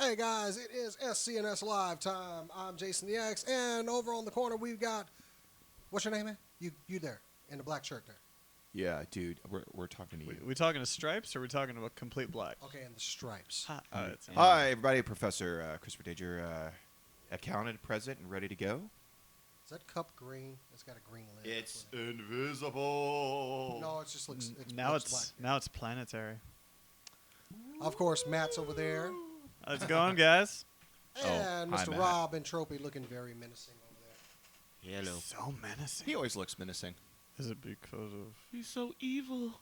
Hey guys, it is SCNS Live time. I'm Jason the X, and over on the corner we've got, what's your name, man? You there, in the black shirt there. Yeah, dude, we're talking to you. We talking to Stripes, or we talking about complete black? Okay, and the stripes. Hi, everybody. Professor Christopher Dager, accounted, present, and ready to go. Is that cup green? It's got a green lid. It's invisible. No, it just looks. Now looks it's black. planetary. Of course, Matt's over there, How's it going, guys? and hi, Mr. Matt. Rob and Tropy looking very menacing over there. Hello. So menacing. He always looks menacing. Is it because of? He's so evil.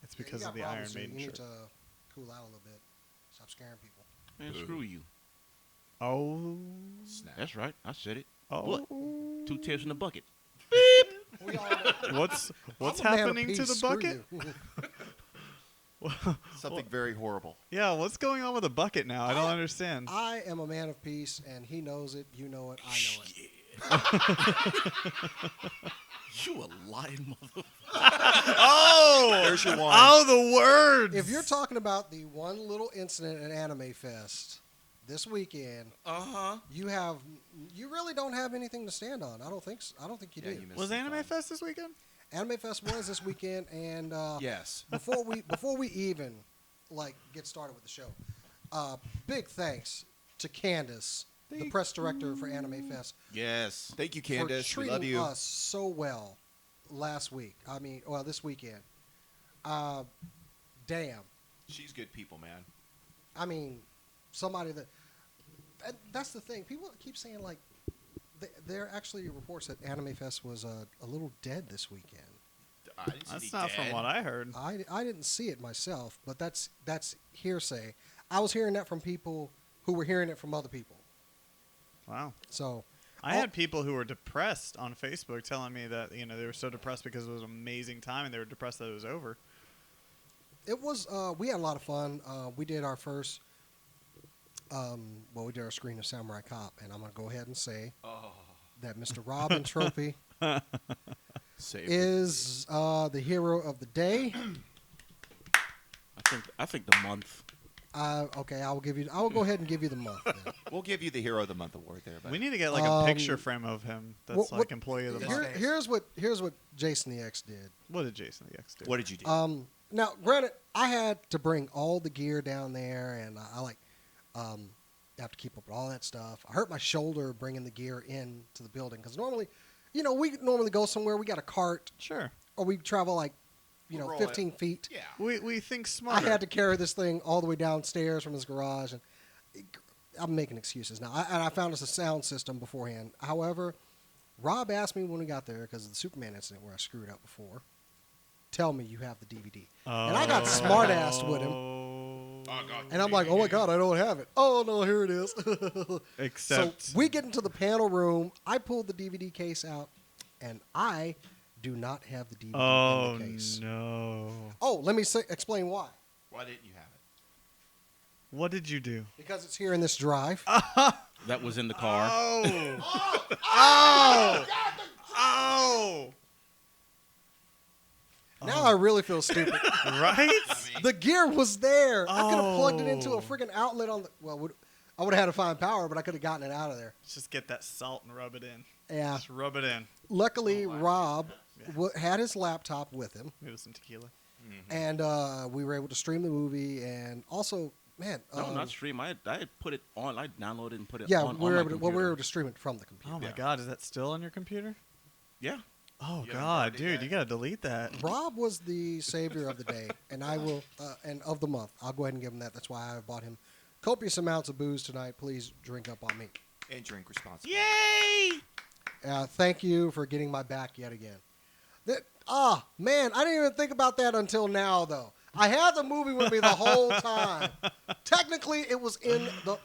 It's Yeah, because you of the got Iron problems, so Maiden you need shirt. to cool out a little bit. Stop scaring people. Man, screw you. Oh. Snap. That's right. I said it. Oh. What? 2 tips in the bucket. We all know. What's I'm a man of happening to peace, the screw bucket? you. Something very horrible. Yeah, what's going on with the bucket now? I don't understand. I am a man of peace, and he knows it. You know it. I know it. You a lying mother. Oh! There's your wine. Oh, the words! If you're talking about the one little incident at Anime Fest this weekend, you really don't have anything to stand on. I don't think so. I don't think you Yeah, do. you missed Was some Anime fun. Fest this weekend? Anime Fest was this weekend, and Yes. before we even get started with the show, big thanks to Candace, the press director for Anime Fest, Yes. Thank you, for Candace. We treating love you. us so well last week. I mean, well, this weekend. Damn. She's good people, man. I mean, somebody and that's the thing. People keep saying, like, there are actually reports that Anime Fest was a little dead this weekend. I didn't see That's any not from dead. what I heard. I didn't see it myself, but that's hearsay. I was hearing that from people who were hearing it from other people. Wow. So I had people who were depressed on Facebook telling me that, they were so depressed because it was an amazing time and they were depressed that it was over. it was. We had a lot of fun. We did our first. We did our screen of Samurai Cop, and I'm gonna go ahead and say that Mr. Robin Trophy Save is the hero of the day. I think the month. Okay, I will go ahead and give you the month. Then. We'll give you the Hero of the Month award there. But We need to get like a picture frame of him that's what- like employee of the month. Here's what Jason the X did. What did Jason the X do? what did you do? Now, granted, I had to bring all the gear down there, and I have to keep up with all that stuff. I hurt my shoulder bringing the gear in to the building because normally, we normally go somewhere. We got a cart, Sure. or we travel We'll roll 15 feet. yeah. We think I smarter. had to carry this thing all the way downstairs from his garage, and I'm making excuses now. And I found us a sound system beforehand. However, Rob asked me when we got there because of the Superman incident where I screwed up before. Tell me you have the DVD, and I got smart-assed with him. And I'm like, oh my God, I don't have it. Oh no, here it is. Except So we get into the panel room. I pulled the DVD case out, and I do not have the DVD oh in the case. no. Oh, let me explain why. Why didn't you have it? What did you do? Because it's here in this drive. That was in the car. Oh. Oh. Oh. Now I really feel stupid. Right? The gear was there. I could have plugged it into a Oh. freaking outlet on the. Well, I would have had to find power, but I could have gotten it out of there. Let's just get that salt and rub it in. Yeah. Just rub it in. Luckily, Rob had his laptop with him, Maybe some tequila. and we were able to stream the movie. And also, man, No, not stream. I had put it on. I downloaded and put it yeah, on. we were my able to, we were computer. able to stream it from the computer. Oh my Yeah. God, is that still on your computer? Yeah. Oh You haven't God, deleted dude, that? you gotta delete that. Rob was the savior of the day, and I will, and of the month. I'll go ahead and give him that. That's why I bought him copious amounts of booze tonight. Please drink up on me. And drink responsibly. Yay! Thank you for getting my back yet again. Man, I didn't even think about that until now, though. I had the movie with me the whole time. Technically, it was in the.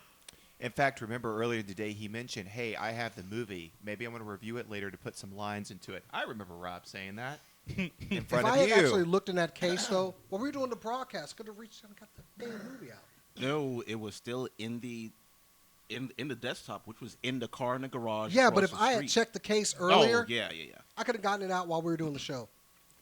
In fact, remember earlier today he mentioned, hey, I have the movie. Maybe I'm going to review it later to put some lines into it. I remember Rob saying that in If front I of had you. actually looked in that case, though, while we were doing the broadcast, could have reached out and got the damn movie out. No, it was still in the desktop, which was in the car in the garage. Yeah, but across if the I had street. checked the case earlier, Oh, yeah. I could have gotten it out while we were doing the show.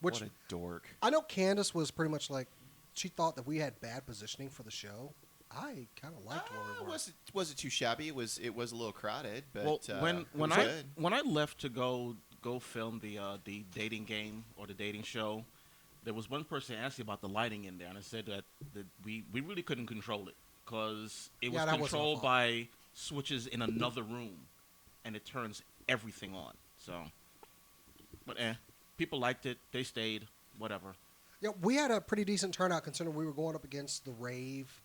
Which What a dork. I know Candace was pretty much like, she thought that we had bad positioning for the show. I kind of liked where we were. Wasn't too shabby. It was a little crowded, but Well, it when was good. I left to go film the dating game or the dating show, there was one person asked me about the lighting in there, and I said that we really couldn't control it because it was Yeah, that wasn't our controlled fault. by switches in another room, and it turns everything on. So, but people liked it. They stayed. Whatever. Yeah, we had a pretty decent turnout considering we were going up against the rave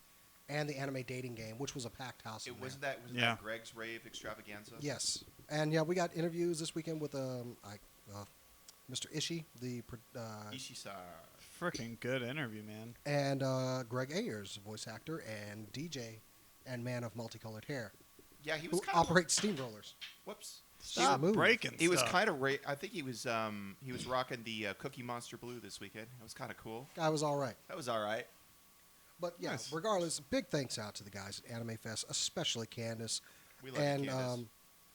and the anime dating game, which was a packed house. in It there. wasn't that Yeah. Greg's rave extravaganza. Yes, and yeah, we got interviews this weekend with Mr. Ishii, Ishii-san. Freaking good interview, man. and Greg Ayers, voice actor and DJ and man of multicolored hair, Yeah, he who was kind of operates steamrollers. Whoops. Stop Smooth. breaking He was stuff. kind of. I think he was rocking the Cookie Monster Blue this weekend. It was kind of cool. Guy was all right. That was all right. But yeah, Nice. regardless, big thanks out to the guys at Anime Fest, especially Candace. We love And you, Candace.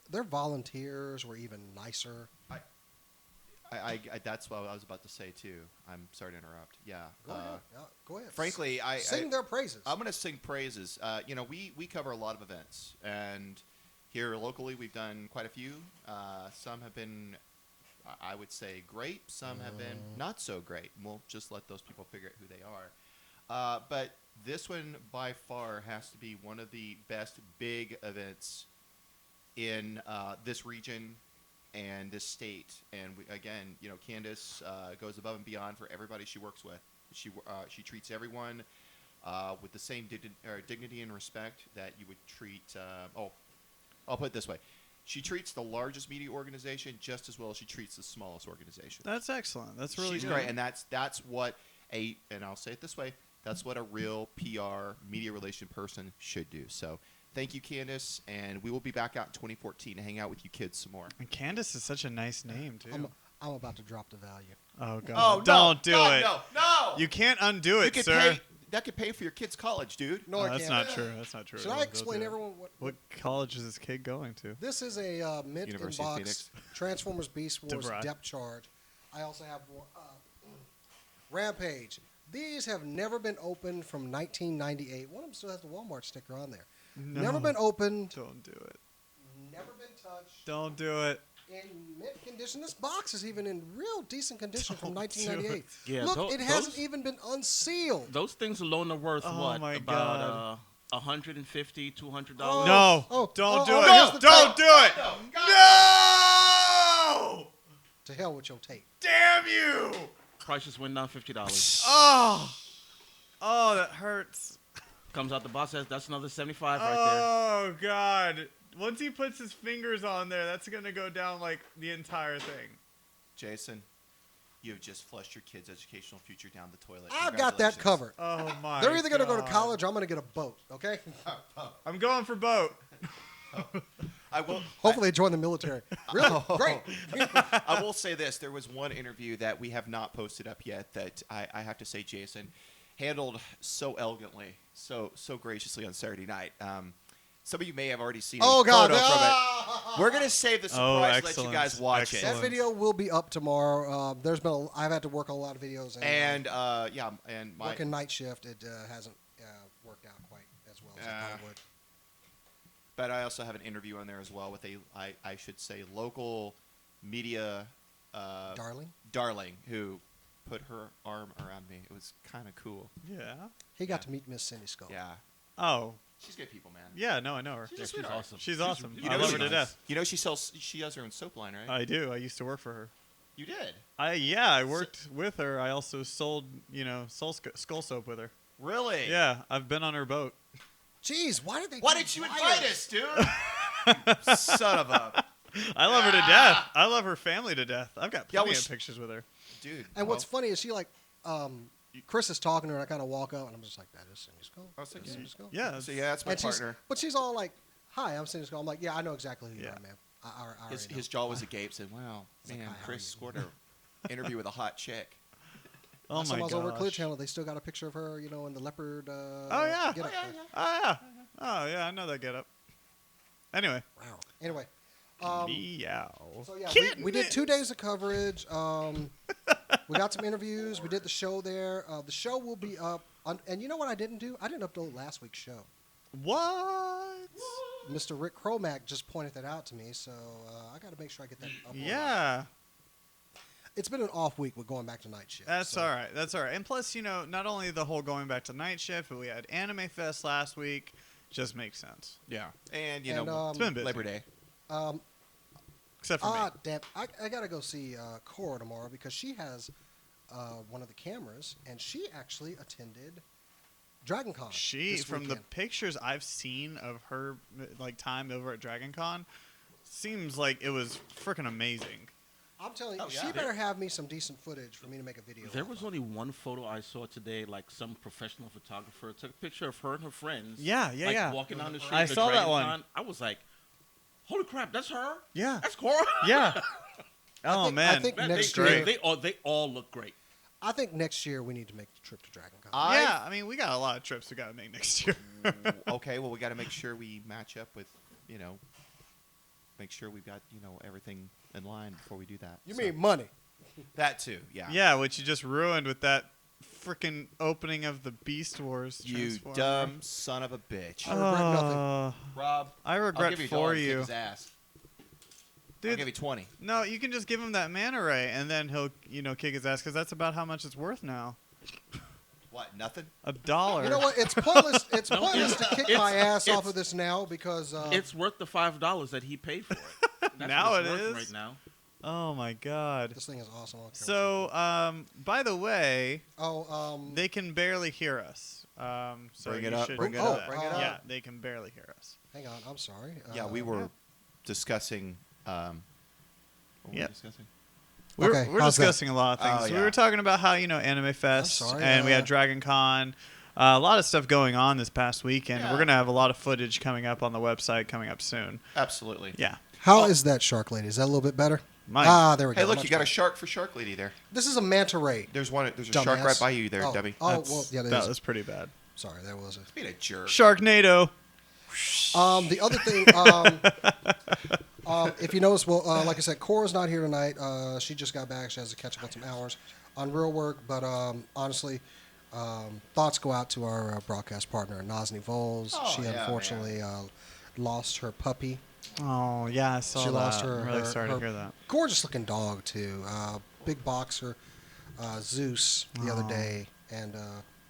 their volunteers were even nicer. That's what I was about to say too. I'm sorry to interrupt. Yeah. Go ahead. Yeah, go ahead. Frankly, Sing their praises. I'm going to sing praises. We cover a lot of events, and here locally we've done quite a few. Some have been, I would say, great. Some have been not so great. We'll just let those people figure out who they are. But this one by far has to be one of the best big events in this region and this state. And again, Candace goes above and beyond for everybody she works with. She treats everyone with the same dignity and respect that you would treat. I'll put it this way: she treats the largest media organization just as well as she treats the smallest organization. That's excellent. That's really She's good. great, and that's what and I'll say it this way: that's what a real PR media relation person should do. So. Thank you, Candace, and we will be back out in 2014 to hang out with you kids some more. And Candace is such a nice name, too. I'm about to drop the value. Oh, God. Oh, no, Don't do no, it. No! You can't undo You it, could sir. that could pay for your kids' college, dude. No, Oh, I that's can't. not true. That's not true. Should Don't- I don't explain do it. everyone What college is this kid going to? This is a mint University of in box Phoenix. Transformers Beast Wars DeVry. depth charge. I also have Rampage. These have never been opened from 1998. One of them still has the Walmart sticker on there. No. Never been opened. Don't do it. Never been touched. Don't do it. In mint condition. This box is even in real decent condition from Don't do 1998. Yeah, Look, it hasn't those- even been unsealed. Those things alone are worth Oh what? my About God. $150, $200. No. Oh, Don't oh, do oh, it. here's the Don't tape. do it. No! To hell with your tape. Damn you! Prices went down $50. Oh. Oh, that hurts. Comes out the box, says that's another 75 right Oh, God. Once he puts his fingers on there, that's going to go down like the entire thing. Jason, you have just flushed your kid's educational future down the toilet. I've got that Congratulations. covered. Oh, my They're either going to go to God. college or I'm going to get a boat, okay? I'm going for boat. I will. Hopefully join the military. Really? Great. I will say this: there was one interview that we have not posted up yet that I have to say Jason handled so elegantly, so graciously on Saturday night. Some of you may have already seen a Oh, God. photo from it. Ah! We're gonna save the surprise, let you excellent. guys watch That Excellent. video will be up tomorrow. I've had to work on a lot of videos. it. And and my working night shift, it hasn't worked out quite as well as I thought it would. But I also have an interview on there as well with I should say, local media darling who put her arm around me. It was kind of cool. Yeah. He got to meet Miss Cindy Skull. Yeah. Oh. She's good people, man. Yeah, no, I know her. She's there. a She's sweetheart. awesome. She's awesome. You I know love she her to does. death. You know she has her own soap line, right? I do. I used to work for her. You did? I worked with her. I also sold, skull soap with her. Really? Yeah, I've been on her boat. Jeez, why did you invite us, dude? Son of a I love her to death. I love her family to death. I've got Yeah, plenty well, of pictures with her. dude. And what's funny is she Chris is talking to her, and I kind of walk up, and I'm just like, that is Cindy Skull. I was That is thinking- Cindy Skull. Yeah. So yeah, that's my And partner. but she's all like, hi, I'm Cindy Skull. I'm like, yeah, I know exactly who you Yeah. are, man. I His already know. jaw was agape. Said, "Wow, like, man, hi, how are Chris you?" scored an interview with a hot chick." Oh Last time my I was over at Clear gosh. Channel, they still got a picture of her, in the leopard. Oh yeah. getup there. Oh yeah. Oh yeah. I know that get up. Anyway. Wow. Anyway, Meow. so yeah, we did 2 days of coverage. We got some interviews. We did the show there. The show will be up And you know what I didn't do? I didn't upload last week's show. What? Mr. Rick Cromack just pointed that out to me, so I got to make sure I get that uploaded. Yeah. It's been an off week with going back to night shift. That's so. all right. That's all right. And plus, not only the whole going back to night shift, but we had Anime Fest last week. Just makes sense. Yeah. And, It's been busy. Labor Day. Except for me. Damn, I got to go see Cora tomorrow because she has one of the cameras, and she actually attended Dragon Con. From the pictures I've seen of her time over at Dragon Con, seems like it was freaking amazing. I'm telling you, Oh, she yeah. better have me some decent footage for me to make a video. There off was of. only one photo I saw today, like some professional photographer took a picture of her and her friends. Yeah, Walking down the street. I at saw that Dragon one. Con. I was like, holy crap, that's her? Yeah. That's Cora? Yeah. Oh, man. I think Man, next they, year. they all look great. I think next year we need to make the trip to Dragon Con. Yeah, I mean, we got a lot of trips we got to make next year. Okay, well, we got to make sure we match up with, make sure we've got, everything in line before we do that. You So- mean money? that too? Yeah. Yeah, which you just ruined with that freaking opening of the Beast Wars. You Transformer. dumb son of a bitch. I regret nothing. Rob, I I'll regret give you a for dollar to kick you. his ass. I'll Dude, give you 20. no, you can just give him that mana ray, and then he'll, kick his ass, because that's about how much it's worth now. What? Nothing? $1. You know what? It's pointless. It's pointless to kick it's- my ass off it's- of this now because It's worth the $5 that he paid for it. That's Now what it's it worth is? right now. Oh, my God. this thing is awesome. So, by the way, oh, they can barely hear us. So Bring it you up, should bring it know up. that. Bring it up. Yeah, they can barely hear us. hang on. I'm sorry. Yeah, we were discussing. What were Yep. we discussing? We're Okay, we're how's that? discussing a lot of things. Oh, We yeah. were talking about how, Anime Fest, sorry, and we had Dragon Con. A lot of stuff going on this past weekend. Yeah. We're going to have a lot of footage coming up on the website coming up soon. Absolutely. Yeah. How is that shark lady? Is that a little bit better? Mine. There we go. Hey, look, Much you got a better. shark for Shark Lady there. This is a manta ray. There's a Dumbass. shark right by you there, oh. Debbie. Oh, That's- well, yeah, that is. was pretty bad. Sorry, that was it. Being a jerk. Sharknado. The other thing, if you notice, well, like I said, Cora's not here tonight. She just got back. She has to catch up on some hours on real work. But honestly, thoughts go out to our broadcast partner, Nazni Voles. Oh, She yeah, unfortunately lost her puppy. Oh, yeah, I saw She that. lost her- I'm really her- sorry her- to hear that. Gorgeous looking dog too. Big boxer, Zeus the other Oh. day, and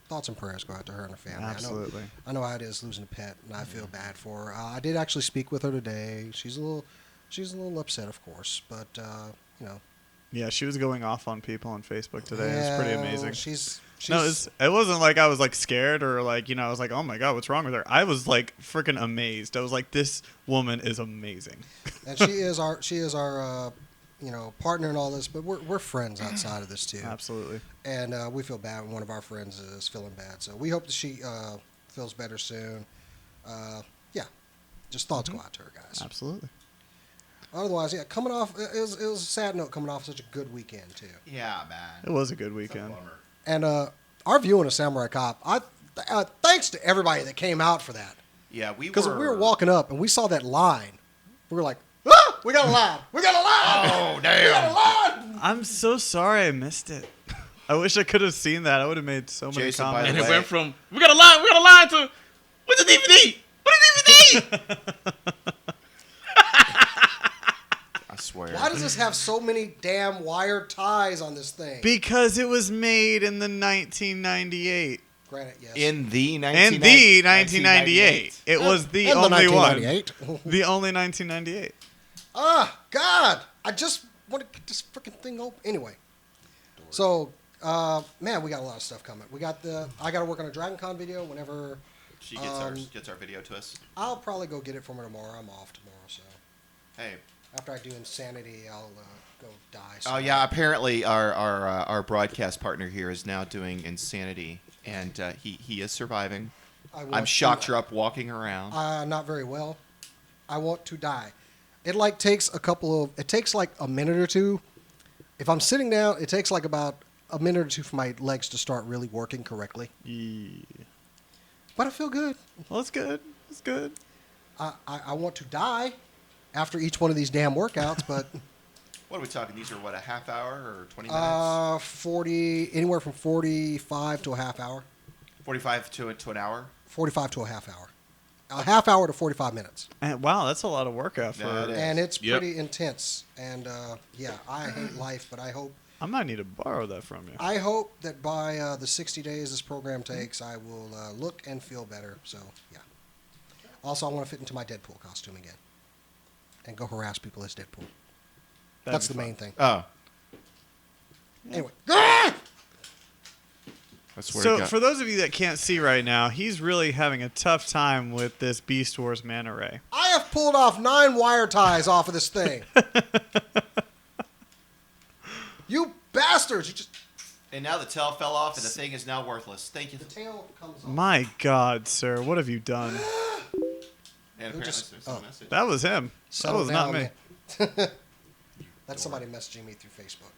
thoughts and prayers go out to her and her family. Absolutely. I know how it is losing a pet, and I feel bad for her. I did actually speak with her today. She's a little upset, of course, but Yeah, she was going off on people on Facebook today. It was pretty yeah, amazing. She's No, it wasn't like I was like scared or like, I was like, oh my God, what's wrong with her? I was like freaking amazed. I was like, this woman is amazing. and she is our partner in all this, but we're friends outside of this too. Absolutely. And we feel bad when one of our friends is feeling bad. So we hope that she feels better soon. Yeah, just thoughts go out to her, guys. Absolutely. Otherwise, yeah, coming off, it was a sad note coming off such a good weekend too. Yeah, man. It was a good weekend. And our viewing of Samurai Cop, thanks to everybody that came out for that. Yeah, Because we were walking up and we saw that line. We were like, ah, we got a line. We got a line. Oh, We got a damn. line. I'm so sorry I missed it. I wish I could have seen that. I would have made so many Jason, by the comments. And it way- went from, we got a line to, where's the DVD? Where's the DVD? I swear. Why does this have so many damn wire ties on this thing? Because it was made in the 1998. Granted, yes. In the And the 1998. It was the And only one. 1998. The only 1998. Ah, God. I just want to get this freaking thing open. Anyway. So, man, we got a lot of stuff coming. I got to work on a Dragon Con video whenever. She gets our video to us. I'll probably go get it from her tomorrow. I'm off tomorrow, so. Hey. After I do Insanity, I'll go die. Oh somewhere. yeah, apparently our broadcast partner here is now doing Insanity, and he is surviving. I want I'm shocked to- you're up walking around. Not very well. I want to die. It takes like a minute or two. If I'm sitting down, it takes like about a minute or two for my legs to start really working correctly. Yeah. But I feel good. Well, it's good. It's good. I want to die after each one of these damn workouts, but What are we talking? These are what, a half hour or 20 minutes? 40, anywhere from 45 to a half hour. 45 to an hour. 45 to a half hour. A half hour to 45 minutes. And, wow, that's a lot of workout for. Yeah, it is. And it's Yep. pretty intense. And I hate life, but I hope I might need to borrow that from you. that by the 60 days this program takes, I will look and feel better. So, yeah. Also, I want to fit into my Deadpool costume again and go harass people as Deadpool. That's the main thing. Oh. Anyway. That's where So, for those of you that can't see right now, he's really having a tough time with this Beast Wars manta ray. I have pulled off 9 wire ties off of this thing. You bastards! You just And now the tail fell off, and the thing is now worthless. Thank you. the tail comes off. My God, sir, what have you done? And apparently just- there's a message. That was him. That Settle was not down, me. man. That's somebody messaging me through Facebook.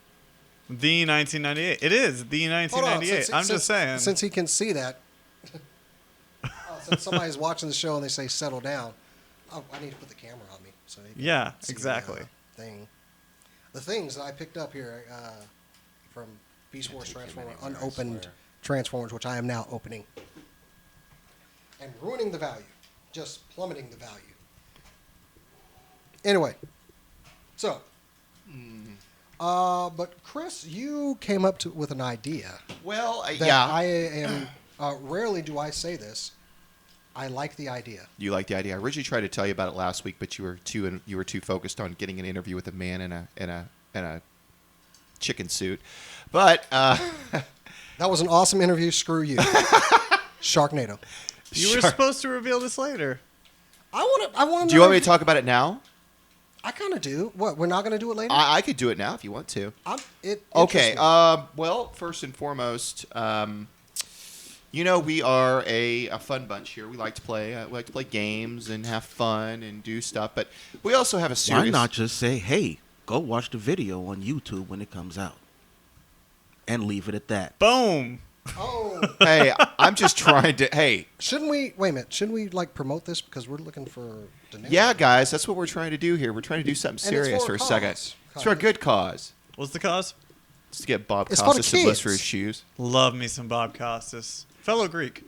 The 1998. It is the Hold on, 1998. I'm just saying. Since he can see that, since somebody's watching the show and they say settle down, I need to put the camera on me so they can Yeah, see exactly. The things that I picked up here from Beast Wars take him Transformer, anywhere, I unopened swear. Transformers, which I am now opening, and ruining the value, just plummeting the value. Anyway, so. But Chris, you came up with an idea. Well, That yeah. I am. Rarely do I say this. I like the idea. You like the idea. I originally tried to tell you about it last week, but you were too focused on getting an interview with a man in a chicken suit. But That was an awesome interview. Screw you, Sharknado. You were supposed to reveal this later. I want to. Do you want me to talk about it now? I kind of do. What? We're not going to do it later. I could do it now if you want to. Okay. interesting. Well, first and foremost, we are a fun bunch here. We like to play. We like to play games and have fun and do stuff. But we also have a serious. Why not just say, hey, go watch the video on YouTube when it comes out, and leave it at that? Boom. Oh, Hey, I'm just trying to. Hey, shouldn't we? Wait a minute. Shouldn't we promote this because we're looking for? yeah, guys, that's what we're trying to do here. We're trying to do something And it's serious for for a a second. cause. It's for a good cause. What's the cause? It's to get Bob It's for the Costas to blister kids. his shoes. Love me some Bob Costas. Fellow Greek.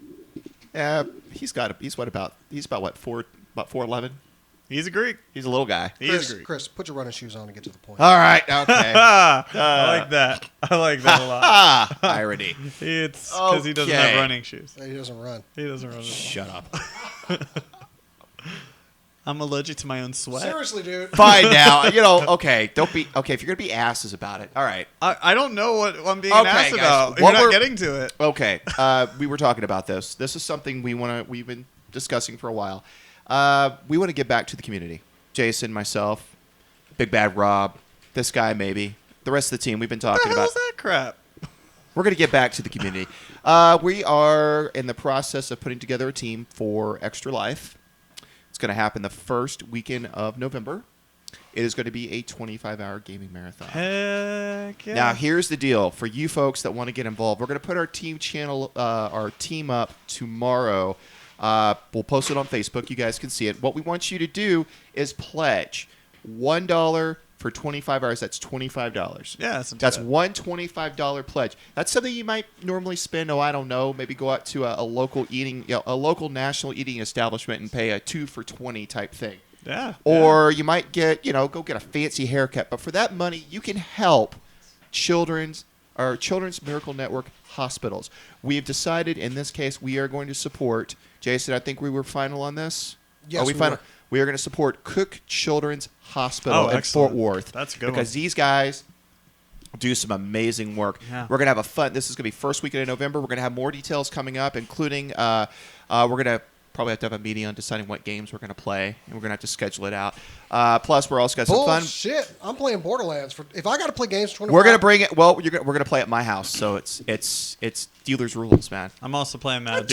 Yeah, he's about 4'11". He's a Greek. He's a little guy. He is a Greek. Chris, put your running shoes on and get to the point. All right, okay. I like that. I like that a lot. Irony. It's because he doesn't have Okay. running shoes. He doesn't run. He doesn't run. Shut up. I'm allergic to my own sweat. Seriously, dude. Fine now. Okay. Don't be okay if you're gonna be asses about it. All right. I don't know what I'm being Okay, asked guys, about. what You're not we're- getting to it. Okay. We were talking about this. This is something we've been discussing for a while. We want to give back to the community. Jason, myself, Big Bad Rob, this guy maybe, the rest of the team. We've been What talking the hell's about. that crap? We're going to get back to the community. We are in the process of putting together a team for Extra Life. It's going to happen the first weekend of November. It is going to be a 25-hour gaming marathon. Heck yeah. Now, here's the deal. For you folks that want to get involved, we're going to put our team up tomorrow. We'll post it on Facebook. You guys can see it. What we want you to do is pledge $1 for 25 hours. That's $25. Yeah, that's That's one $25 pledge. That's something you might normally spend. Oh, I don't know. Maybe go out to a local a local national eating establishment and pay a 2 for $20 type thing. Yeah. Or you might go get a fancy haircut. But for that money, you can help Children's Miracle Network hospitals. We have decided in this case we are going to support. Jason, I think we were final on this. Yes, Are we we final? were. We are going to support Cook Children's Hospital in excellent. Fort Worth. That's a good because one. these guys do some amazing work. Yeah. We're going to have a fun. This is going to be first weekend in November. We're going to have more details coming up, including we're going to probably have to have a meeting on deciding what games we're going to play, and we're going to have to schedule it out. Plus, we're also got some fun. Bullshit. I'm playing Borderlands. If I got to play games for 25 We're gonna bring it. Well, we're gonna play at my house, so it's dealer's rules, man. I'm also playing Mad.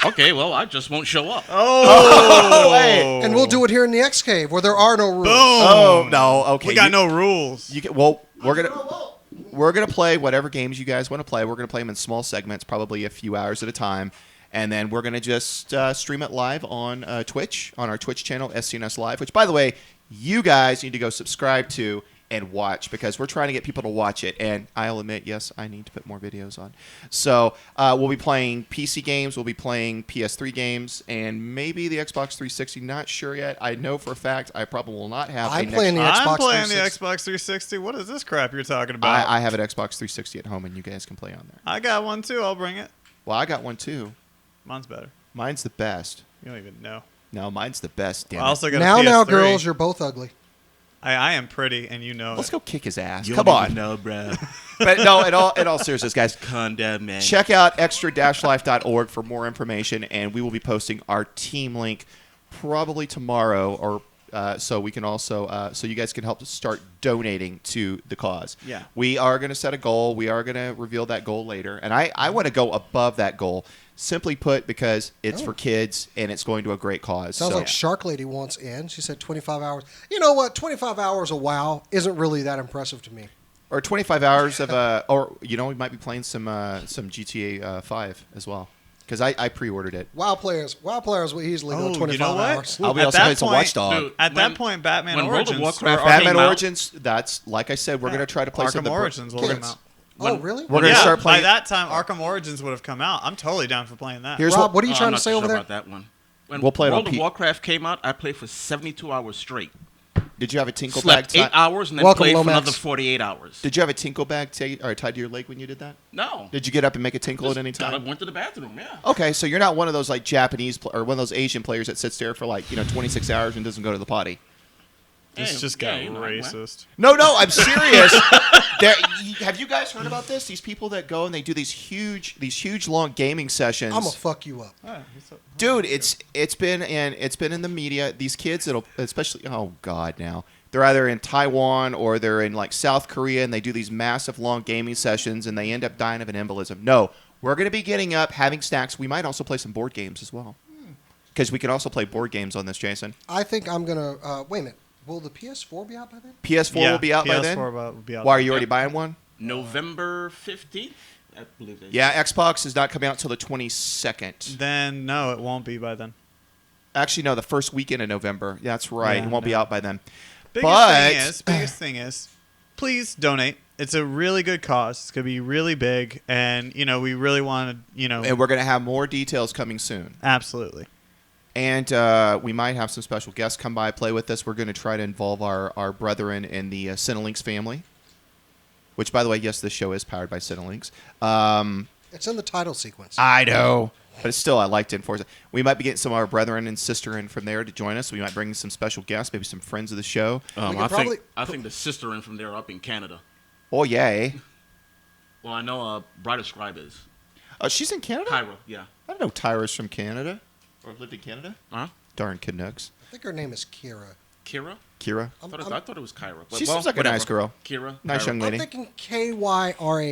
Okay, well, I just won't show up. Oh, Hey. And we'll do it here in the X Cave where there are no rules. Boom. Oh no, okay. We got no rules. You can, we're gonna play whatever games you guys want to play. We're gonna play them in small segments, probably a few hours at a time, and then we're gonna just stream it live on Twitch, on our Twitch channel, SCNS Live. Which, by the way, you guys need to go subscribe to and watch, because we're trying to get people to watch it. And I'll admit, yes, I need to put more videos on. So we'll be playing PC games, we'll be playing PS3 games, and maybe the Xbox 360. Not sure yet. I know for a fact I probably will not have. I'm playing the I'm Xbox playing 360. the Xbox 360. What is this crap you're talking about? I have an Xbox 360 at home, and you guys can play on there. I got one too. I'll bring it. Well, I got one too. Mine's better. Mine's the best. You don't even know. No, mine's the best. Damn I it. also got a Now, PS3. girls, you're both ugly. I am pretty, and you know Let's it. go kick his ass. You Come don't on. even know, bro. But no, in all seriousness, guys, Condemn, man. check out extra-life.org for more information, and we will be posting our team link probably tomorrow, or so we can also so you guys can help start donating to the cause. Yeah. We are going to set a goal. We are going to reveal that goal later, and I want to go above that goal. Simply put, because it's for kids and it's going to a great cause. Sounds so. like Shark Lady wants in. She said 25 hours. You know what? 25 hours of WoW isn't really that impressive to me. Or 25 hours of or we might be playing some GTA 5 as well, because I pre-ordered it. WoW players will easily go Oh, 25 you know what? hours. I'll be At also that playing some point- Watchdog. Dude, At that point, Batman when World of Origins. Warcraft or Batman came out- Origins. That's like I said, we're going to try to play some Arkham of the Origins will Kids. come out. Oh, really? We're gonna start playing. By that time, Arkham Origins would have come out. I'm totally down for playing that. Here's Rob, what are you Oh, trying I'm to not say sure over there? about that one. When We'll play it on World of P- Warcraft came out, I played for 72 hours straight. Did you have a tinkle Slept bag? 8 hours and then Welcome, played for Lomax. another 48 hours. Did you have a tinkle bag tied to your leg when you did that? No. Did you get up and make a tinkle at any I time? went to the bathroom, yeah. Okay, so you're not one of those like Japanese or one of those Asian players that sits there for 26 hours and doesn't go to the potty. This Hey, just yeah, got you know, racist. No, I'm serious. Have you guys heard about this? These people that go and they do these huge long gaming sessions. I'm going to fuck you up. Dude, it's been in the media. These kids that'll especially now they're either in Taiwan or they're in like South Korea, and they do these massive long gaming sessions and they end up dying of an embolism. No, we're going to be getting up, having snacks. We might also play some board games as well, because we can also play board games on this, Jason. I think I'm going to... wait a minute. Will the PS4 be out by then? PS4 will be out by then. PS4 will be out. Why, are you already buying one? November 15th, I believe it is. Yeah, Xbox is not coming out until the 22nd. Then no, it won't be by then. Actually, no, the first weekend of November. Yeah, that's right. Yeah, it won't be no. out by then. Biggest thing is, please donate. It's a really good cause. It's gonna be really big, and we really want to, And we're going to have more details coming soon. absolutely. And we might have some special guests come by, play with us. We're going to try to involve our brethren in the Cinelinx family. Which, by the way, yes, this show is powered by Cinelinx. It's in the title sequence. I know. But it's still, I like to enforce it. We might be getting some of our brethren and sister in from there to join us. We might bring some special guests, maybe some friends of the show. We I could think probably- I think the sister in from there up in Canada. Oh, yay. Well, I know Brighter Scribe is. Oh, she's in Canada? Cairo, yeah. I don't know Tyra's from Canada. Or lived in Canada? Huh? Darn Canucks. I think her name is Kira. Kira? Kira. I thought it was Cairo. But, She seems like a whatever. nice girl. Kira. Nice Cairo. young I'm lady. thinking Kyra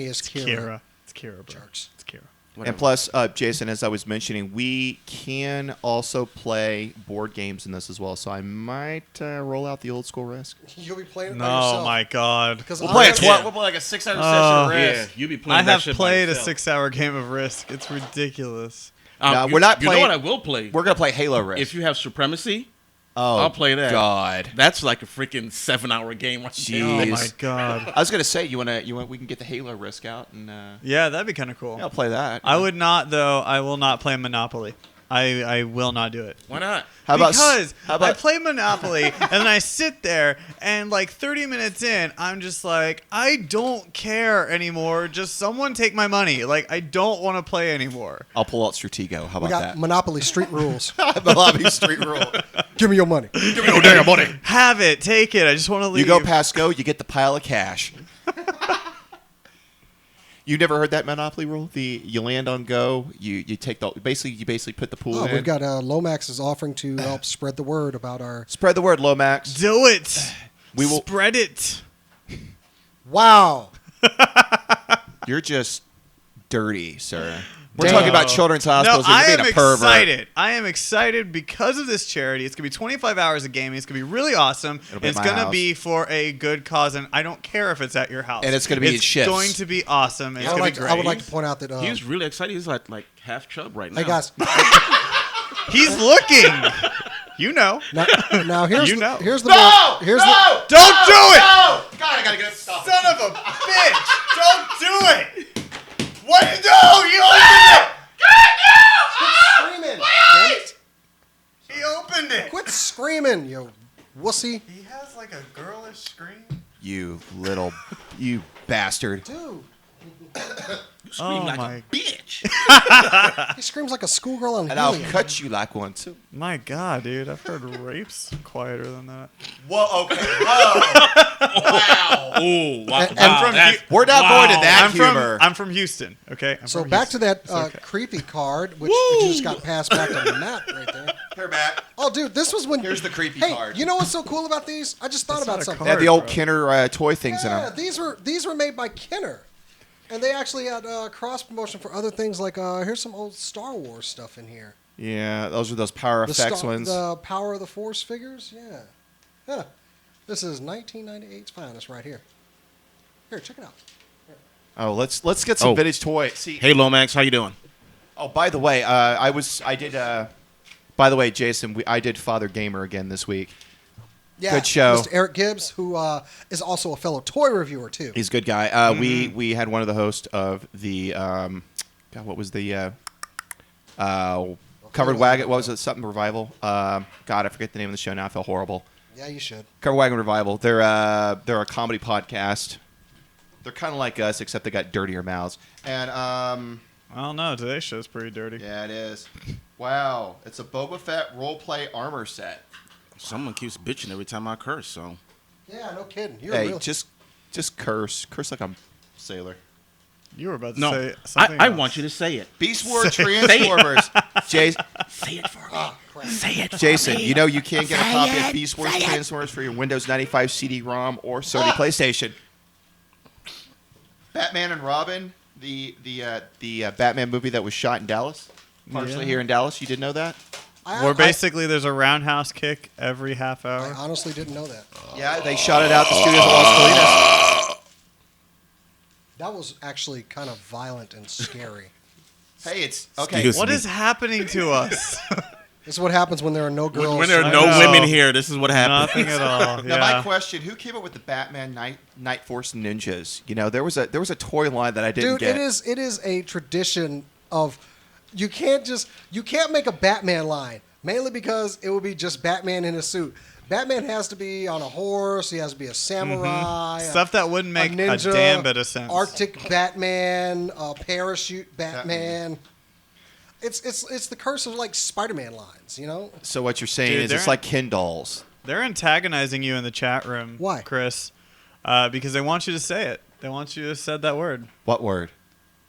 is Kira. Kira. It's Kira, bro. Jerks. It's Kira. Whatever. And plus, Jason, as I was mentioning, we can also play board games in this as well. So I might roll out the old school Risk. You'll be playing it by No, yourself. my God. Because We'll play like a 6-hour Oh. Yeah, you be playing I that have shit by played a yourself. 6-hour game of Risk. It's ridiculous. No, we're not You know playing- what I will play? We're going to play Halo Risk. If you have Supremacy, oh, I'll play that. God. That's like a freaking 7-hour game. Right there. Oh Jeez. my God. I was going to say, we can get the Halo Risk out and Yeah, that'd be kind of cool. I'll play that. I would not, though. I will not play Monopoly. I will not do it. Why not? How about Because how about I play Monopoly and then I sit there and like 30 minutes in, I'm just like, I don't care anymore. Just someone take my money. Like, I don't want to play anymore. I'll pull out Stratego. How We about got that? Monopoly Street Rules. The lobby street rule. Give me your money. Give me no damn money. Have it. Take it. I just want to leave. You go past go, you get the pile of cash. You never heard that Monopoly rule? You land on go, you take the basically put the pool Oh, in. we've got Lomax is offering to help spread the word about our... Spread the word, Lomax. Do it. We will. Spread it. Wow. You're just dirty, sir. We're Damn. talking about children's No, hospitals. I You're am being a pervert. excited. I am excited because of this charity. It's going to be 25 hours of gaming. It's going to be really awesome. It'll be at It's my going to house. be for a good cause, and I don't care if it's at your house. And it's gonna be in shifts. going to be awesome. And it's I would, going like to to, be I great. would like to point out that... He's really excited. He's like half chub right now. hey, guys. He's looking. You know. Now here's You the, know. here's the No! more, here's no! the Don't do it. No! God, I pussy. He has like a girlish scream. You bastard. Dude, You scream Oh like my- a bitch. he screams like a schoolgirl on And I'll helium. cut you like one too. My God, dude, I've heard rapes quieter than that. Whoa, okay. Whoa. Wow. Oh, wow. And- wow, from that's- We're not going to that I'm humor. I'm from Houston. Okay. I'm So from back to Houston. that It's okay. creepy card, which you just got passed back on the map right there. Here, Matt. Oh, dude, this was when. Here's the creepy hey, card. you know what's so cool about these? I just thought That's about not a something. They have the old bro. Kenner toy things in Yeah, them. these were made by Kenner, and they actually had cross promotion for other things. Like here's some old Star Wars stuff in here. Yeah, those are those power effects ones. The Power of the Force figures. Yeah. Huh. This is 1998's finest right here. Here, check it out. Oh, let's get some Oh. vintage toy. See. Hey, Lomax, how you doing? Oh, by the way, I did. By the way, Jason, I did Father Gamer again this week. Yeah, Good show. Mr. Eric Gibbs, who is also a fellow toy reviewer too. He's a good guy. We had one of the hosts of the God, what was the Covered Wagon? What was it? Something Revival. God, I forget the name of the show now. I feel horrible. Yeah, you should. Covered Wagon Revival. They're a comedy podcast. They're kind of like us, except they got dirtier mouths. And I don't know. Today's show's pretty dirty. yeah, it is. Wow, it's a Boba Fett roleplay armor set. Someone keeps bitching every time I curse, so. Yeah, no kidding. You're Hey, real. just curse like a sailor. You were about to No, say something. I else. want you to say it. Beast War Transformers. Jason, Say it for me. Ah, crap. Say it for Jason, me. you know you can get a copy of Beast Wars Transformers for your Windows 95 CD-ROM or Sony PlayStation. Batman and Robin, the Batman movie that was shot in Dallas, partially Yeah. here in Dallas. You didn't know that? Where basically there's a roundhouse kick every half I hour. honestly didn't know that. Yeah, they shot it out the studios of Las Colinas. That was actually kind of violent and scary. Hey, it's okay. Excuse What me. is happening to us? This is what happens when there are no girls. When there are I no know. women here, this is what happens. Nothing at all. Now, my Yeah. question: who came up with the Batman Night Force Ninjas? You know, there was a toy line that I didn't Dude, get. it is a tradition of you can't make a Batman line, mainly because it would be just Batman in a suit. Batman has to be on a horse. He has to be a samurai. Stuff that wouldn't make a ninja, damn bit of sense. Arctic Batman, parachute Batman. It's the curse of like Spider-Man lines, you know? So what you're saying Dude, is they're- it's like Ken dolls. They're antagonizing you in the chat room. Why? Chris? Because they want you to say it. They want you to say that word. What word?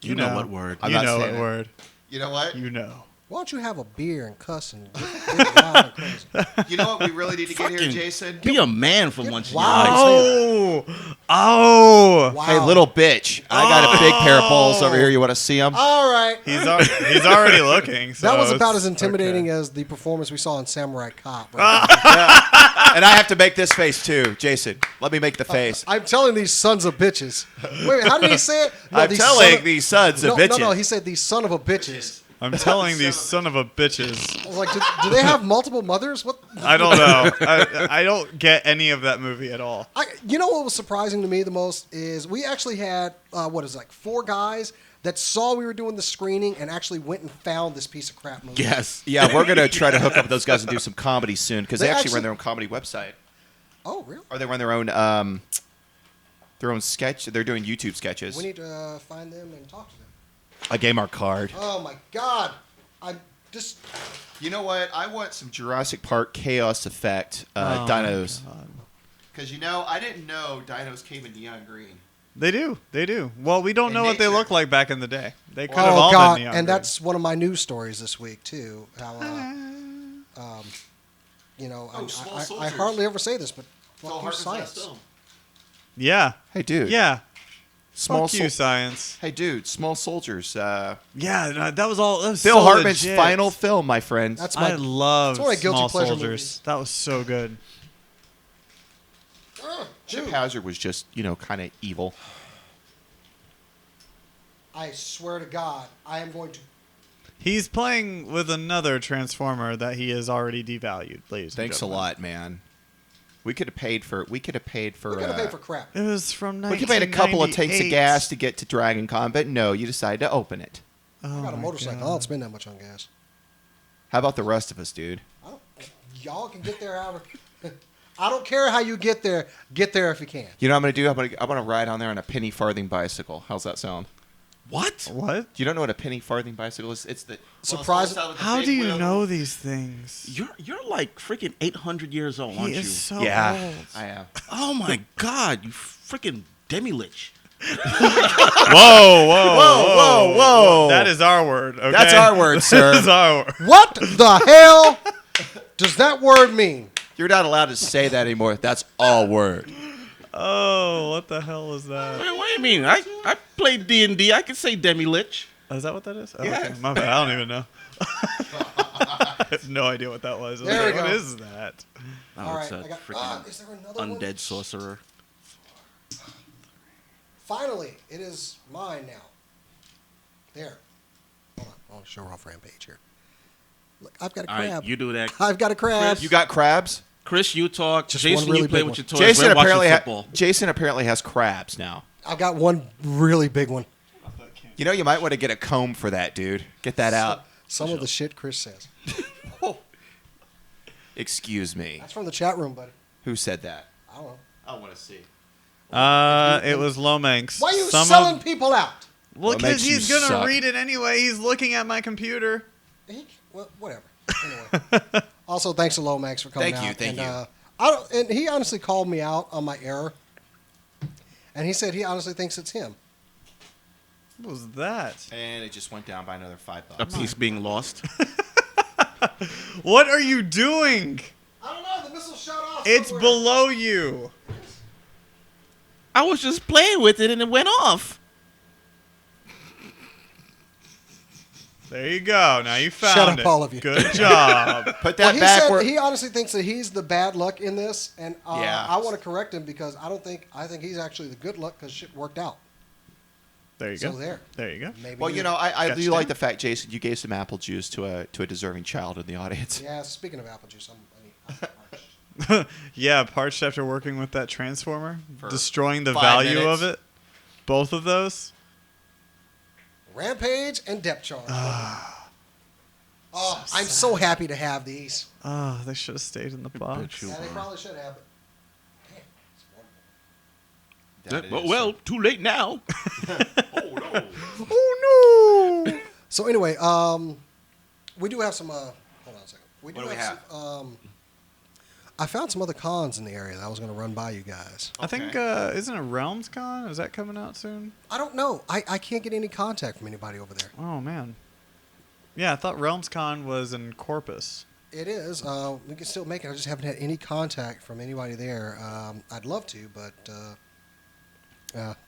You know what word. I'm You not know what saying it. word. You know what? You know. Why don't you have a beer and cuss and get wild and crazy? You know what we really need to get here, Fucking Jason? Be a man for once in your Wow. life. Oh! Wow. Hey, little bitch! I got a big pair of balls over here. You want to see them? All right. He's already looking. So That was about it's as intimidating okay. as the performance we saw in Samurai Cop. Right And I have to make this face too, Jason. Let me make the face. I'm telling these sons of bitches. Wait, how did he say it? No, I'm these telling son of- these sons of no, bitches. No, he said these son of a bitches. I'm telling these son of a bitches. I was like, do they have multiple mothers? What? I don't know. I don't get any of that movie at all. You know what was surprising to me the most is we actually had like 4 guys that saw we were doing the screening and actually went and found this piece of crap movie. Yes. Yeah, we're gonna try to hook up with those guys and do some comedy soon because they They actually actually- run their own comedy website, Oh, really? or they run their own sketch. They're doing YouTube sketches. We need to find them and talk to them. I gave our card. Oh my God! I'm just. You know what? I want some Jurassic Park Chaos Effect Oh, dinos. God. Because you know, I didn't know dinos came in neon green. They do. They do. Well, we don't In know what they nature. look like back in the day. They could have Oh all God! been neon And green. that's one of my news stories this week too. How you know, Oh, Small I Soldiers. hardly ever say this, but Phil fuck you, Hartman's last science. film. Yeah. Hey, dude. Yeah. Small Fuck you, science. Hey, dude. Small Soldiers. Yeah, no, that was all. That was Phil so Hartman's legit. final film, my friend. That's I my. love one of my guilty Small pleasure Soldiers. movies. That was so good. Chip Dude, Hazard was just, kind of evil. I swear to God, I am going to. He's playing with another Transformer that he has already devalued, ladies. Thanks a and gentlemen. lot, man. We could have paid for. We're gonna pay for crap. It was from we could have made a couple of tanks of 1998. gas to get to Dragon Con, but no, you decided to open it. Oh I got a my motorcycle. I God. don't spend that much on gas. How about the rest of us, dude? Y'all can get there out. I don't care how you get there. Get there if you can. You know what I'm going to do? I'm going to ride on there on a penny farthing bicycle. How's that sound? What? What? You don't know what a penny farthing bicycle is? It's the Surprise- How do you know these things? You're like freaking 800 years old, aren't He you? is so Yeah, old. I am. Oh my God, you freaking demi-lich. Whoa. That is our word. Okay? That's our word, sir. That is our word. What the hell does that word mean? You're not allowed to say that anymore. That's all word. Oh, what the hell is that? What do you mean? I played D&D. I can say demi-lich. Oh, is that what that is? Oh, Yes. okay. My bad. I don't even know. I have no idea what that was. I was There like, we what go. is that? Oh, All it's right, a I got. freaking Is there another one? undead sorcerer. Finally, it is mine now. There. Hold on. I want to show off Rampage here. Look, I've got a All crab. right, you do that. I've got a crab. You got crabs? Chris, you talk. Just Jason, one really you play big with one. your toys. We're watching football. Jason apparently has crabs now. I've got one really big one. You know, you might want to get a comb for that, dude. Get that out. Some of the shit Chris says. Excuse me. That's from the chat room, buddy. Who said that? I don't know. I want to see. It was Lomax. Why are you Some selling of- people out? Well, What because makes you he's going to suck? read it anyway. He's looking at my computer. Well, whatever. Anyway. Also, thanks to Lomax for coming out. Thank you. And he honestly called me out on my error. And he said he honestly thinks it's him. What was that? And it just went down by another $5. A piece being lost. What are you doing? I don't know. The missile shot off. It's somewhere. below you. I was just playing with it and it went off. There you go. Now you found Shut up, it. all of you. Good job. Put Well, that he back said where... he honestly thinks that he's the bad luck in this, and Yeah. I want to correct him because I think he's actually the good luck because shit worked out. There you So go. there. You go. Maybe. Well, you know, I do Gotcha. like the fact, Jason, you gave some apple juice to a deserving child in the audience. Yeah. Speaking of apple juice, I need. Yeah, parched after working with that transformer, For destroying the 5 value minutes. of it. Both of those. Rampage and depth charge. Oh, I'm so happy to have these. Oh, they should have stayed in the box. you. Yeah, they probably should have. But damn, it's wonderful. That is- Well, too late now. Oh, no. Oh no! So anyway, we do have some. Hold on a second. We do What do we have some. I found some other cons in the area that I was going to run by you guys. I think Okay. isn't it Realms Con? Is that coming out soon? I don't know. I can't get any contact from anybody over there. Oh man. Yeah, I thought Realms Con was in Corpus. It is. We can still make it. I just haven't had any contact from anybody there. I'd love to, but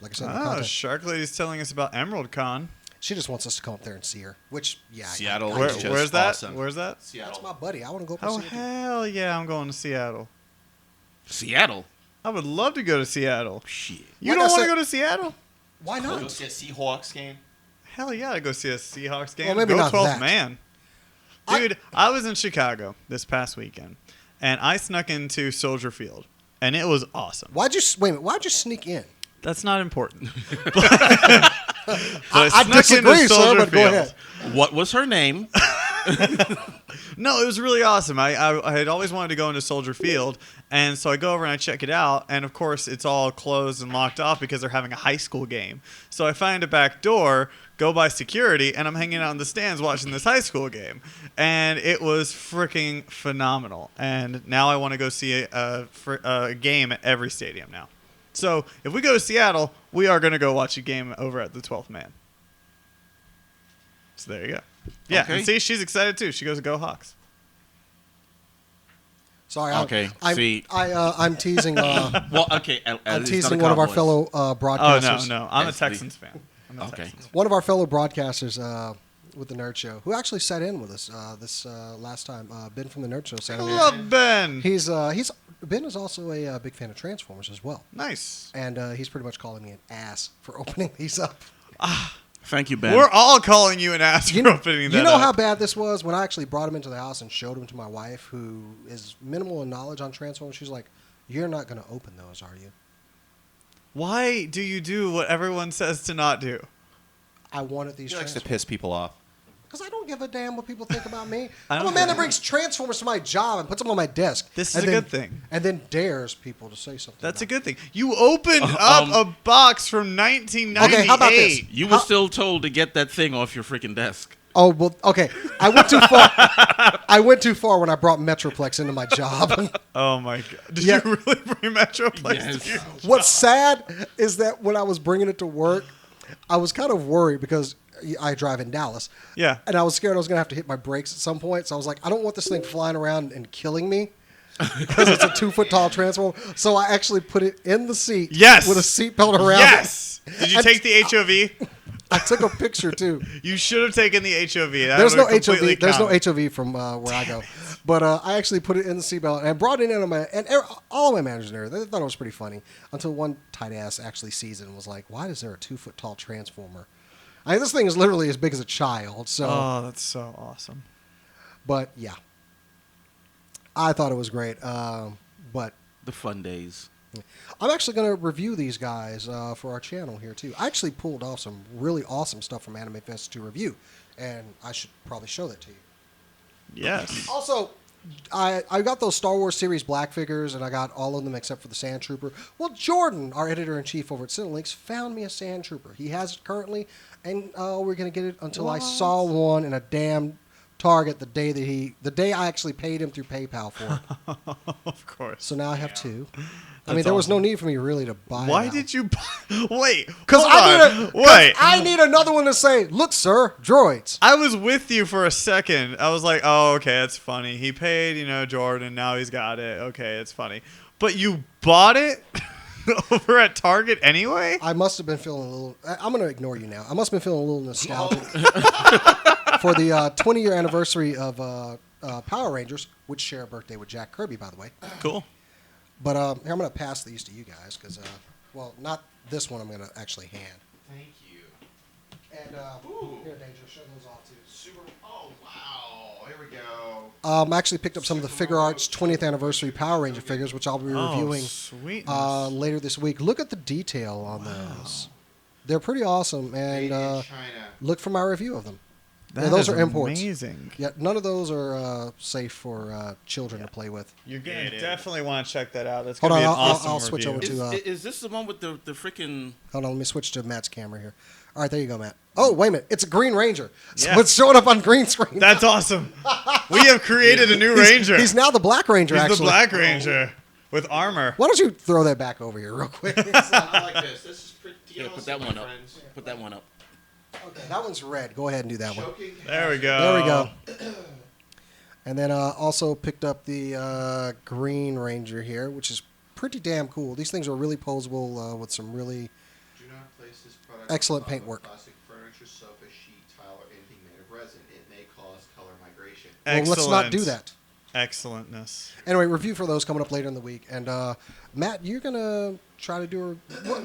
like I said, no Oh, contact. Shark Lady's telling us about Emerald Con. She just wants us to come up there and see her. Which, yeah, Seattle I Where, is get it. just where's that? awesome. Where's that? That's Seattle. my buddy. I want to go up Oh and see her. hell yeah! I'm going to Seattle. Seattle. I would love to go to Seattle. Shit. You Like don't I want to said- go to Seattle? Why Go not? see a Seahawks game. Hell yeah, I'd go see a Seahawks game. Well, maybe go not 12th that. man. Dude, I was in Chicago this past weekend, and I snuck into Soldier Field, and it was awesome. Wait a minute. Why'd you sneak in? That's not important. But I snuck disagree, into sir, Soldier but go Field. ahead. What was her name? No, it was really awesome. I had always wanted to go into Soldier Field, and so I go over and I check it out, and of course it's all closed and locked off because they're having a high school game. So I find a back door, go by security, and I'm hanging out in the stands watching this high school game, and it was freaking phenomenal. And now I want to go see a game at every stadium now. So if we go to Seattle, we are going to go watch a game over at the 12th man. So there you go. Yeah, Okay. and see, she's excited too. She goes, "Go Hawks!" Sorry. Okay, see. I'm teasing. Well, okay. I'm teasing one of our fellow Oh broadcasters. no, I'm a That's the- Texans fan. I'm a Okay. Texans. One of our fellow broadcasters with the Nerd Show, who actually sat in with us this last time. Ben from the Nerd Show sat I in. love Ben. He's Ben is also a big fan of Transformers as well, Nice. and he's pretty much calling me an ass for opening these up. Thank you, Ben. We're all calling you an ass for opening that You know up. how bad this was when I actually brought him into the house and showed him to my wife, who is minimal in knowledge on Transformers. She's like, "You're not going to open those, are you?" Why do you do what everyone says to not do? I wanted these. He likes to Transformers. piss people off. Because I don't give a damn what people think about me. I I'm don't a man that care. brings Transformers to my job and puts them on my desk. This and is a then- good thing. And then dares people to say something. That's a about good thing. You opened up a box from 1998. Okay, how about this? You were still told to get that thing off your freaking desk. Oh, well, okay. I went too far. I went too far when I brought Metroplex into my job. Oh my god! Did Yeah. you really bring Metroplex? Yes. to you? What's sad is that when I was bringing it to work, I was kind of worried because I drive in Dallas. Yeah. And I was scared I was going to have to hit my brakes at some point. So I was like, I don't want this thing flying around and killing me because it's a 2-foot tall transformer. So I actually put it in the seat Yes. with a seatbelt around Yes. Did you And- take the HOV? I took a picture too. You should have taken the HOV. That There's no would've completely HOV. There's no counted. HOV from where I go, but I actually put it in the seatbelt and I brought it in on my and all of my managers there. They thought it was pretty funny until one tight ass actually sees it and was like, "Why is there a 2-foot tall transformer?" I mean, this thing is literally as big as a child. So, Oh, that's so awesome. but yeah, I thought it was great. But The fun days. I'm actually going to review these guys for our channel here too. I actually pulled off some really awesome stuff from Anime Fest to review, and I should probably show that to you. Yes. Also, I got those Star Wars series black figures, and I got all of them except for the Sand Trooper. Well, Jordan, our editor-in-chief over at Cinelinks, found me a Sand Trooper. He has it currently, and we're going to get it until I saw one in a damn Target the day I actually paid him through PayPal for it. Of course. So now I have two. I That's mean, there was no awesome. need for me really to buy Why that. did you wait? Because hold on. Wait. I need another one to say, look, sir, droids. I was with you for a second. I was like, oh, okay, that's funny. He paid, Jordan. Now he's got it. Okay, it's funny. But you bought it over at Target anyway? I must have been feeling a little. I'm going to ignore you now. I must have been feeling a little nostalgic for the 20-year anniversary of Power Rangers, which share a birthday with Jack Kirby, by the way. Cool. But here, I'm going to pass these to you guys because, well, not this one. I'm going to actually hand. Thank you. And here, Danger, show those off too. Super. Oh wow! Here we go. I actually picked up some of the Figure Arts 20th anniversary Power Ranger figures, which I'll be reviewing sweetness. later this week. Look at the detail on those. They're pretty awesome, Made and in China. look for my review of them. That those is are imports. amazing. Yeah, none of those are safe for children to play with. You're going to definitely want to check that out. That's Hold going to on, be an awesome I'll switch review. over to. Is this the one with the freaking... Hold on, let me switch to Matt's camera here. All right, there you go, Matt. Oh, wait a minute. It's a Green Ranger. So Yeah. it's showing up on green screen. That's awesome. We have created a new He's- Ranger. He's now the Black Ranger, He's actually. the Black Ranger with armor. Why don't you throw that back over here real quick? I like this. This is pretty. Yeah, put that one up. Put that one up. Okay, that one's red. Go ahead and do that one. There we go. There we go. And then also picked up the Green Ranger here, which is pretty damn cool. These things are really posable with some really... Do not place this product Excellent on top of paintwork. Plastic furniture, sofa, sheet, tile, or anything made of resin. It may cause color migration. Well, let's not do that. Excellentness. Anyway, review for those coming up later in the week. And Matt, you're going to try to do...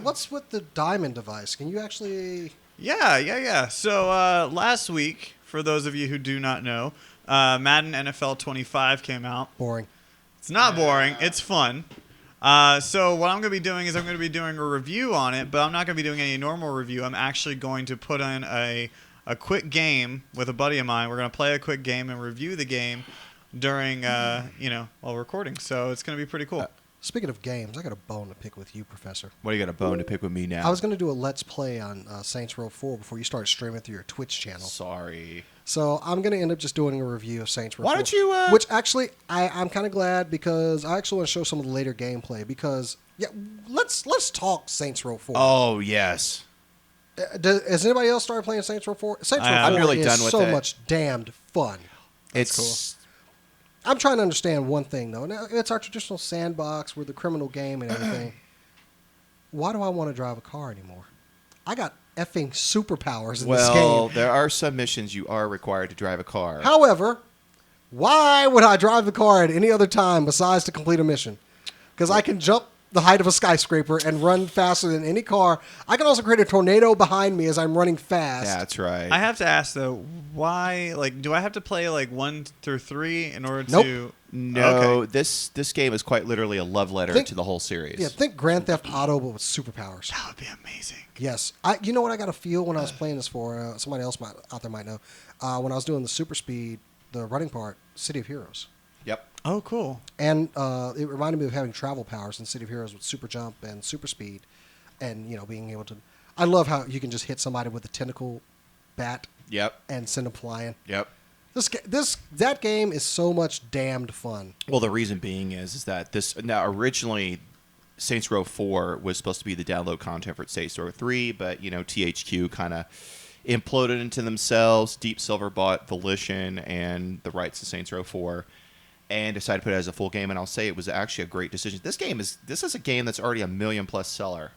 What's with the diamond device? Can you actually... Yeah. So last week, for those of you who do not know, Madden NFL 25 came out. Boring. It's not boring. It's fun. So what I'm going to be doing is I'm going to be doing a review on it, but I'm not going to be doing any normal review. I'm actually going to put in a quick game with a buddy of mine. We're going to play a quick game and review the game during, while recording. So it's going to be pretty cool. Speaking of games, I got a bone to pick with you, Professor. What do you got a bone to pick with me now? I was going to do a Let's Play on Saints Row 4 before you start streaming through your Twitch channel. Sorry. So I'm going to end up just doing a review of Saints Row 4. Why don't you, Which actually, I'm kind of glad because I actually want to show some of the later gameplay because, yeah, let's talk Saints Row 4. Oh yes. Has anybody else started playing Saints Row 4? Saints Row 4 I'm really is done with so it. much damned fun. It's I'm trying to understand one thing, though. Now, it's our traditional sandbox. We're the criminal game and everything. Why do I want to drive a car anymore? I got effing superpowers in this well, game. there are some missions you are required to drive a car. However, why would I drive the car at any other time besides to complete a mission? Because I can jump the height of a skyscraper and run faster than any car. I can also create a tornado behind me as I'm running fast. That's right. I have to ask though, why? Like, do I have to play like 1 through 3 in order Nope. to? No, Okay. this game is quite literally a love letter Think- to the whole series. Yeah, think Grand Theft Auto, but with superpowers. That would be amazing. Yes, you know what I got to feel when I was playing this for somebody else out there might know. When I was doing the super speed, the running part, City of Heroes, Yep. Oh, cool. and it reminded me of having travel powers in City of Heroes with super jump and super speed, and being able to. I love how you can just hit somebody with a tentacle bat Yep. and send them flying. Yep. That game is so much damned fun. Well, the reason being is that now originally Saints Row 4 was supposed to be the download content for Saints Row 3, but THQ kind of imploded into themselves. Deep Silver bought Volition and the rights to Saints Row 4 and decided to put it as a full game, and I'll say it was actually a great decision. This is a game that's already a $1 million+ seller.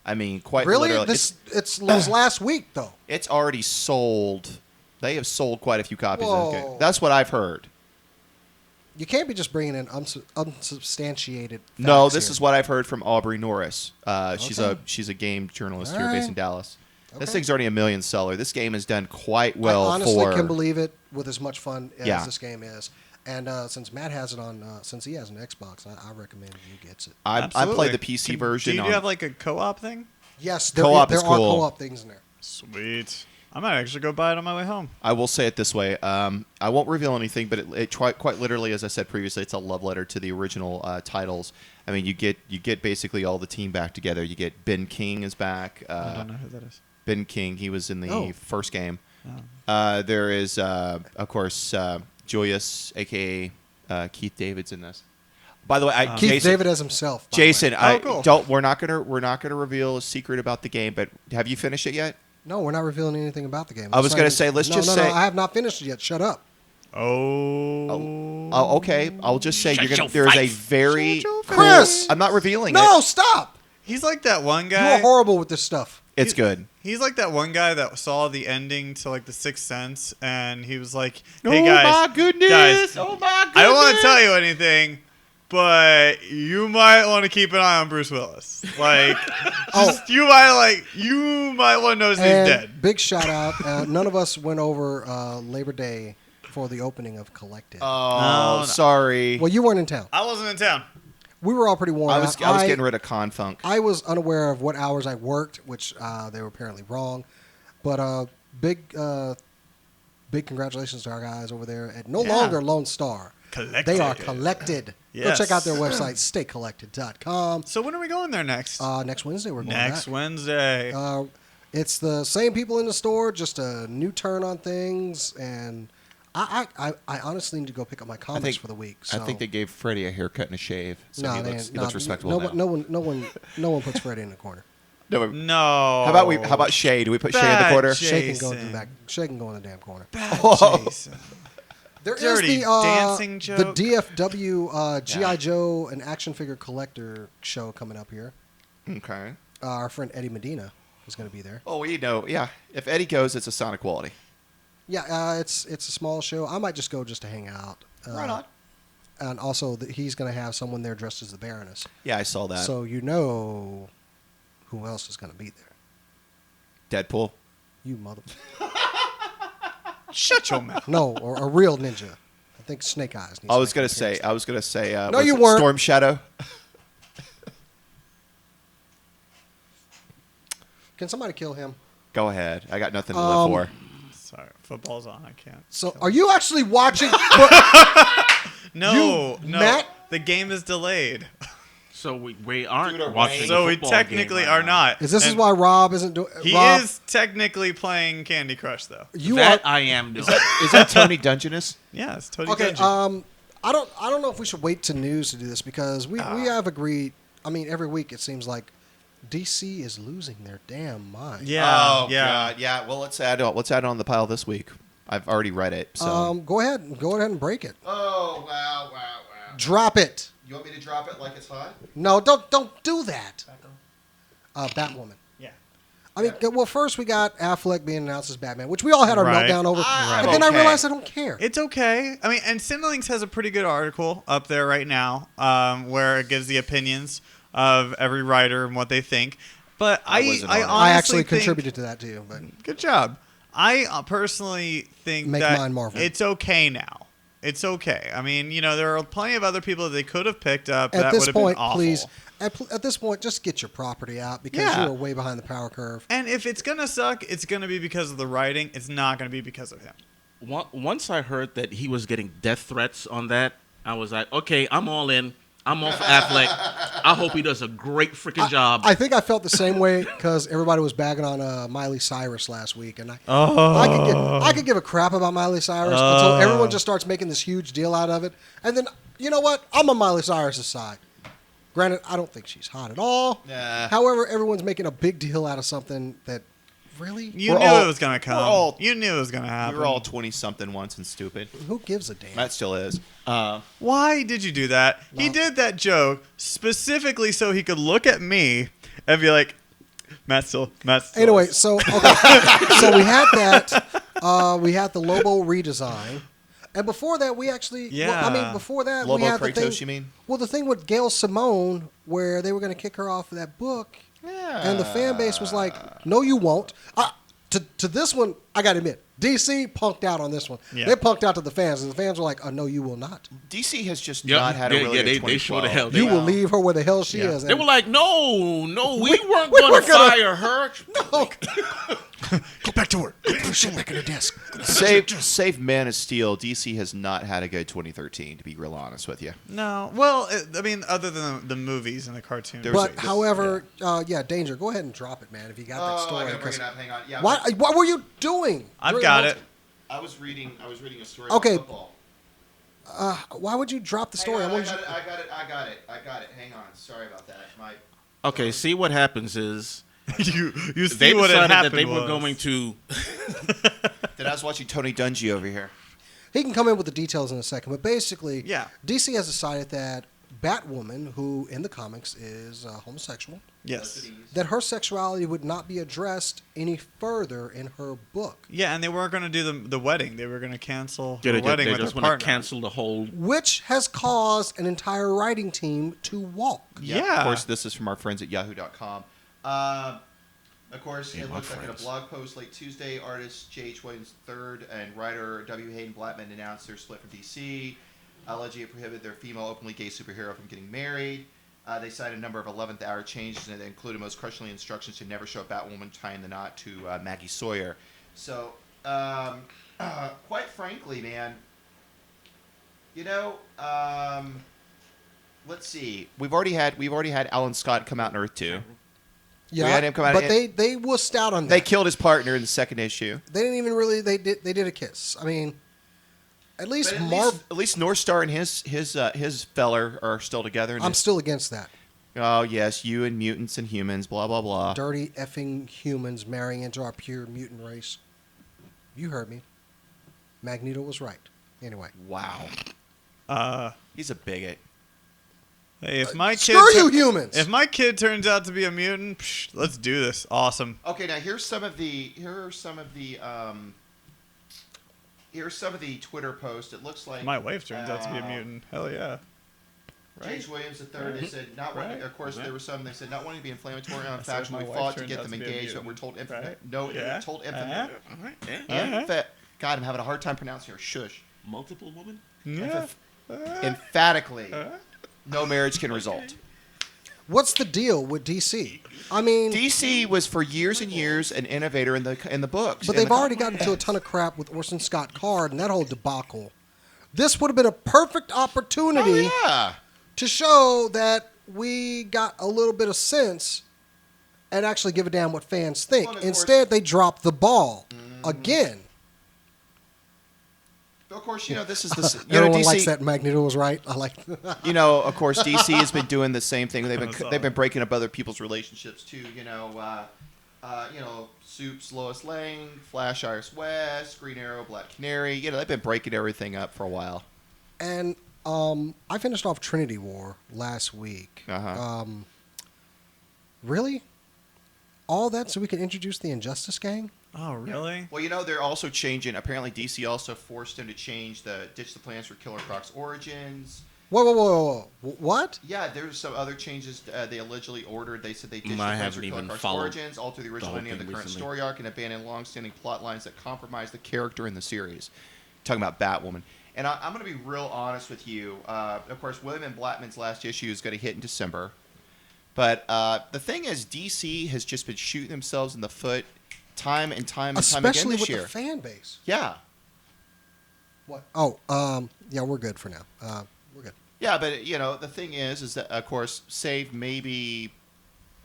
I mean, quite Really, literally. it was last week though. It's already sold. They have sold quite a few copies of this game. Whoa. That's what I've heard. You can't be just bringing in unsubstantiated. No, facts this here. is what I've heard from Aubrey Norris. She's Okay. a game journalist All here based right. in Dallas. This Okay. thing's already a $1 million seller. This game has done quite well I honestly for. can believe it with as much fun as Yeah. this game is. And since Matt has it on, since he has an Xbox, I recommend you gets it. I Absolutely. played the PC version. Do you have like a co-op thing? Yes, there Co-op are is cool. co-op things in there. Sweet. I might actually go buy it on my way home. I will say it this way. I won't reveal anything, but quite literally, as I said previously, it's a love letter to the original titles. I mean, you get basically all the team back together. You get Ben King is back. I don't know who that is. Ben King, he was in the Oh. first game. Oh. There is, of course, Joyous, aka Keith David's in this. By the way, Keith Jason, David as himself. by the way. Jason, cool. we're not gonna reveal a secret about the game, but have you finished it yet? No, we're not revealing anything about the game. I was Let's gonna not say, even- let's no, just no, say- no, I have not finished it yet. Shut up. Oh. Oh, okay. I'll just say Shut your there's a face. very Chris! I'm not revealing No, it. stop. He's like that one You guy. are horrible with this stuff. It's good. He's like that one guy that saw the ending to like The Sixth Sense, and he was like, Oh "Hey guys, my goodness! guys, Oh my goodness! I don't want to tell you anything, but you might want to keep an eye on Bruce Willis. Like, you might want to notice he's And dead." big shout out. None of us went over Labor Day for the opening of Collected. Oh, No. sorry. well, you weren't in town. I wasn't in town. We were all pretty worn I was out. getting rid of Confunk. I was unaware of what hours I worked, which they were apparently wrong. But big congratulations to our guys over there at no Yeah. longer Lone Star. Collected. They are collected. Yes. Go check out their website, staycollected.com. So when are we going there next? Next Wednesday we're going Next back. Wednesday. It's the same people in the store, just a new turn on things, and I honestly need to go pick up my comics for the week. So. I think they gave Freddie a haircut and a shave, so no, he they looks, ain't- he looks no, respectable no, now. no one puts Freddie in the corner. No, No. How about Shay? Do we put Shay in the Bad corner? Shay. Shay can go in Jason. the back. Shay can go in the damn corner. Bad Oh. Jason. There is Dirty the dancing the joke. DFW GI Joe and action figure collector show coming up here. Okay. Our friend Eddie Medina is going to be there. Oh, we know. Yeah. If Eddie goes, it's a Sonic quality. Yeah, it's a small show. I might just go just to hang out. Right on. And also, he's going to have someone there dressed as the Baroness. Yeah, I saw that. So you know who else is going to be there. Deadpool. You mother... Shut your mouth. No, or a real ninja. I think Snake Eyes. Needs I was to gonna make an say. appearance. I was gonna say. No, was you it weren't. Storm Shadow. Can somebody kill him? Go ahead. I got nothing to live for. Sorry, football's on. I can't. So, are you actually watching? No, no. Matt? The game is delayed. So we aren't Dude, watching. So a we football technically game right are now. not. Is this And why Rob isn't doing? He Rob, is technically playing Candy Crush, though. You That are I am doing. Is that Tony Dungeness? Yeah, it's totally okay. Dungeon. I don't know if we should wait to news to do this because we have agreed. I mean, every week it seems like DC is losing their damn mind. Yeah, Oh yeah. God. Yeah. Well, let's add it on the pile this week. I've already read it. So. Go ahead and break it. Oh wow. Drop it. You want me to drop it like it's hot? No, don't do that. Batwoman. Yeah. I mean, well, first we got Affleck being announced as Batman, which we all had our Right. meltdown over, I'm and then I okay. realized I don't care. It's okay. I mean, and Cinderlinks has a pretty good article up there right now where it gives the opinions of every writer and what they think. But That was an I article. I honestly actually think, contributed to that too, but Good job. I personally think Make that mine Marvel. it's okay now. It's okay. I mean, there are plenty of other people that they could have picked up At that this would have point, been awful. please, at this point, just get your property out because Yeah. you are way behind the power curve. And if it's going to suck, it's going to be because of the writing. It's not going to be because of him. Once I heard that he was getting death threats on that, I was like, okay, I'm all in. I'm all for Affleck. I hope he does a great freaking job. I think I felt the same way because everybody was bagging on Miley Cyrus last week, and Oh. I could give a crap about Miley Cyrus until everyone just starts making this huge deal out of it, and then you know what? I'm on Miley Cyrus's side. Granted, I don't think she's hot at all. Nah. However, everyone's making a big deal out of something that really You We're knew all- it was going to we're come. all- You knew it was going to happen. We were all 20-something once and stupid. who gives a damn? Matt still is. Why did you do that? He Well- did that joke specifically so he could look at me and be like, Matt still. Anyway, so okay, so we had that. We had the Lobo redesign, and before that, we actually. Yeah. Well, I mean, before that, we Lobo had the Kratos, thing. you mean? Well, the thing with Gail Simone, where they were going to kick her off of that book, and the fan base was like, "No, you won't." To this one, I got to admit, DC punked out on this one. Yeah. They punked out to the fans, and the fans were like, "Oh, no, you will not. DC has just Yep. not had a Yeah, really yeah, good they sure the 2012. hell You They- will leave her where the hell she Yeah. is." They were like, no, we weren't we going weren't to gonna- fire her. Go back to work. "Put her shit back in her desk." Save Man of Steel, DC has not had a good 2013, to be real honest with you. No. Well, I mean, other than the movies and the cartoons. There was But however, Danger, go ahead and drop it, man. If you got that story, I gotta bring 'cause- it up. Hang on. Yeah. what were you doing? I've during got the it. I was reading a story Okay. about football. Why would you drop the Hang story? on, I wanted I you- got it. Hang on. Sorry about that. Okay, see what happens is you see they what had decided happened that they were was- going to. Then I was watching Tony Dungy over here. He can come in with the details in a second, but basically, Yeah. DC has decided that Batwoman, who in the comics is homosexual, Yes. that her sexuality would not be addressed any further in her book, Yeah, and they weren't going to do the wedding. They were going to cancel the They wedding with just their want partner. to cancel the whole. which has caused an entire writing team to walk. Yeah. Of course, this is from our friends at yahoo.com. Of course, Yeah, it my looks like in a friends. blog post late Tuesday, artist J.H. Williams III and writer W. Hayden Blattman announced their split from DC. Allegedly, it prohibited their female openly gay superhero from getting married. They cited a number of 11th hour changes, and they included most crushingly instructions to never show a Batwoman tying the knot to Maggie Sawyer. So, quite frankly, man, let's see. We've already had Alan Scott come out in Earth 2. Yeah, had him come out but and- they wussed out on that. They killed his partner in the second issue. They didn't even really. They did a kiss. I mean, at least But Marv. at least North Star and his feller are still together. And I'm still against that. oh yes, you and mutants and humans, blah blah blah. Dirty effing humans marrying into our pure mutant race. You heard me. Magneto was right. Anyway. Wow, he's a bigot. Hey, if my kid Screw you, humans! if my kid turns out to be a mutant, let's do this. Awesome. Okay, now here's some of the Twitter posts. It looks like My wife turns out to be a mutant. Hell yeah. J.H. Williams III. They said not wanting. Right. Of course, there were some. They said not wanting to be inflammatory on I said faction. my We wife fought to turned get out them to be a engaged, but mutant. we're told Right. no. Yeah. We're told Uh-huh. God, I'm having a hard time pronouncing her. Shush. Multiple women? Yeah. Emphatically, no marriage can result. What's the deal with DC? I mean, DC was for years and years an innovator in the books. but in they've the already gotten into a ton of crap with Orson Scott Card and that whole debacle. This would have been a perfect opportunity Oh, yeah. to show that we got a little bit of sense and actually give a damn what fans think. Well, of Instead, they dropped the ball again. Of course, this is the Everyone DC. likes that Magneto was right. I like. Of course, DC has been doing the same thing. That's They've all. been breaking up other people's relationships too. Supes, Lois Lane, Flash, Iris West, Green Arrow, Black Canary. They've been breaking everything up for a while. And I finished off Trinity War last week. Uh-huh. Really? All that so we can introduce the Injustice Gang? Oh, really? Well, they're also changing. Apparently, DC also forced them to ditch the plans for Killer Croc's origins. Whoa. What? Yeah, there's some other changes they allegedly ordered. They said they ditched I the plans haven't for Killer even Croc's followed origins, alter the original whole ending of the thing current recently. story arc, and abandon long-standing plot lines that compromise the character in the series. Talking about Batwoman. And I'm going to be real honest with you. Of course, William Blattman's last issue is going to hit in December. But the thing is, DC has just been shooting themselves in the foot time and time and time again Especially this with year. the fan base. Yeah. What? Oh, yeah, we're good for now. We're good. Yeah, but, the thing is that, of course, save maybe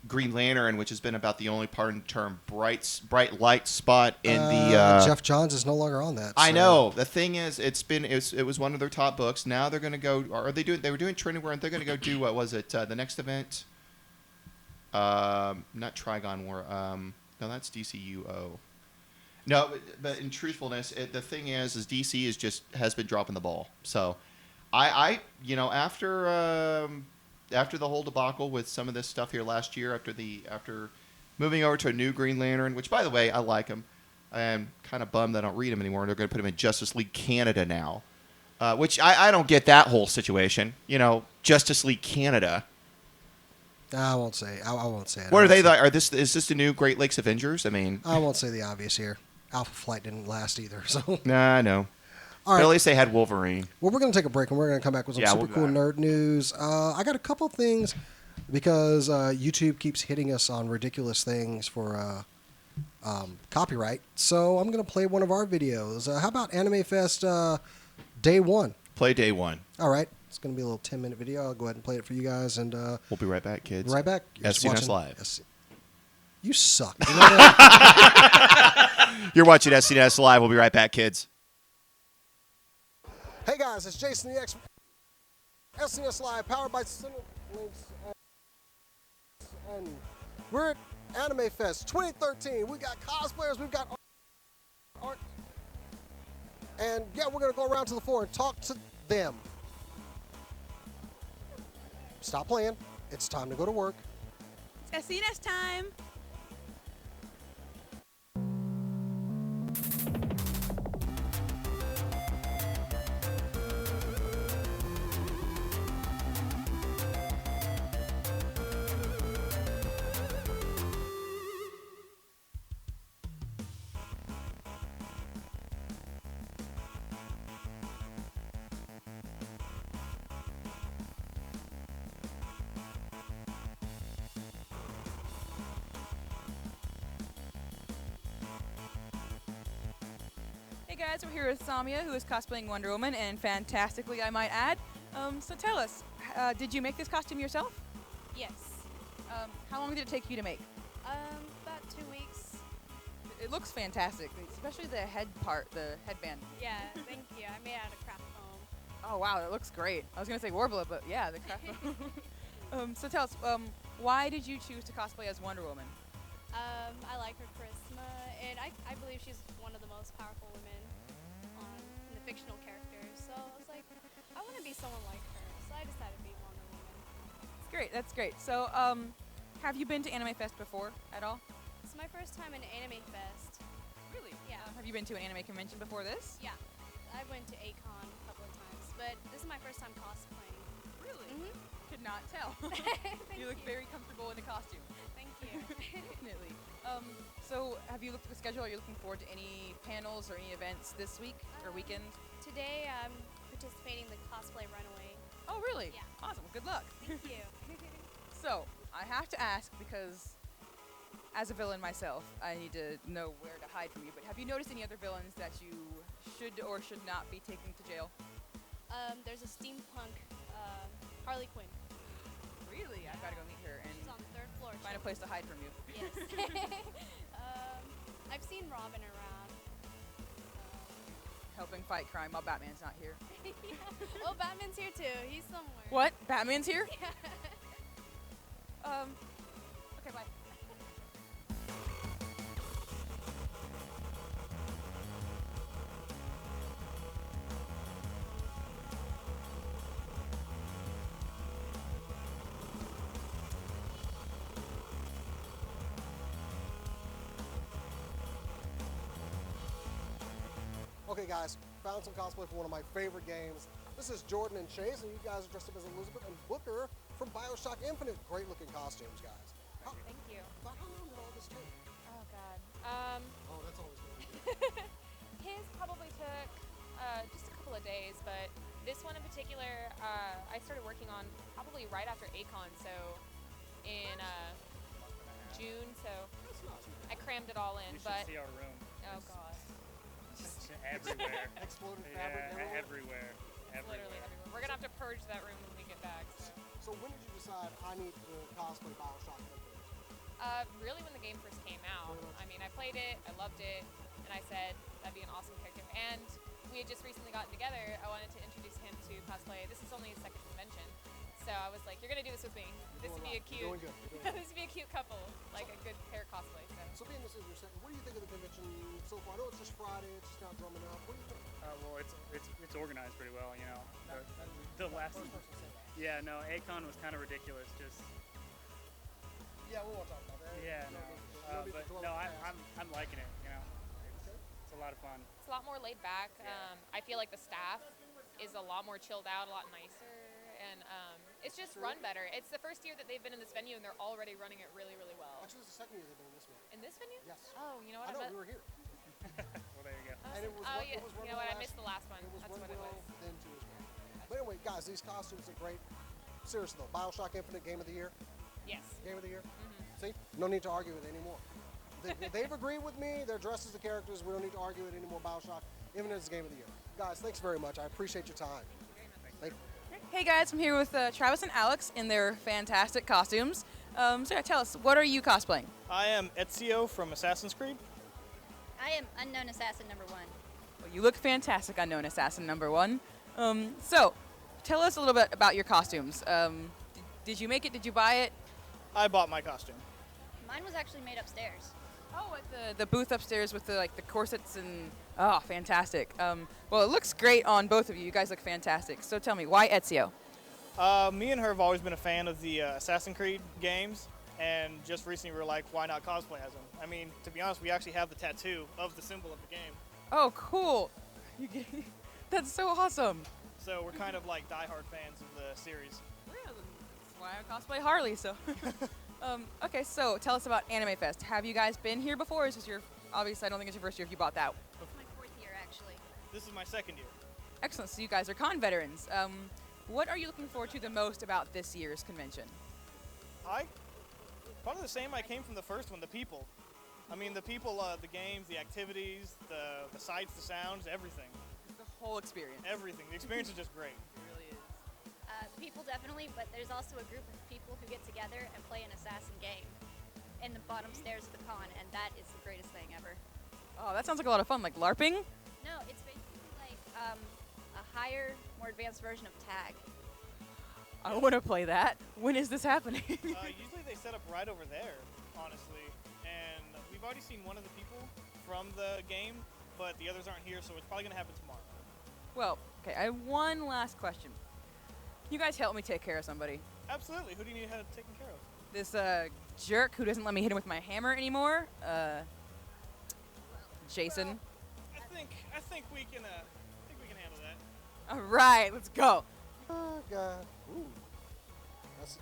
Green Lantern, which has been about the only part in term bright light spot in the... Jeff Johns is no longer on that. I so- know. The thing is, it was one of their top books. Now they're going to go... They were doing Trinity War, and they're going to go do, what was it, the next event? Not Trigon War. No, that's DCUO. No, but in truthfulness, the thing is DC has been dropping the ball. So, after the whole debacle with some of this stuff here last year, after moving over to a new Green Lantern, which by the way I like him, I'm kind of bummed I don't read him anymore. They're going to put him in Justice League Canada now, which I don't get that whole situation. Justice League Canada. I won't say. I won't say it. What I are they? won't say- Is this the new Great Lakes Avengers? I mean, I won't say the obvious here. Alpha Flight didn't last either. So, nah, no. all But at right. least they had Wolverine. Well, we're going to take a break, and we're going to come back with some Yeah, super we'll be cool back. nerd news. I got a couple things because YouTube keeps hitting us on ridiculous things for copyright. So I'm going to play one of our videos. How about Anime Fest Day 1? Play day one. All right. It's going to be a little 10-minute video. I'll go ahead and play it for you guys. And We'll be right back, kids. right back. You're just SCNS watching Live. You suck. You know that? You're watching SCNS Live. We'll be right back, kids. Hey, guys. It's Jason the X. SCNS Live, powered by Cinelinks. And we're at Anime Fest 2013. We got cosplayers. We've got art. And, yeah, we're going to go around to the floor and talk to them. Stop playing. It's time to go to work. It's SCNS time. Hey guys, we're here with Samia, who is cosplaying Wonder Woman, and fantastically, I might add. So tell us, did you make this costume yourself? Yes. How long did it take you to make? About 2 weeks. It looks fantastic, especially the head part, the headband. Yeah, thank you. I made it out of craft foam. Oh wow, that looks great. I was gonna say Warbler, but yeah, the craft. So tell us, why did you choose to cosplay as Wonder Woman? I like her charisma, and I believe she's one of the most powerful women in the fictional characters. So I was like, I want to be someone like her. So I decided to be Wonder Woman. That's great. That's great. So, have you been to Anime Fest before at all? It's my first time in Anime Fest. Really? Yeah. Have you been to an anime convention before this? Yeah. I went to A-Kon a couple of times, but this is my first time cosplaying. Really? Mhm. Could not tell. Thank You look very comfortable in the costume. Thank you. Definitely. So have you looked at the schedule? Are you looking forward to any panels or any events this week or weekend? Today I'm participating in the cosplay runaway. Oh, really? Yeah. Awesome. Well, good luck. Thank you. So I have to ask because, as a villain myself, I need to know where to hide from you. But have you noticed any other villains that you should or should not be taking to jail? There's a steampunk Harley Quinn. Really? I've got to go meet her and She's on the 3rd floor. find a place to hide from you. Yes. I've seen Robin around. Helping fight crime while Batman's not here. Yeah. Oh, Batman's here too. He's somewhere. What? Batman's here? Yeah. Okay, bye. Okay, guys, found some cosplay for one of my favorite games. This is Jordan and Chase, and you guys are dressed up as Elizabeth and Booker from BioShock Infinite. Great looking costumes, guys. Thank you. About how long did all this take? Oh God. Oh, that's always good. His probably took just a couple of days, this one in particular, I started working on probably right after ACON, so in June. So I crammed it all in. You should But see our room. oh god, It's everywhere. Exploded fabric Yeah, everywhere. it's literally everywhere. We're gonna have to purge that room when we get back. So. So when did you decide I need to cosplay Bioshock Infinite? Really, when the game first came out, I mean, I played it, I loved it, and I said that'd be an awesome character. And we had just recently gotten together. I wanted to introduce him to cosplay. This is only his second convention, so I was like, "You're gonna do this with me. This would be a cute, You're doing good. You're doing good. this would be a cute couple, like a good pair cosplay." So. So being this is your second, what do you think of the convention so far? I know it's just Friday, it's just now drumming up. What do you think? Well, it's organized pretty well, you know. The last. First person to say that. Yeah, no, ACON was kind of ridiculous. Just Yeah, we won't talk about that. yeah, No no. need to- no need to But dwell no, on the past. I'm liking it. You know, it's a lot of fun. It's a lot more laid back. I feel like the staff is a lot more chilled out, a lot nicer, and it's just run better. It's the first year that they've been in this venue, and they're already running it really, really well. Actually, it's the second year they've been in this one. In this venue? Yes. Oh, you know what? I know, bet- we were here. Well, there you go. And it was oh one- yeah. it was one You know of what? the I missed the last one. It was That's one what it will, was. then two as well. But anyway, guys, these costumes are great. Seriously though, Bioshock Infinite Game of the Year. Yes. Game of the Year. Mm-hmm. See, no need to argue it anymore. They've agreed with me. They're dressed as the characters. We don't need to argue it anymore. Bioshock Infinite is Game of the Year. Guys, thanks very much. I appreciate your time. Thank you. Hey guys, I'm here with Travis and Alex in their fantastic costumes. So yeah, tell us, what are you cosplaying? I am Ezio from Assassin's Creed. I am Unknown Assassin #1. Well, you look fantastic, Unknown Assassin #1. So, tell us a little bit about your costumes. Did you make it? Did you buy it? I bought my costume. Mine was actually made upstairs. Oh, at the booth upstairs with the corsets and fantastic. Well, it looks great on both of you. You guys look fantastic. So tell me, why Ezio? Me and her have always been a fan of the Assassin's Creed games, and just recently we were like, why not cosplay as him? I mean, to be honest, we actually have the tattoo of the symbol of the game. Oh, cool. That's so awesome. So we're kind of like diehard fans of the series. Yeah, that's why I cosplay Harley. So, okay. So tell us about Anime Fest. Have you guys been here before? Or is this your? Obviously, I don't think it's your first year if you bought that. It's my 4th year, actually. This is my second year. Excellent. So you guys are con veterans. What are you looking forward to the most about this year's convention? Probably the same I came from the first one, the people. I mean, the people, the games, the activities, the sights, the sounds, everything. The whole experience. Everything. The experience is just great. It really is. The people definitely, but there's also a group of people who get together and play an assassin game in the bottom stairs of the con, and that is the greatest thing ever. Oh, that sounds like a lot of fun. Like LARPing? No, it's basically like a higher, more advanced version of tag. I want to play that. When is this happening? Usually they set up right over there, honestly. And we've already seen one of the people from the game, but the others aren't here, so it's probably going to happen tomorrow. Well, okay, I have one last question. You guys help me take care of somebody. Absolutely. Who do you need help taken care of? This jerk who doesn't let me hit him with my hammer anymore. Jason. Well, I think we can handle that. All right, let's go. Oh, God. Ooh. That's...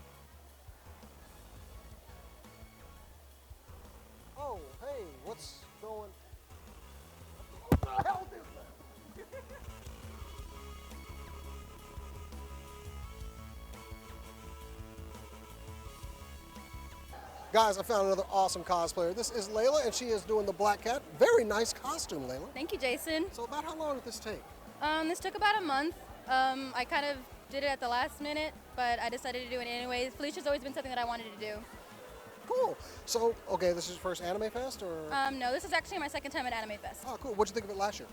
Oh, hey, what's going... What the hell is that? Guys, I found another awesome cosplayer. This is Layla, and she is doing the Black Cat. Very nice costume, Layla. Thank you, Jason. So about how long did this take? This took about a month. I kind of did it at the last minute, but I decided to do it anyways. Felicia's always been something that I wanted to do. Cool. So, okay, this is your first Anime Fest, or? No, this is actually my second time at Anime Fest. Oh, cool. What'd you think of it last year?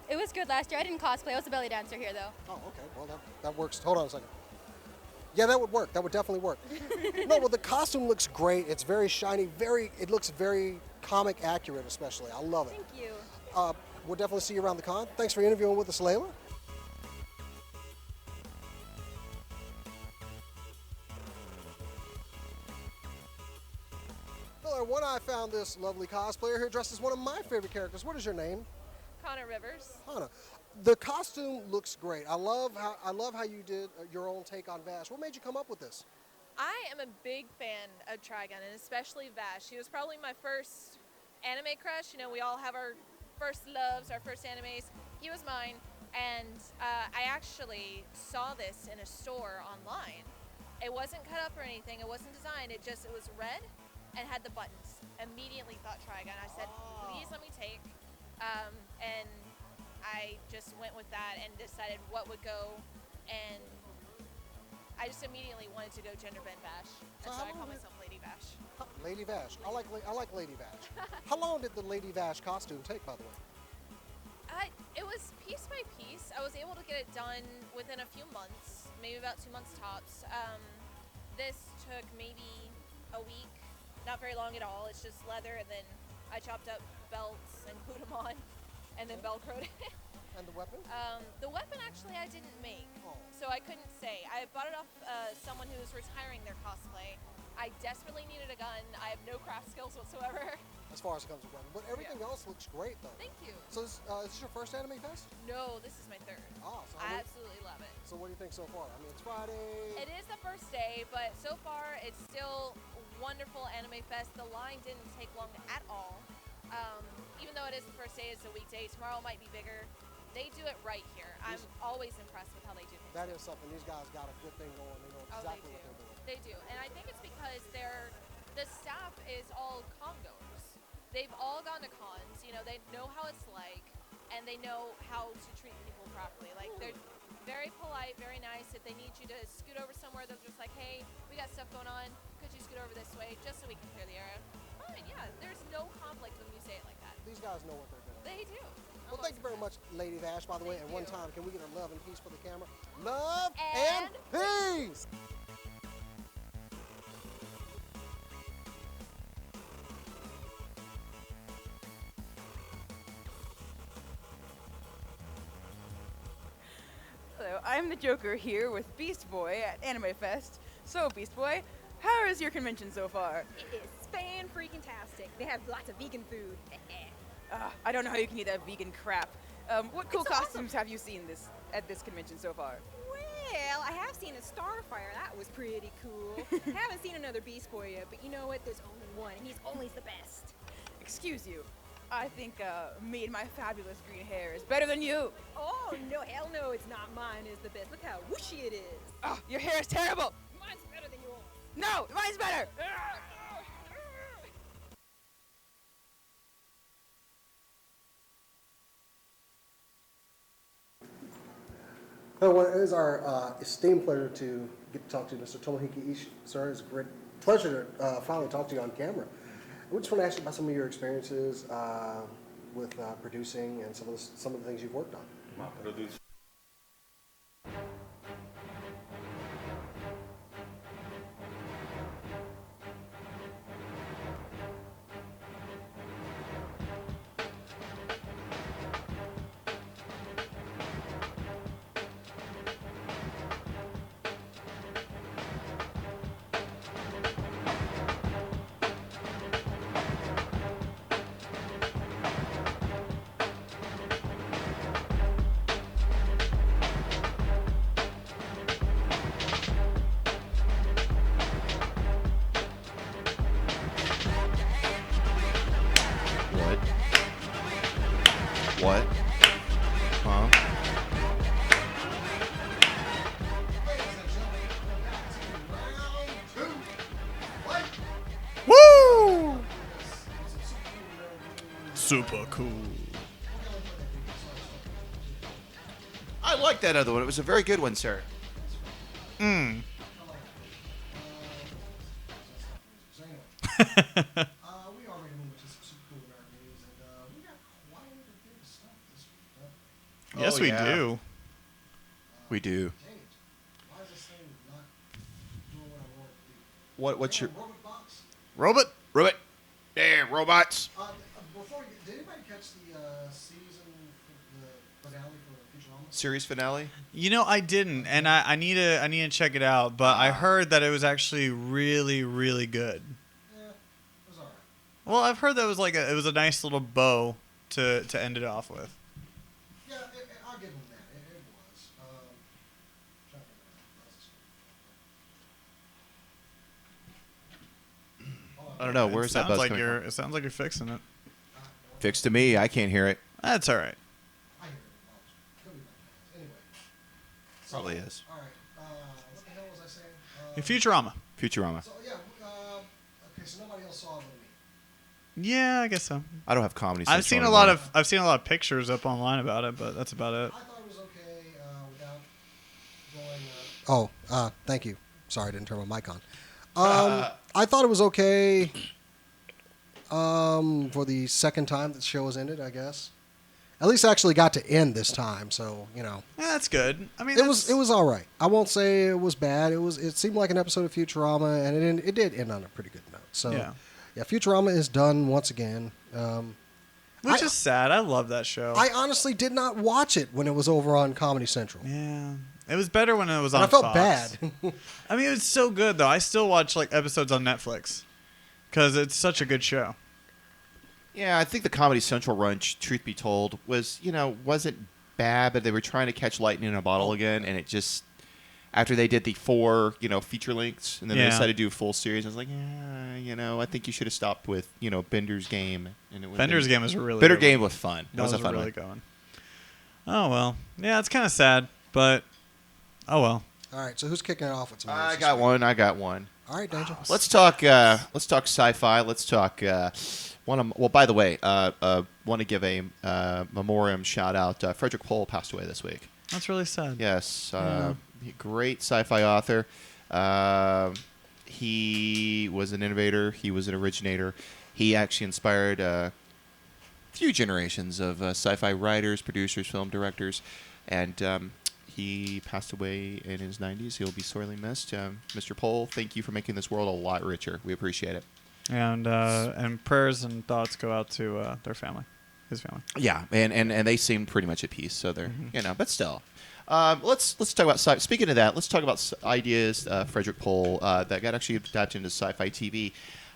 It was good last year. I didn't cosplay. I was a belly dancer here, though. Oh, okay. Well, that works. Hold on a second. Yeah, that would work. That would definitely work. No, well, the costume looks great. It's very shiny. It looks very comic accurate, especially. I love it. Thank you. We'll definitely see you around the con. Thanks for interviewing with us, Layla. Hello, everyone. I found this lovely cosplayer here dressed as one of my favorite characters. What is your name? Connor Rivers. Hannah. The costume looks great. I love how you did your own take on Vash. What made you come up with this? I am a big fan of Trigun, and especially Vash. She was probably my first anime crush. You know, we all have our first loves, our first animes. He was mine. And I actually saw this in a store online. It wasn't cut up or anything. It wasn't designed. It was red and had the buttons. Immediately thought Trigun. I said, please let me take. And I just went with that and decided what would go. And I just immediately wanted to go gender bend bash. And so I call myself Lady Bash. Lady Vash. I like Lady Vash. How long did the Lady Vash costume take, by the way? It was piece by piece. I was able to get it done within a few months, maybe about 2 months tops. This took maybe a week, not very long at all. It's just leather, and then I chopped up belts and glued them on, and then Velcroed it. And the weapon? The weapon actually I didn't make, Oh. so I couldn't say. I bought it off someone who was retiring their cosplay. I desperately needed a gun. I have no craft skills whatsoever. As far as it comes to weapon. But everything else looks great, though. Thank you. So is this your first Anime Fest? No, this is my third. Oh, so I absolutely love it. So what do you think so far? I mean, it's Friday. It is the first day, but so far it's still wonderful Anime Fest. The line didn't take long at all. Even though it is the first day, it's a weekday. Tomorrow might be bigger. They do it right here. I'm always impressed with how they do things. That is something. These guys got a good thing going. They know exactly what they're doing. They do, and I think it's because the staff is all con goers. They've all gone to cons. You know, they know how it's like, and they know how to treat people properly. Like they're very polite, very nice. If they need you to scoot over somewhere, they're just like, hey, we got stuff going on. Could you scoot over this way just so we can clear the area? Fine, yeah. There's no conflict when you say it like that. These guys know what they're doing. They do. Well, thank you very much, Lady Vash, by the way. And one time, can we get a love and peace for the camera? Love and peace! Hello, I'm the Joker here with Beast Boy at Anime Fest. So, Beast Boy, how is your convention so far? It is fan-freaking-tastic. They have lots of vegan food. I don't know how you can eat that vegan crap. What cool It's costumes have you seen at this convention so far? Well, I have seen a Starfire. That was pretty cool. Haven't seen another Beast Boy yet, but you know what? There's only one, and he's always the best. Excuse you. I think me and my fabulous green hair is better than you. Oh, no, hell no, it's not. Mine is the best. Look how whooshy it is. Oh, your hair is terrible. Mine's better than yours. No, mine's better. Well, it is our esteemed pleasure to get to talk to Mr. Tomohiki Ishii. Sir, it's a great pleasure to finally talk to you on camera. We just want to ask you about some of your experiences with producing and some of the things you've worked on. What? Huh? Woo! Super cool. I like that other one. It was a very good one, sir. Mm. We already moved to some super cool nerd news, and we got quite a bit of stuff this week, don't we? Yes, Oh, we yeah. do. We do. James, why is this thing not doing what I want it to do? What's your Robot box? Robot? robot? Yeah, robots. Before you, did anybody catch the finale for Futurama? Series finale. You know, I didn't, and I need to check it out. But I heard that it was actually really, really good. Yeah, it was alright. Well, I've heard that was it was a nice little bow to end it off with. Yeah, I'll give him that. It was. Trying to remember. I don't know. Where's that buzz coming from? It sounds like you're fixing it. Fixed to me. I can't hear it. That's all right. I hear it. Could be my Probably is. All right. What the hell was I saying? Futurama. Futurama. So yeah. Okay. So nobody else saw it with me. Yeah, I guess so. I don't have comedy. I've seen a lot of pictures up online about it, but that's about it. I thought it was okay without going. Thank you. Sorry, I didn't turn my mic on. I thought it was okay. For the second time that the show has ended, I guess. At least it actually got to end this time, so Yeah, that's good. I mean, it was all right. I won't say it was bad. It seemed like an episode of Futurama, and it did end on a pretty good note. So Yeah. Futurama is done once again. Which is sad. I love that show. I honestly did not watch it when it was over on Comedy Central. Yeah. It was better when it was on I felt Fox. bad. I mean, it was so good, though. I still watch episodes on Netflix because it's such a good show. Yeah, I think the Comedy Central run, truth be told, wasn't bad, but they were trying to catch lightning in a bottle again, and it just, after they did the 4, feature lengths, and then they decided to do a full series, I was like, I think you should have stopped with, Bender's Game. And Bender's Game was really Bender good Game one. was fun. That was a was fun really one. going. Oh, well. Yeah, it's kind of sad, but oh, well. All right, so who's kicking it off with some I news got this one. I got one. week? All right, Danger. Let's talk sci-fi. Let's talk. By the way, want to give a memoriam shout out. Frederick Pohl passed away this week. That's really sad. Yes, great sci-fi author. He was an innovator. He was an originator. He actually inspired a few generations of sci-fi writers, producers, film directors, and he passed away in his 90s. He'll be sorely missed. Mr. Pohl, thank you for making this world a lot richer. We appreciate it. And prayers and thoughts go out to their family, his family. Yeah, and they seemed pretty much at peace. So they're but still, let's talk about speaking of that. Let's talk about ideas Frederick Pohl that got actually adapted into sci-fi TV.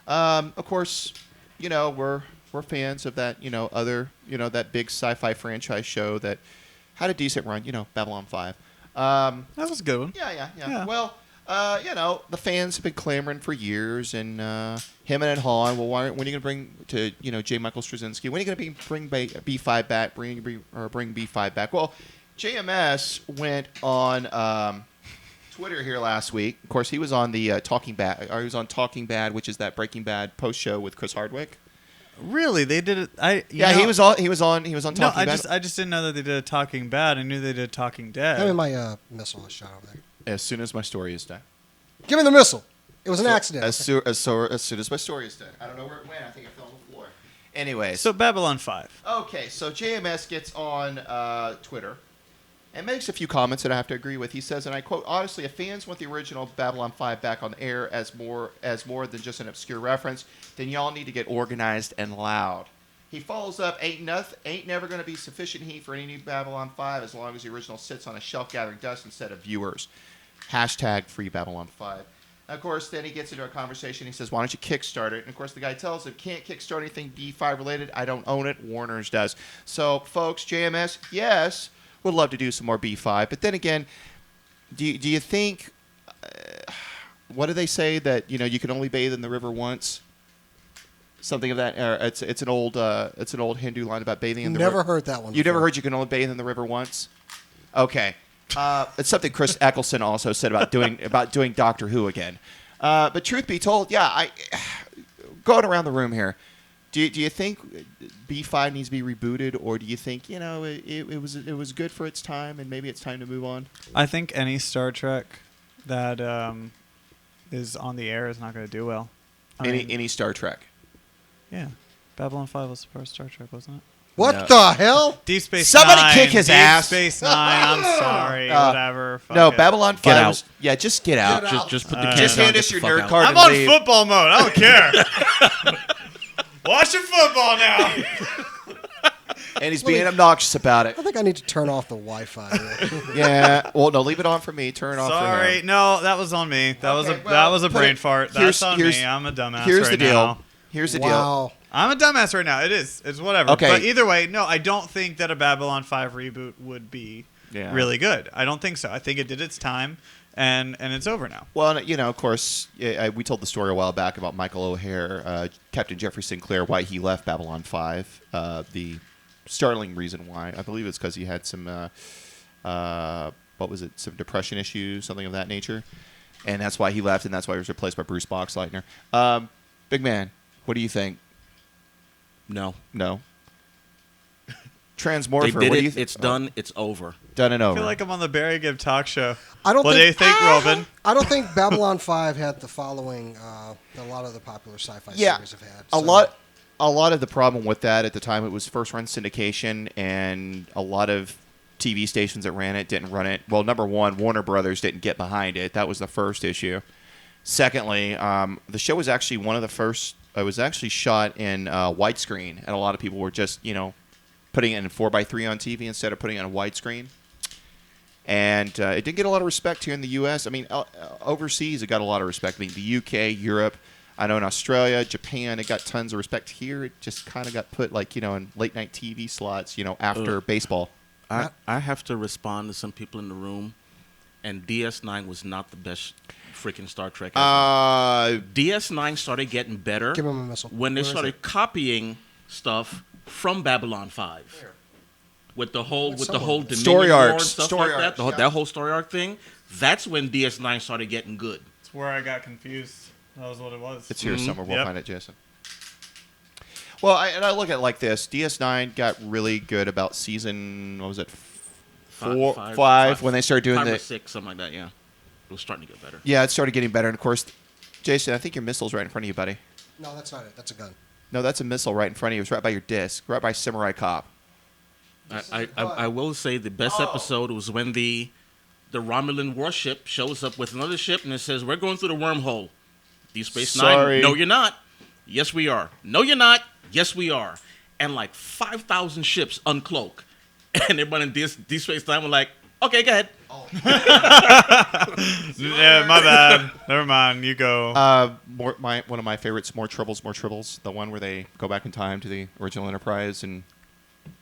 Of course, we're fans of that other that big sci-fi franchise show that had a decent run. Babylon 5. That was a good one. Yeah. Well. The fans have been clamoring for years, and him and Han. Well, when are you going to bring to J. Michael Straczynski? When are you going to bring B5 back? Bring B5 back? Well, JMS went on Twitter here last week. Of course, he was on the Talking Bad. Or he was on Talking Bad, which is that Breaking Bad post show with Chris Hardwick. Really, they did it. He was on. He was on Talking Bad. I just didn't know that they did a Talking Bad. I knew they did Talking Dead. Give me my missile shot over there. As soon as my story is done. Give me the missile. It was an accident. As soon as my story is done. I don't know where it went. I think it fell on the floor. Anyways. So Babylon 5. Okay, so JMS gets on Twitter and makes a few comments that I have to agree with. He says, and I quote, "Honestly, if fans want the original Babylon 5 back on air as more than just an obscure reference, then y'all need to get organized and loud." He follows up, ain't never going to be sufficient heat for any new Babylon 5 as long as the original sits on a shelf gathering dust instead of viewers. Hashtag free Babylon 5. Of course, then he gets into a conversation. He says, why don't you kickstart it? And, of course, the guy tells him, can't kickstart anything B5 related. I don't own it. Warner's does. So, folks, JMS, yes, would love to do some more B5. But then again, do you think, what do they say, that, you can only bathe in the river once? Something of that. It's an old Hindu line about bathing in the river. Never heard that one. You never heard you can only bathe in the river once? Okay. It's something Chris Eccleston also said about doing Doctor Who again. But truth be told, going around the room here, do you think B5 needs to be rebooted, or do you think it was good for its time and maybe it's time to move on? I think any Star Trek that is on the air is not going to do well. Any Star Trek. Yeah, Babylon 5 was part of Star Trek, wasn't it? What the hell? Deep Space Somebody Nine. kick his ass. Deep Space Nine. I'm sorry. Whatever. Fuck no, it. Babylon 5. Get out. Yeah, just get out. Just put the Just camera hand down, us get your the fuck nerd out. card I'm and on leave. football mode. I don't care. Watching football now. And he's being obnoxious about it. I think I need to turn off the Wi-Fi. Yeah. Well, no, leave it on for me. Turn it off for him. Sorry. No, that was on me. That was a put brain it- fart. here's- That's on here's- me. I'm a dumbass Here's right the deal. now. Here's the deal. Wow. I'm a dumbass right now. It is. It's whatever. Okay. But either way, no, I don't think that a Babylon 5 reboot would be Yeah. really good. I don't think so. I think it did its time, and it's over now. Well, of course, we told the story a while back about Michael O'Hare, Captain Jeffrey Sinclair, why he left Babylon 5. The startling reason why, I believe it's because he had some what was it, some depression issues, something of that nature, and that's why he left, and that's why he was replaced by Bruce Boxleitner. Big man, what do you think? No. Transmorpher, They did what it. do you think? It's done. It's over. Done and I over. feel like I'm on the Barry Gibb talk show. I don't What do you think, Robin? I don't think Babylon 5 had the following that a lot of the popular sci-fi Yeah, series have had. a So- lot of the problem with that at the time, it was first run syndication, and a lot of TV stations that ran it didn't run it. Well, number one, Warner Brothers didn't get behind it. That was the first issue. Secondly, the show was actually one of the first. It was actually shot in widescreen, and a lot of people were just putting it in 4:3 on TV instead of putting it on widescreen. And it didn't get a lot of respect here in the U.S. I mean, overseas it got a lot of respect. I mean, the U.K., Europe. I know in Australia, Japan, it got tons of respect. Here, it just kind of got put in late night TV slots, after baseball. I have to respond to some people in the room, and DS9 was not the best freaking Star Trek ever. DS9 started getting better Give him a missile. when they Where is started it? copying stuff from Babylon 5. With the whole Dominion Story War arcs. and stuff Story like arcs, that, that whole story arc thing. That's when DS9 started getting good. That's where I got confused. That was what it was. It's here somewhere. We'll Yep. find it, Jason. Well, I look at it like this. DS9 got really good about season, what was it, five when they started doing 5 the... or 6, something like that, yeah. It was starting to get better. Yeah, it started getting better. And, of course, Jason, I think your missile's right in front of you, buddy. No, that's not it. That's a gun. No, that's a missile right in front of you. It's right by your disc, right by Samurai Cop. I will say the best episode was when the Romulan warship shows up with another ship and it says, "We're going through the wormhole." Deep Space Sorry. Nine. No, you're not. Yes, we are. No, you're not. Yes, we are. And like 5,000 ships uncloak, and everybody in Deep Space Nine were like, "Okay, go ahead." Yeah, my bad. Never mind. You go. One of my favorites, More Tribbles, the one where they go back in time to the original Enterprise and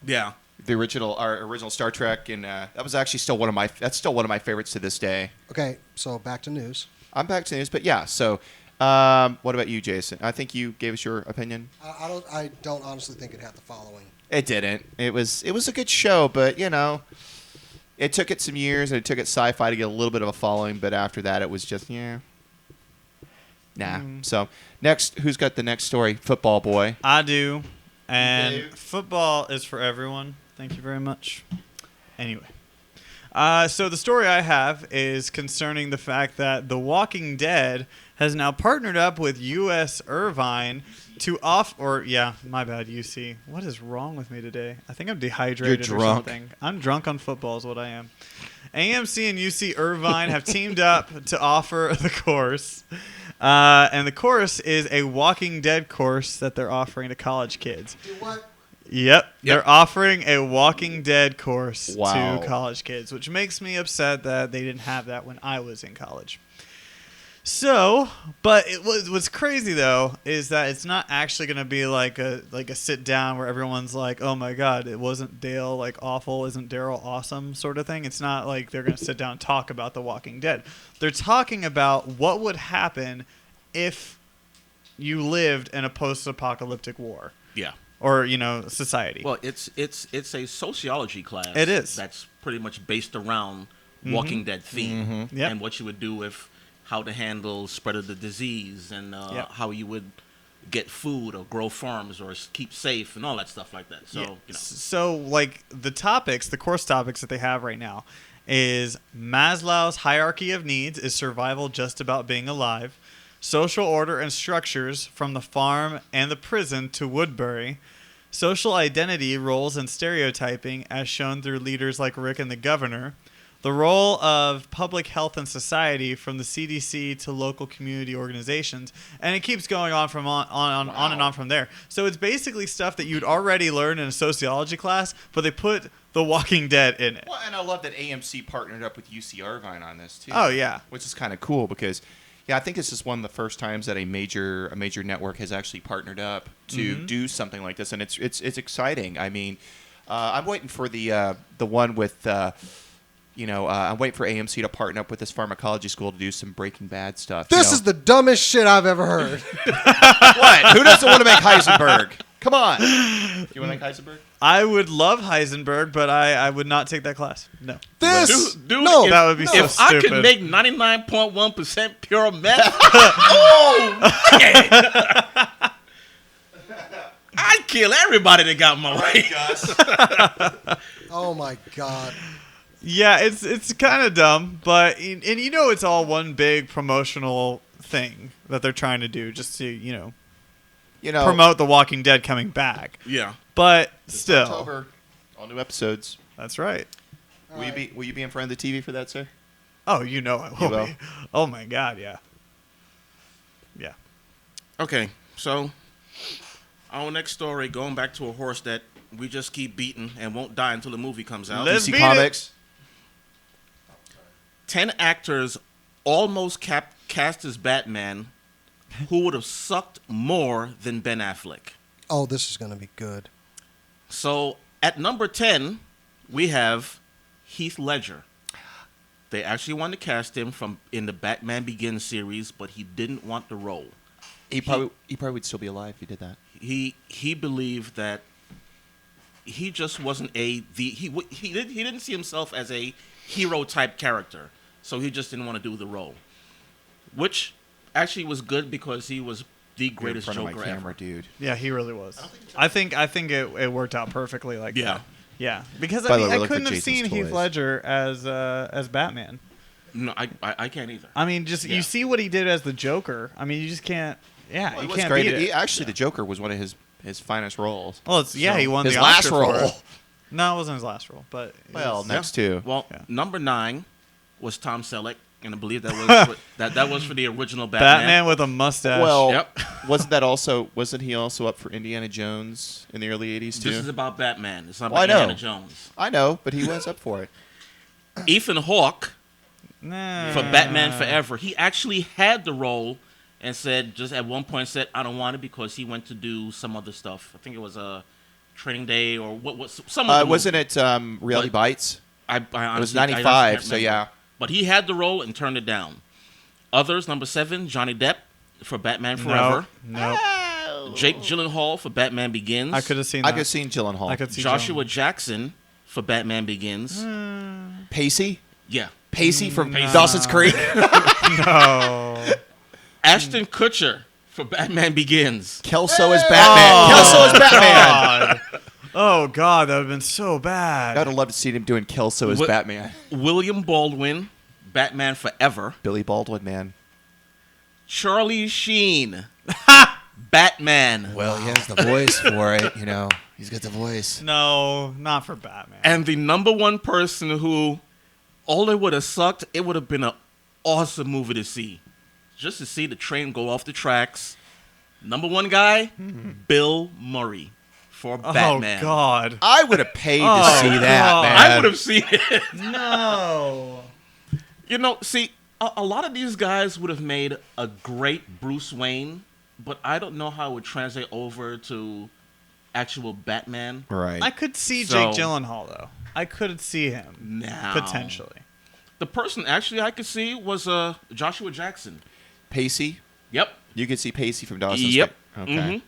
Yeah. our original Star Trek, and that was actually still one of my favorites to this day. Okay, so back to news. I'm back to news, but yeah. So, what about you, Jason? I think you gave us your opinion. I don't honestly think it had the following. It didn't. It was a good show, but it took it some years, and it took it sci-fi to get a little bit of a following. But after that, it was just nah. So next, who's got the next story? Football boy. I do. And do? football is for everyone. Thank you very much. Anyway. So the story I have is concerning the fact that The Walking Dead has now partnered up with U.S. Irvine to my bad, UC. What is wrong with me today? I think I'm dehydrated You're or drunk. something. I'm drunk on football is what I am. AMC and UC Irvine have teamed up to offer the course. And the course is a Walking Dead course that they're offering to college kids. What? Yep. They're offering a Walking Dead course Wow. to college kids, which makes me upset that they didn't have that when I was in college. So, but what's crazy though is that it's not actually going to be like a sit down where everyone's like, "Oh my God, it wasn't Dale like awful? Isn't Daryl awesome?" sort of thing. It's not like they're going to sit down and talk about The Walking Dead. They're talking about what would happen if you lived in a post-apocalyptic war. Yeah. Or, society. Well, it's a sociology class. It is. That's pretty much based around Walking Dead theme Yep. and what you would do if how to handle spread of the disease and Yep. how you would get food or grow farms or keep safe and all that stuff like that. So So, like, the course topics that they have right now is Maslow's hierarchy of needs. Is survival just about being alive? Social order and structures from the farm and the prison to Woodbury. Social identity, roles, and stereotyping as shown through leaders like Rick and the Governor. The role of public health and society from the CDC to local community organizations. And it keeps going on on and on from there. So it's basically stuff that you'd already learned in a sociology class, but they put The Walking Dead in it. Well, and I love that AMC partnered up with UC Irvine on this too. Oh, yeah. Which is kind of cool because, I think this is one of the first times that a major network has actually partnered up to do something like this, and it's exciting. I mean, I'm waiting for the one with. I'm waiting for AMC to partner up with this pharmacology school to do some Breaking Bad stuff. This is the dumbest shit I've ever heard. What? Who doesn't want to make Heisenberg? Come on. You want to like Heisenberg? I would love Heisenberg, but I would not take that class. No. Dude, no, that would be so if I could stupid. make 99.1% pure meth, oh man, I'd kill everybody that got my way. Oh my God. Yeah, it's kind of dumb, but and you know it's all one big promotional thing that they're trying to do just to promote The Walking Dead coming back. Yeah, but This still, October, all new episodes. That's right. Will you be in front of the TV for that, sir? Oh, you know I will be. Oh my God, yeah. Yeah. Okay, so our next story, going back to a horse that we just keep beating and won't die until the movie comes out. Let's DC beat Comics. 10 actors almost cast as Batman who would have sucked more than Ben Affleck. Oh, this is going to be good. So at number 10, we have Heath Ledger. They actually wanted to cast him in the Batman Begins series, but he didn't want the role. He probably would still be alive if he did that. He believed that he just wasn't he didn't see himself as a hero type character, so he just didn't want to do the role, which actually was good because he was the greatest You're in front Joker of my camera, ever. dude. Yeah, he really was. I think it worked out perfectly like that. Yeah, because By I the mean way, I look couldn't at have Jason's seen Heath toys. Ledger as Batman. No, I can't either. I mean, just you see what he did as the Joker. I mean, you just can't. Yeah, Well, you it was can't great. beat it. Actually, the Joker was one of his finest roles. Well, he won his the last Oscar for role. it. No, it wasn't his last role, but it was- next two. Well, number 9 was Tom Selleck, and I believe that was that was for the original Batman with a mustache. Well, Yep. wasn't he also up for Indiana Jones in the early 80s too? This is about Batman. It's not Well, about I know. Indiana Jones. I know, but he was up for it. Ethan Hawke Nah. for Batman Forever. He actually had the role and said, just at one point said, I don't want it because he went to do some other stuff. I think it was a Training Day or what some other Wasn't movie. it Reality Bites? I It was honestly- I honestly 95, can't so remember. yeah. But he had the role and turned it down. Others, number 7, Johnny Depp for Batman Forever. No. Jake Gyllenhaal for Batman Begins. I could have seen. I that. could have seen Gyllenhaal. I could see Joshua Jackson for Batman Begins. Pacey? Yeah. Pacey from Pacey. Dawson's Creek? No. Ashton Kutcher for Batman Begins. Kelso as Batman. Kelso as Batman. God. Oh God, that would have been so bad. I would have loved to see him doing Kelso as What- Batman. William Baldwin, Batman Forever. Billy Baldwin, man. Charlie Sheen, Batman. Well, he has the voice for it, you know. He's got the voice. No, not for Batman. And the number one person who, all it would have sucked, it would have been an awesome movie to see. Just to see the train go off the tracks. Number one guy, Bill Murray for Batman. Oh God. I would have paid to Oh, see that, God. man. I would have seen it. No. You know, see, a lot of these guys would have made a great Bruce Wayne, but I don't know how it would translate over to actual Batman. Right. I could see So- Jake Gyllenhaal though. I could see him Now, potentially. the person actually I could see was Joshua Jackson. Pacey? Yep. You could see Pacey from Dawson's Yep. Creek. Okay. Mhm.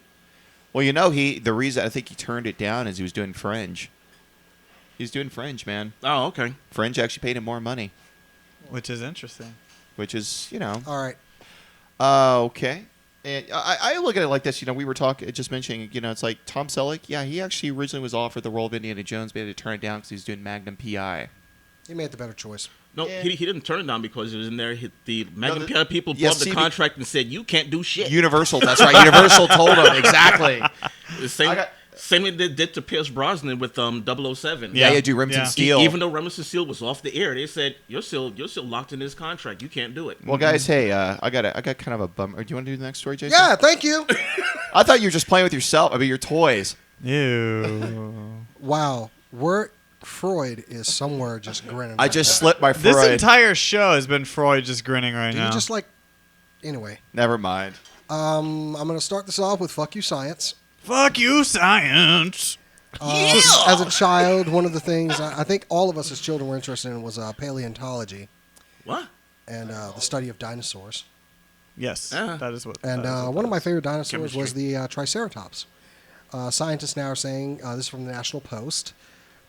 Well, you know, the reason I think he turned it down is he was doing Fringe. He's doing Fringe, man. Oh, okay. Fringe actually paid him more money, Which is interesting. which is, you know. All right. Okay. And I look at it like this. You know, we were just mentioning, you know, it's like Tom Selleck. Yeah, he actually originally was offered the role of Indiana Jones, but he had to turn it down because he was doing Magnum P.I. He made the better choice. No, Yeah. he didn't turn it down because it was in there. The Magnum the- PI people yeah, brought the see, contract and said, you can't do shit. Universal, that's right. Universal told him. Exactly. The same, got- same thing they did to Pierce Brosnan with 007. Yeah, you do Remington Yeah. Steel. Even though Remington Steel was off the air, they said, you're still locked in this contract. You can't do it. Well, guys, hey, I got kind of a bummer. Do you want to do the next story, Jason? Yeah, thank you. I thought you were just playing with yourself. I mean, your toys. Ew. Wow. Freud is somewhere just grinning. I right just now. slipped my This Freud. entire show has been Freud just grinning right Do now. you just like. Anyway. Never mind. I'm going to start this off with Fuck You Science. Fuck you, science. As a child, one of the things I think all of us as children were interested in was paleontology What? and the study of dinosaurs. Yes, Ah. that is what. And that is what one of that my is. favorite dinosaurs was Chemistry. the Triceratops. Scientists now are saying, this is from the National Post,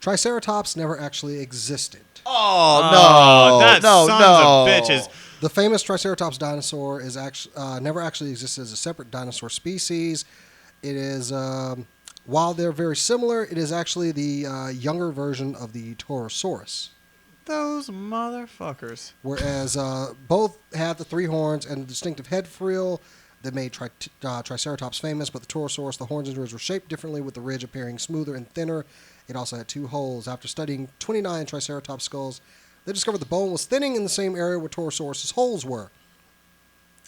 Triceratops never actually existed. Oh, that sons of bitches. The famous Triceratops dinosaur is never actually existed as a separate dinosaur species. It is, while they're very similar, it is actually the younger version of the Torosaurus. Those motherfuckers. Whereas both had the 3 horns and the distinctive head frill that made Triceratops famous, but the Torosaurus, the horns and ridge were shaped differently, with the ridge appearing smoother and thinner. It also had 2 holes. After studying 29 Triceratops skulls, they discovered the bone was thinning in the same area where Torosaurus's holes were.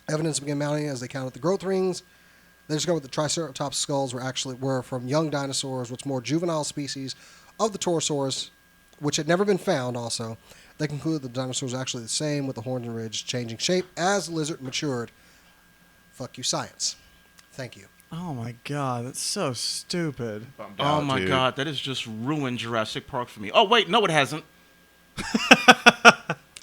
Evidence began mounting as they counted the growth rings. They discovered the Triceratops skulls were from young dinosaurs, which more juvenile species of the Torosaurus, which had never been found. Also, they concluded the dinosaurs were actually the same, with the horns and ridge changing shape as the lizard matured. Fuck you, science. Thank you. Oh my god, that's so stupid. Oh my god, that has just ruined Jurassic Park for me. Oh wait, no, it hasn't.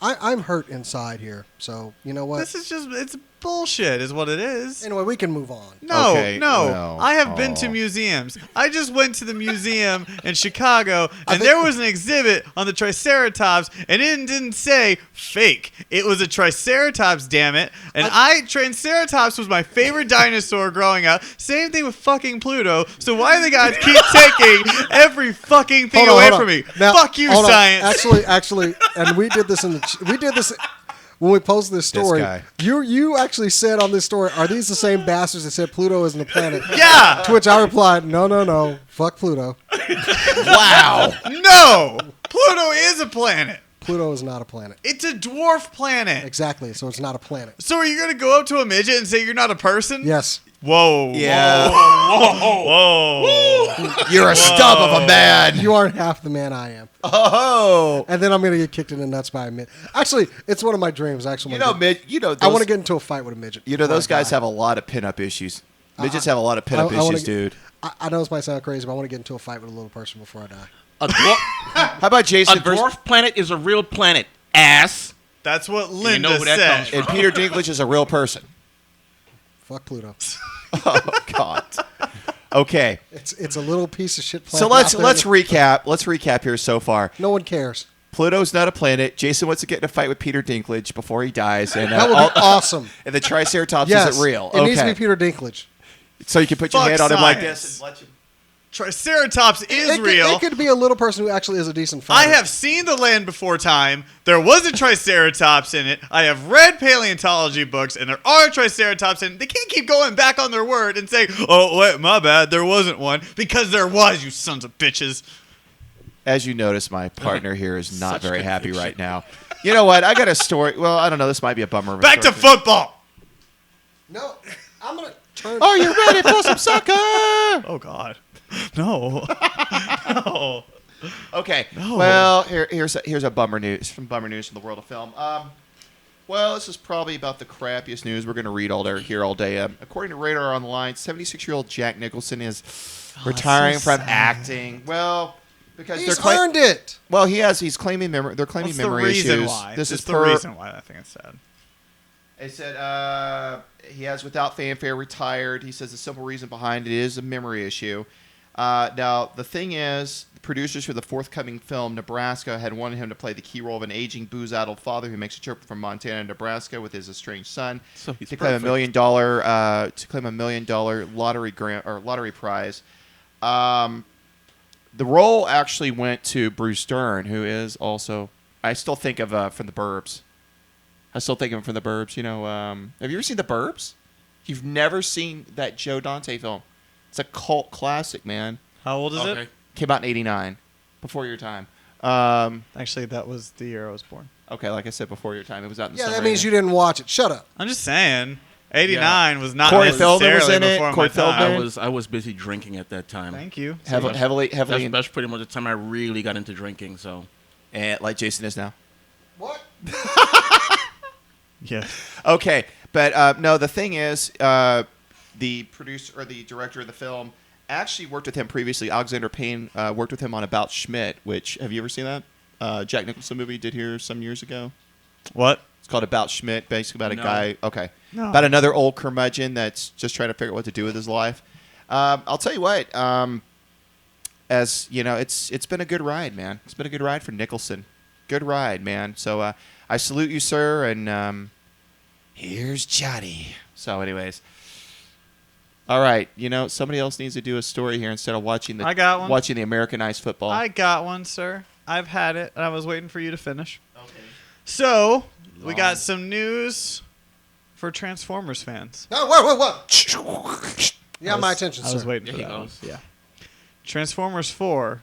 I'm hurt inside here, so you know what? This is it's bullshit is what it is. Anyway, we can move on. No, Okay, no. well, I have been to museums. I just went to the museum in Chicago, and there was an exhibit on the Triceratops, and it didn't say fake. It was a Triceratops, damn it. And Triceratops was my favorite dinosaur growing up. Same thing with fucking Pluto. So why do they guys keep taking every fucking thing away from me? Now, Fuck you, hold on. science. Actually, and we did this when we posted this story. guy. You actually said on this story, are these the same bastards that said Pluto isn't a planet? Yeah. To which I replied, no. Fuck Pluto. Wow. No. Pluto is a planet. Pluto is not a planet. It's a dwarf planet. Exactly, so it's not a planet. So are you going to go up to a midget and say you're not a person? Yes. Whoa. Yeah. Whoa. You're a stub of a man. You aren't half the man I am. Oh. And then I'm going to get kicked in the nuts by a midget. Actually, it's one of my dreams. Actually, I want to get into a fight with a midget. You know, those guys have a lot of pinup issues. Midgets have a lot of pinup issues, dude. I know this might sound crazy, but I want to get into a fight with a little person before I die. How about Jason? A dwarf planet is a real planet. Ass. That's what You Linda know who that said. comes from. And Peter Dinklage is a real person. Fuck Pluto. Oh God. Okay. It's a little piece of shit planet. So let's recap. Let's recap here so far. No one cares. Pluto's not a planet. Jason wants to get in a fight with Peter Dinklage before he dies, and That would be awesome. And the Triceratops Yes, isn't real. It needs to be Peter Dinklage. So you can put your Fuck hand on him like science. this and let you. Triceratops is real. It could be a little person who actually is a decent I fighter. have seen The Land Before Time. There was a Triceratops in it. I have read paleontology books, and there are Triceratops in it. They can't keep going back on their word and say, oh, wait, my bad, there wasn't one. Because there was, you sons of bitches. As you notice, my partner here is not very happy right now. You know what? I got a story. Well, I don't know. This might be a bummer. Of a Back to story. football. No, I'm going to turn. Are you ready for some soccer? Oh, God. No. No. Okay. No. Well, here's a bummer news from the world of film. Well, this is probably about the crappiest news we're going to read all day. According to Radar Online, 76-year-old Jack Nicholson is retiring so from sad. acting. Well, because He's they're earned it. Well, he has. He's claiming memory. They're claiming What's memory the reason issues. why? This It's is the per. reason why I think it's sad. It said he has, without fanfare, retired. He says the simple reason behind it is a memory issue. Now, the thing is, the producers for the forthcoming film, Nebraska, had wanted him to play the key role of an aging, booze-addled father who makes a trip from Montana to Nebraska with his estranged son So he's to claim perfect. $1 million lottery grant or lottery prize. The role actually went to Bruce Dern, who is also, I still think of from The Burbs. I still think of him from The Burbs. You know, have you ever seen The Burbs? You've never seen that Joe Dante film. It's a cult classic, man. How old is Okay. it? Came out in '89, before your time. Actually, that was the year I was born. Okay, like I said, before your time. It was out in the Yeah, summer. that means you didn't watch it. Shut up. I'm just saying. 89 was not Corey Feldman was necessarily in it. before Corey my time. Feldman. I was busy drinking at that time. Thank you. heavily. That's pretty much the time I really got into drinking. So And like Jason is now. What? Yeah. Okay, but no, the thing is, the producer or the director of the film actually worked with him previously. Alexander Payne worked with him on About Schmidt, which, have you ever seen that? Jack Nicholson movie did here some years ago. What? It's called About Schmidt, basically about a No. guy. Okay. No. About another old curmudgeon that's just trying to figure out what to do with his life. I'll tell you what. As you know, it's been a good ride, man. It's been a good ride for Nicholson. Good ride, man. So I salute you, sir. And here's Johnny. So, anyways. All right, somebody else needs to do a story here instead of watching the I got one. watching the Americanized football. I got one, sir. I've had it, and I was waiting for you to finish. Okay. So, we got some news for Transformers fans. No, what? You got my attention, sir. I was waiting for that one. Yeah. Transformers 4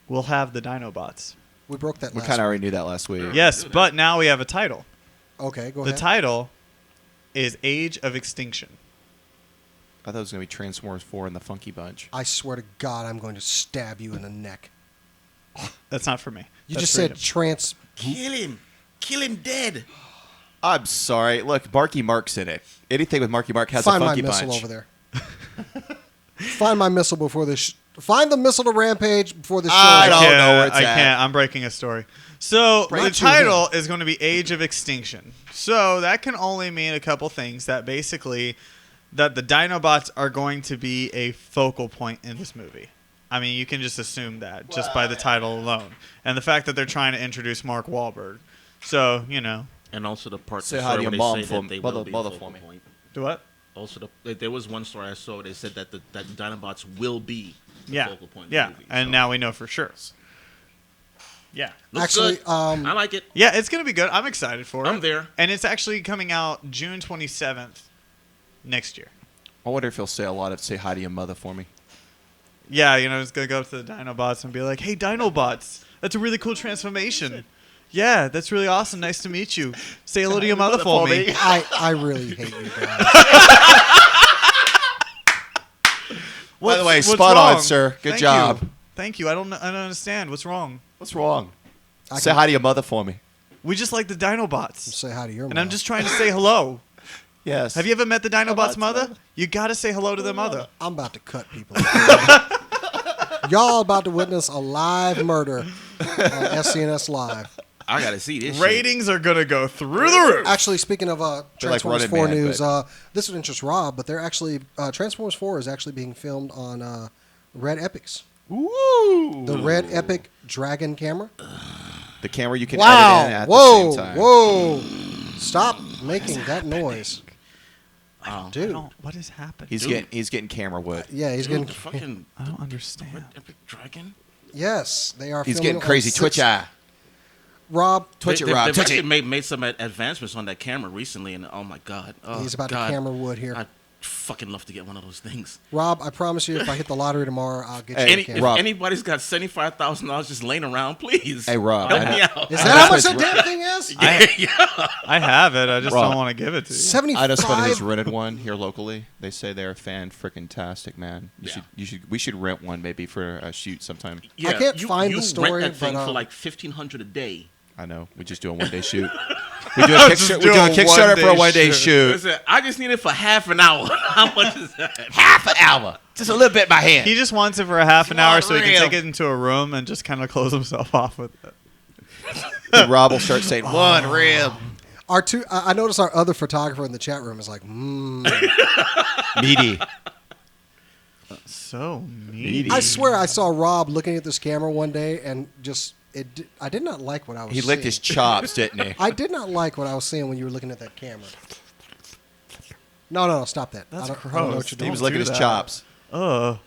will have the Dinobots. We broke that We last kind of week. already knew that last week. Yes, but now we have a title. Okay, go The ahead. title is Age of Extinction. I thought it was going to be Transformers 4 and the Funky Bunch. I swear to God, I'm going to stab you in the neck. That's not for me. You That's just for said him. Kill him. Kill him dead. I'm sorry. Look, Marky Mark's in it. Anything with Marky Mark has Find a my Funky missile Bunch. over there. Find my missile before this. Find the missile to Rampage before this show. I is don't over. know where it's I at. can't. I'm breaking a story. So Break the it to your title is going to be Age of Extinction. So that can only mean a couple things. That basically, that the Dinobots are going to be a focal point in this movie. I mean, you can just assume that just by the title alone, and the fact that they're trying to introduce Mark Wahlberg. So And also the part Say of the hi to story your where mom they say for that they mother- will be a mother focal for me. point. do what? Also, there was one story I saw. They said that the Dinobots will be the Yeah, focal point. yeah, of the movie, and so. now we know for sure. Yeah, Looks Actually, good. I like it. yeah, it's gonna be good. I'm excited for it. I'm there. And it's actually coming out June 27th next year. I wonder if he'll say a lot of say hi to your mother for me. Yeah, it's going to go up to the Dinobots and be like, hey, Dinobots, that's a really cool transformation. Yeah, that's really awesome. Nice to meet you. Say hello to your mother for me. I really hate you guys. By the way, What's spot wrong? on, sir. Good Thank job. you. Thank you. I don't understand. What's wrong? What's wrong? I Say can- hi to your mother for me. We just like the Dinobots. Say hi to your And mom. I'm just trying to say hello. Yes. Have you ever met the Dinobots' Dinobots' mother? mother? You got to say hello to their mother. I'm about to cut people. Y'all about to witness a live murder on SCNS Live. I gotta see this. Ratings are going to go through the roof. Actually, speaking of They're like Transformers Running 4 Man, news, but- this would interest Rob, but they're actually Transformers 4 is actually being filmed on Red Epics. Woo! The Red Epic Dragon camera. The camera you can Wow! edit in at Whoa! the same time. Whoa! Stop making that noise, dude. What is happening? He's getting camera wood. Yeah, he's Dude, getting. the fucking I don't understand. Epic Dragon. Yes, they are. He's filming getting it on crazy. 6 Twitch eye. Rob, Twitch it, They've Rob. Twitch actually it. made some advancements on that camera recently, and oh my god, he's about god. to camera wood here. I'd fucking love to get one of those things. Rob, I promise you, if I hit the lottery tomorrow, I'll get you Hey, a camera. If Rob. anybody's got $75,000 just laying around, please. Hey, Rob. help I me know- out. Is that how much that Rob. damn thing is? I have it. I just Rob. don't want to give it to you. 75. I know somebody who's rented one here locally. They say they're fan freaking tastic, man. We should rent one maybe for a shoot sometime. Yeah, I can't find you the story, rent that thing but, for like $1,500 a day. I know. We just do a one-day shoot. We do a Kickstarter for a one-day shoot. Listen, I just need it for half an hour. How much is that? Half an hour. Just a little bit in my hand. He just wants it for a half an hour so he can real. take it into a room and just kind of close himself off with it. And Rob will start saying, one rib. I noticed our other photographer in the chat room is like, Meaty. So Meaty. I swear I saw Rob looking at this camera one day and just I did not like what I was He seeing. licked his chops, didn't he? I did not like what I was seeing when you were looking at that camera. No, stop that. That's I don't know gross. what you're He doing. was licking his chops. Ugh.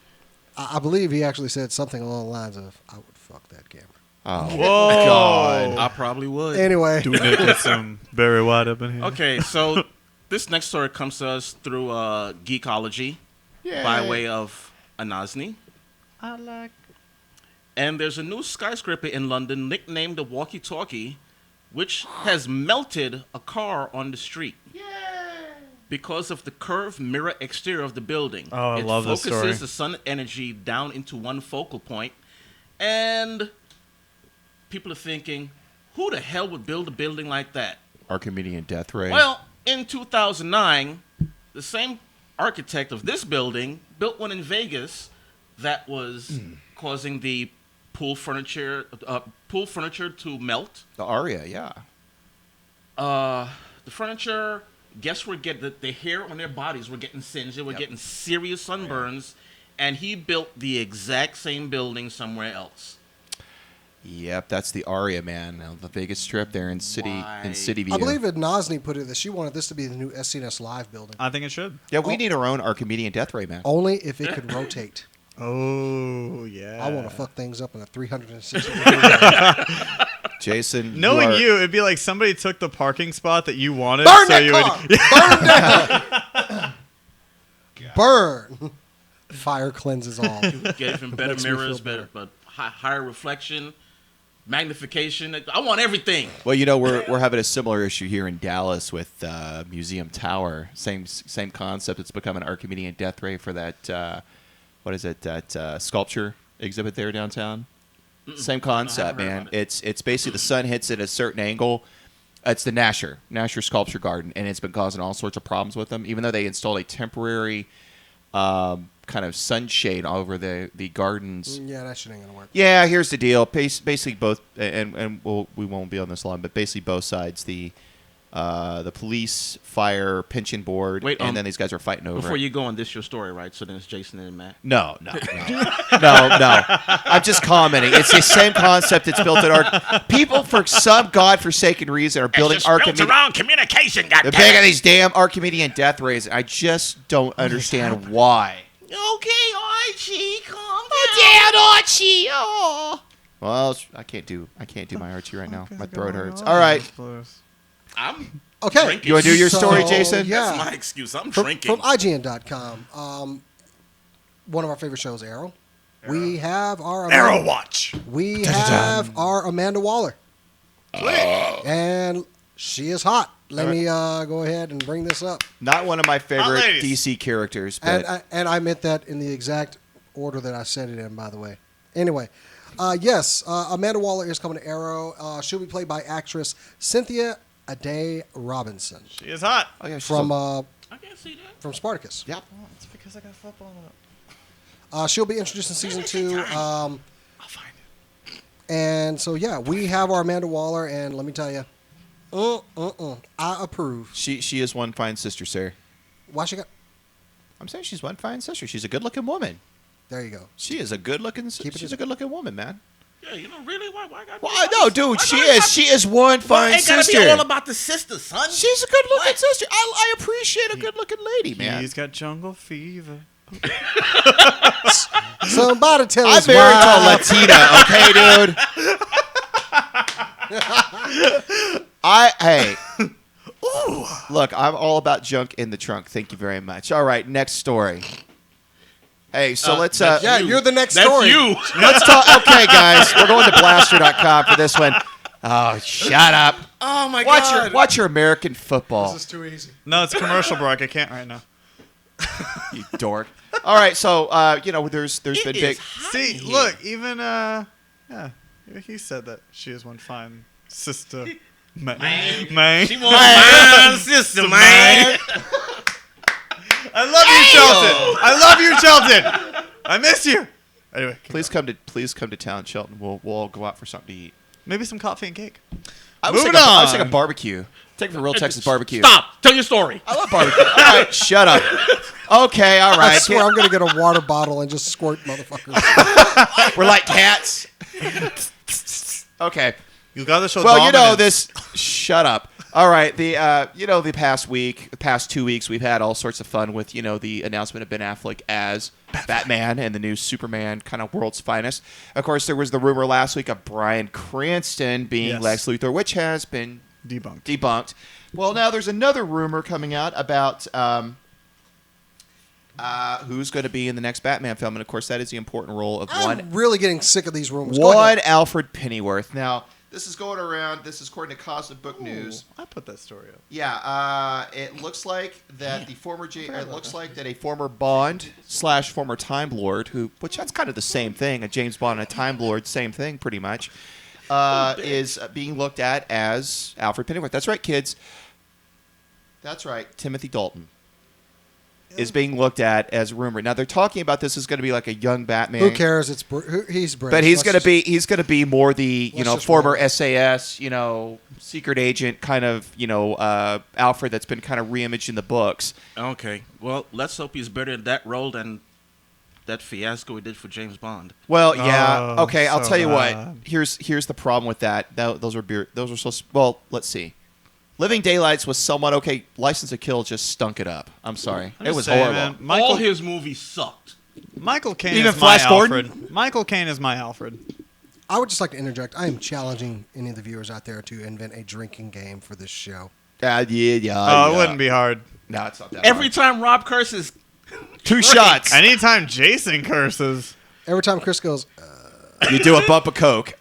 I believe he actually said something along the lines of, I would fuck that camera. Oh, Whoa. God. I probably would. Anyway. Do Nick get some Barry White up in here? Okay, so this next story comes to us through Geekology Yay. by way of Anasni. I like. And there's a new skyscraper in London nicknamed the Walkie Talkie, which has melted a car on the street. Because of the curved mirror exterior of the building. Oh, I love this It story. focuses the sun energy down into one focal point, and people are thinking, who the hell would build a building like that? Archimedean death ray. Well, in 2009, the same architect of this building built one in Vegas that was causing the pool furniture to melt. The Aria, yeah. The furniture guests were getting the hair on their bodies were getting singed. They were getting serious sunburns, and he built the exact same building somewhere else. Yep, that's the Aria, man. The Vegas Strip there in City View. I believe Nazni put it that she wanted this to be the new SCNS Live building. I think it should. Yeah, we need our own Archimedean Death Ray, man. Only if it could rotate. Oh, yeah. I want to fuck things up in a 360 Jason, knowing you, it'd be like somebody took the parking spot that you wanted. Burn so that you car! Would, Burn down! Burn! Fire cleanses all. Get even better Makes me mirrors, feel better. but higher reflection, magnification. I want everything. Well, we're having a similar issue here in Dallas with Museum Tower. Same concept. It's become an Archimedean Death Ray for that. What is it? That sculpture exhibit there downtown. Same concept, man. It's basically the sun hits at a certain angle. It's the Nasher Sculpture Garden, and it's been causing all sorts of problems with them. Even though they installed a temporary kind of sunshade over the gardens. Yeah, that shit ain't gonna work. Yeah, here's the deal. Basically, both, and we won't be on this long, but basically both sides, the police, fire, pension board, and then these guys are fighting over. Before it. you go on, this your story, right? So then it's Jason and Matt. No. I'm just commenting. It's the same concept. It's built at people for some godforsaken reason are building Archimedean. Built around communication. They're big these damn Archimedean death rays. I just don't understand why. Okay, Archie, calm down, Archie. Oh. Well, I can't do my Archie right now. My throat hurts. All right. I'm okay. drinking. You want to do your story, Jason? Yeah. That's my excuse. I'm from drinking. From IGN.com. One of our favorite shows, Arrow. We have our Arrow Watch. We have our Amanda Waller. And she is hot. Let me go ahead and bring this up. Not one of my favorite DC characters, but And I meant that in the exact order that I said it in, by the way. Anyway, yes, Amanda Waller is coming to Arrow. She'll be played by actress Cynthia Adair Robinson. She is hot. Oh, yeah, from I can see that. from Spartacus. Yep. Oh, it's because I got football up. She'll be introduced in season 2. I'll find it. And so yeah, we have our Amanda Waller, and let me tell you, I approve. she is one fine sister, sir. Why she got? I'm saying she's one fine sister. She's a good-looking woman. There you go. She is a good-looking. She's a good-looking woman, man. Yeah, really? Why got? Well, no, dude, she is one fine Ain't gotta sister. be all about the sister, son. She's a good-looking sister. I appreciate a good-looking lady, man. He's got jungle fever. Somebody tell I'm us married to a why. Latina, okay, dude. Ooh. Look, I'm all about junk in the trunk. Thank you very much. All right, next story. Hey, so let's. Yeah, you're the next That's story. you. Let's talk. Okay, guys, we're going to blaster.com for this one. Oh, shut up. Oh my God. Watch your American football. This is too easy. No, it's commercial break. I can't right now. You dork. All right, so there's been big. See, look, even yeah, he said that she is one fine sister. Man. She wants my sister, man. I love you, Shelton. I miss you. Anyway, Please come to town, Shelton. We'll all go out for something to eat. maybe some coffee and cake. I was thinking a barbecue. Take it for real Texas barbecue. Stop. Tell your story. I love barbecue. All right, shut up. Okay, all right. I swear I'm gonna get a water bottle and just squirt motherfuckers. We're like cats. Okay. You got the show. Well, Dominance. Shut up. All right. The past 2 weeks, we've had all sorts of fun with the announcement of Ben Affleck as Batman and the new Superman, kind of world's finest. Of course, there was the rumor last week of Bryan Cranston being Lex Luthor, which has been debunked. Well, now there's another rumor coming out about who's going to be in the next Batman film, and of course, that is the important role of I'm really getting sick of these rumors. Go one ahead. Alfred Pennyworth. Now, this is going around. This is according to Cosmic Book News. I put that story up. Yeah, it looks like that a former Bond / former Time Lord, which that's kind of the same thing, a James Bond and a Time Lord, same thing pretty much, is being looked at as Alfred Pennyworth. That's right, kids. That's right, Timothy Dalton. is being looked at as rumored. Now they're talking about this is going to be like a young Batman. Who cares? He's British. But he's going to be more the former roll. SAS secret agent kind of Alfred that's been kind of reimaged in the books. Okay. Well, let's hope he's better in that role than that fiasco he did for James Bond. Well, yeah. Oh, Okay, I'll so tell you bad. what. Here's the problem with that. Those are so. Well, let's see. Living Daylights was somewhat okay. License to Kill just stunk it up. I'm sorry. I'm It just was saying, horrible. man, All his movies sucked. Michael Caine Even is Flash my Gordon? Alfred. Michael Caine is my Alfred. I would just like to interject. I am challenging any of the viewers out there to invent a drinking game for this show. Oh, it wouldn't be hard. No, it's not that. Every time Rob curses, 2 shots. Anytime Jason curses. Every time Chris goes, You do a bump of Coke.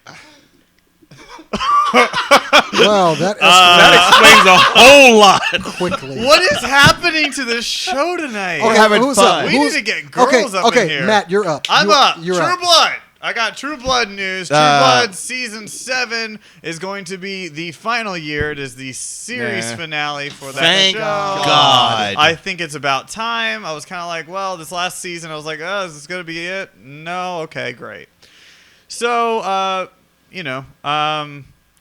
well, that that explains a whole lot. quickly. What is happening to this show tonight? We're having who's fun. up? We need to get girls up in here. Matt, you're up. I'm up. You're True up. Blood. I got True Blood news. True Blood season 7 is going to be the final year. It is the series finale for that Thank show. God. I think it's about time. I was kind of like, well, this last season, I was like, oh, is this going to be it? No. Okay, great. So,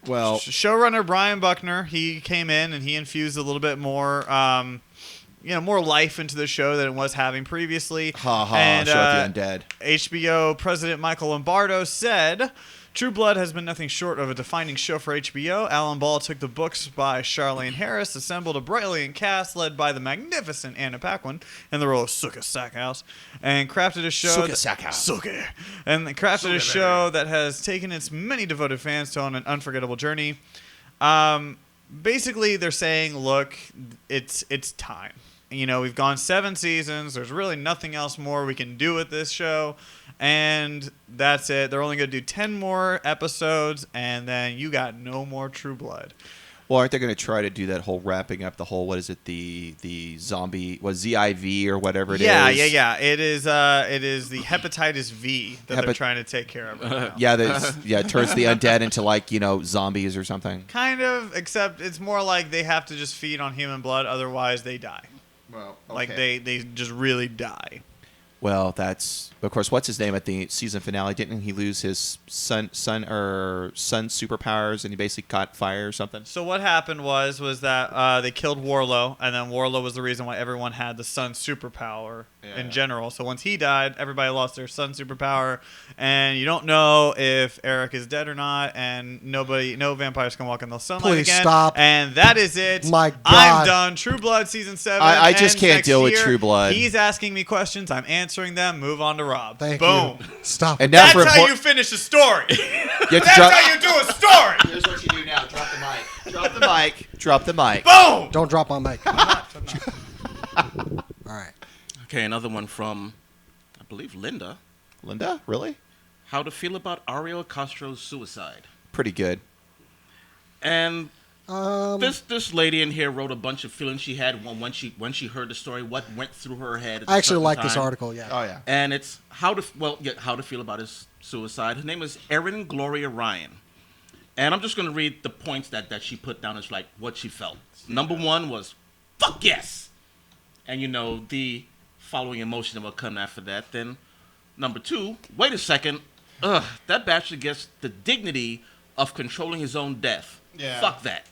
Well, showrunner Brian Buckner, he came in and he infused a little bit more, more life into the show than it was having previously. And, show of the undead. HBO President Michael Lombardo said, True Blood has been nothing short of a defining show for HBO. Alan Ball took the books by Charlene Harris, assembled a brilliant cast led by the magnificent Anna Paquin in the role of Sooka Stackhouse, and crafted a show that has taken its many devoted fans on an unforgettable journey. Basically, they're saying, look, it's time. We've gone 7 seasons. There's really nothing else more we can do with this show. And that's it. They're only going to do 10 more episodes, and then you got no more True Blood. Well, aren't they going to try to do that whole wrapping up the whole, what is it, the zombie, ZIV or whatever it is? Yeah. It is the hepatitis V that they're trying to take care of right now. It turns the undead into zombies or something. Kind of, except it's more like they have to just feed on human blood, otherwise they die. Well, okay. Like they just really die. Well, that's of course. What's his name at the season finale? Didn't he lose his sun superpowers and he basically caught fire or something? So what happened was that they killed Warlow, and then Warlow was the reason why everyone had the sun superpower in general. So once he died, everybody lost their sun superpower, and you don't know if Eric is dead or not, and no vampires can walk in the sunlight Please again. stop. And that is it. My God. I'm done. True Blood season 7. I just ends can't next deal with year. True Blood. He's asking me questions. I'm answering them. Move on to Rob. Thank Boom. you. Stop. And now That's how you finish a story. That's how you do a story. Here's what you do now. Drop the mic. Drop the mic. Drop the mic. Boom. Don't drop my mic. All right. Okay, another one from, I believe, Linda. Linda? Really? How to feel about Ariel Castro's suicide. Pretty good. And this lady in here wrote a bunch of feelings she had when she heard the story, what went through her head. At I actually like time. this article. Yeah. Oh yeah. And it's how to feel about his suicide. Her name is Erin Gloria Ryan, and I'm just going to read the points that she put down as like what she felt. Number 1 was fuck yes, and the following emotion that will come after that. Then number 2, wait a second, that bastard gets the dignity of controlling his own death. Yeah. Fuck that.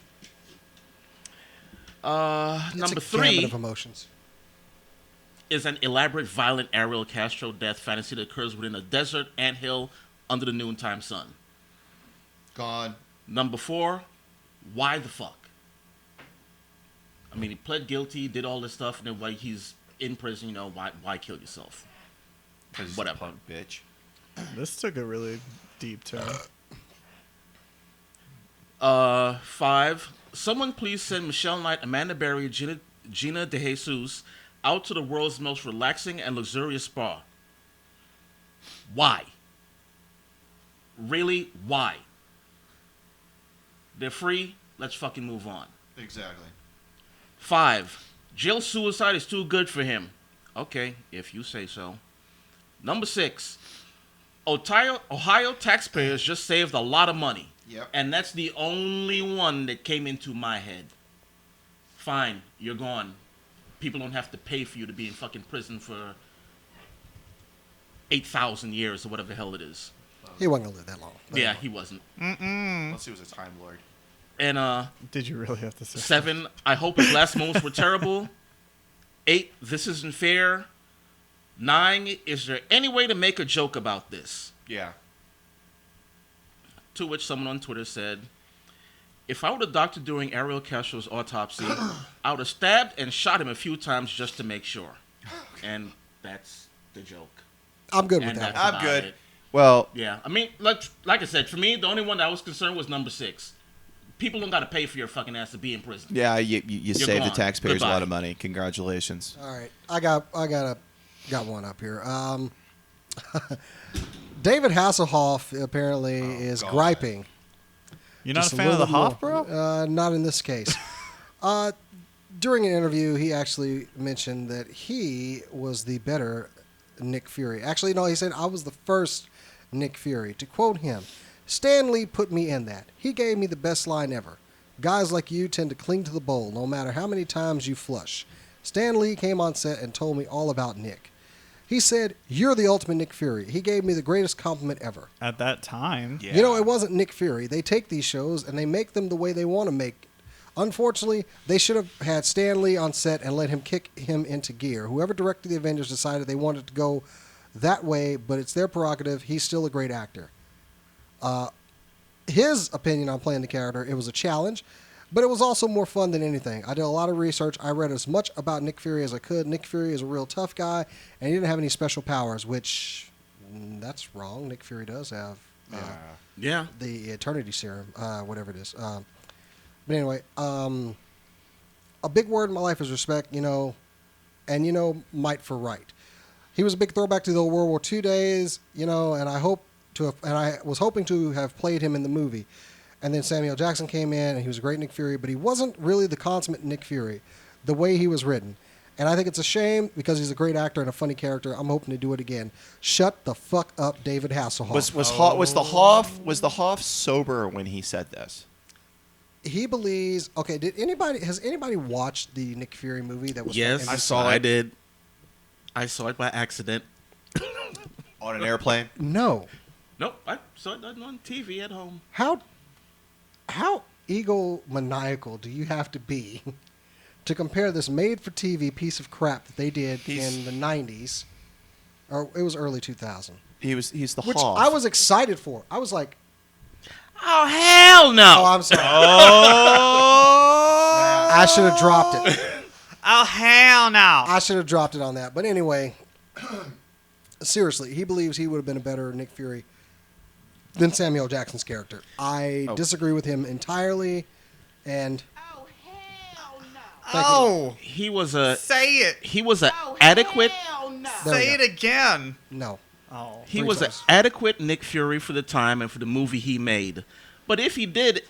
Number It's a gambit 3 of emotions. is an elaborate, violent Ariel Castro death fantasy that occurs within a desert anthill under the noontime sun. Gone. Number 4, why the fuck? I mean, he pled guilty, did all this stuff, and then why he's in prison, why kill yourself? Because whatever. Punk bitch. This took a really deep turn. 5, someone please send Michelle Knight, Amanda Berry, Gina De Jesus out to the world's most relaxing and luxurious spa. Why? Really, why? They're free. Let's fucking move on. Exactly. 5, jail suicide is too good for him. Okay, if you say so. Number 6, Ohio taxpayers just saved a lot of money. Yep. And that's the only one that came into my head. Fine, you're gone. people don't have to pay for you to be in fucking prison for 8,000 years or whatever the hell it is. He wasn't gonna live that long. But Yeah, anyway. he wasn't. Unless he was a Time Lord. And Did you really have to say 7, I hope his last moments were terrible. 8, this isn't fair. 9, is there any way to make a joke about this? Yeah. To which someone on Twitter said, if I were the doctor doing Ariel Castro's autopsy, I would have stabbed and shot him a few times just to make sure. And that's the joke. I'm good with And that. that's I'm about good. it. Well, Yeah, I mean, like I said, for me, the only one that I was concerned was number 6. People don't got to pay for your fucking ass to be in prison. yeah, you saved the gone. taxpayers a lot Goodbye. of money. Congratulations. All right, I got one up here. David Hasselhoff apparently is God. griping. You're not just a fan of the little Hoff, bit more. bro? Not in this case. During an interview, he actually mentioned that he was the better Nick Fury. Actually, no, he said, I was the first Nick Fury. To quote him, Stan Lee put me in that. He gave me the best line ever. Guys like you tend to cling to the bowl no matter how many times you flush. Stan Lee came on set and told me all about Nick. He said, you're the ultimate Nick Fury. He gave me the greatest compliment ever. At that time. Yeah. You know, it wasn't Nick Fury. They take these shows and they make them the way they want to make it. Unfortunately, they should have had Stan Lee on set and let him kick him into gear. Whoever directed the Avengers decided they wanted to go that way, but it's their prerogative. He's still a great actor. His opinion on playing the character, it was a challenge, but it was also more fun than anything. I did a lot of research. I read as much about Nick Fury as I could. Nick Fury is a real tough guy, and he didn't have any special powers, which that's wrong. Nick Fury does have Yeah. the Eternity Serum, whatever it is. But anyway, a big word in my life is respect, and might for right. He was a big throwback to the World War II days, and I was hoping to have played him in the movie. And then Samuel Jackson came in, and he was a great Nick Fury, but he wasn't really the consummate Nick Fury, the way he was written. And I think it's a shame because he's a great actor and a funny character. I'm hoping to do it again. Shut the fuck up, David Hasselhoff. Was the Hoff sober when he said this? He believes. Okay, has anybody watched the Nick Fury movie that was? Yes, I saw it. I did. I saw it by accident. On an airplane? No. Nope, I saw it on TV at home. How egomaniacal do you have to be to compare this made-for-TV piece of crap that they did in the '90s, or it was early 2000? He's the Which Hoff. I was excited for. I was like, Oh, hell no. "Oh, I'm sorry. Oh! I should have dropped it. Oh, hell no. I should have dropped it on that." But anyway, seriously, he believes he would have been a better Nick Fury than Samuel Jackson's character. I disagree with him entirely, and Oh, hell no. Oh, He was a say it. he was an adequate Hell no. There we Say it go. again. no. Oh. he Three was an times. adequate Nick Fury for the time and for the movie he made. But if he did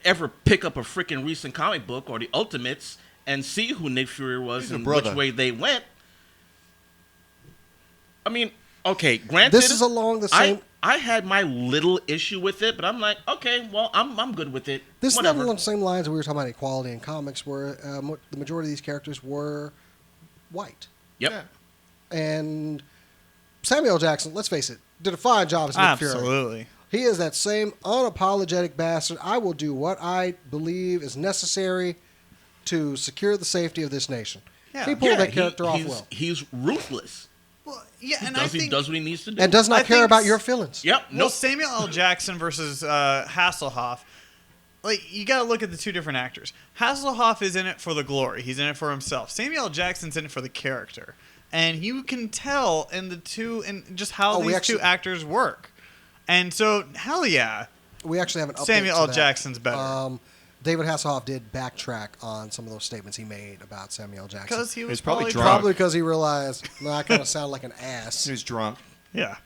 ever pick up a freaking recent comic book or the Ultimates and see who Nick Fury was He's a and brother. which way they went, I mean, okay, granted, This is along the same. I had my little issue with it, but I'm like, okay, well, I'm good with it. This is Whatever. along the same lines we were talking about equality in comics, where the majority of these characters were white. Yep. Yeah. And Samuel Jackson, let's face it, did a fine job as Nick Fury. Absolutely. He is that same unapologetic bastard. I will do what I believe is necessary to secure the safety of this nation. Yeah. He pulled Yeah, that character off he's, well. He's ruthless. Well, yeah, He and does, I think he does what he needs to do. And does not I care think about your feelings. Yep. Well, Nope. Samuel L. Jackson versus Hasselhoff, like you got to look at the two different actors. Hasselhoff is in it for the glory; he's in it for himself. Samuel L. Jackson's in it for the character, and you can tell in the two and just how these two actors work. And so, hell yeah, We actually have an update Samuel to L. that. Jackson's better David Hasselhoff did backtrack on some of those statements he made about Samuel Jackson. because he was He's probably probably drunk. Probably because he realized, no, I kind of sound like an ass. He was drunk. Yeah.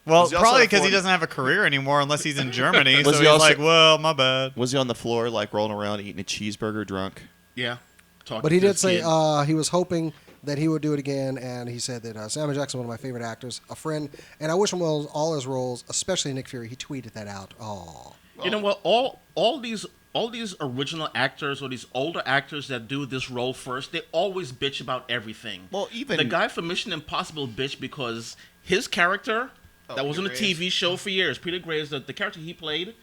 Well, Was he also probably a because he foreign- doesn't have a career anymore unless he's in Germany. Was so he he's also- like, well, my bad. Was he on the floor, like rolling around eating a cheeseburger drunk? Yeah. Talking But he to did his say kid. he was hoping that he would do it again, and he said that Samuel Jackson, one of my favorite actors, a friend, and I wish him well all his roles, especially Nick Fury. He tweeted that out. Oh, You know what? All these all these original actors or these older actors that do this role first, they always bitch about everything. Well, even the guy from Mission Impossible bitched because his character that was on a TV show for years, Peter Graves, the character he played,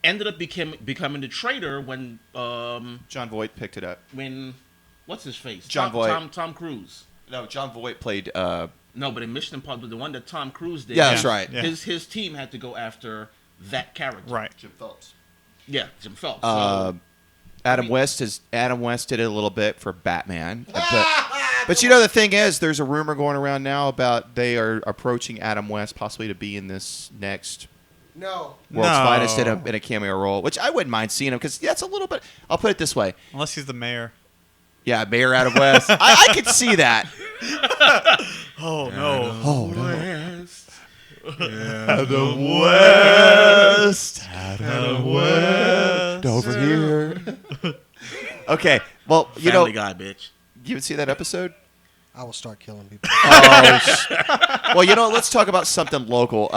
ended up becoming the traitor when John Voight picked it up. When what's his face? John Voight. Tom Cruise. No, John Voight played. No, but in Mission Impossible, the one that Tom Cruise did. Yeah, that's right. Yeah. His team had to go after that character. Right. Jim Phelps. Yeah, Jim Phelps. Adam West did it a little bit for Batman, but you know the thing is, there's a rumor going around now about they are approaching Adam West possibly to be in this next No. World's No. Finest in a cameo role, which I wouldn't mind seeing him because that's a little bit. I'll put it this way. Unless he's the mayor. Yeah, Mayor Adam West. I could see that. Oh no. Oh no. Adam West. Adam West. Over here. Okay. Well, you Family know, Guy, bitch. you would see that episode. I will start killing people. Well, you know, let's talk about something local.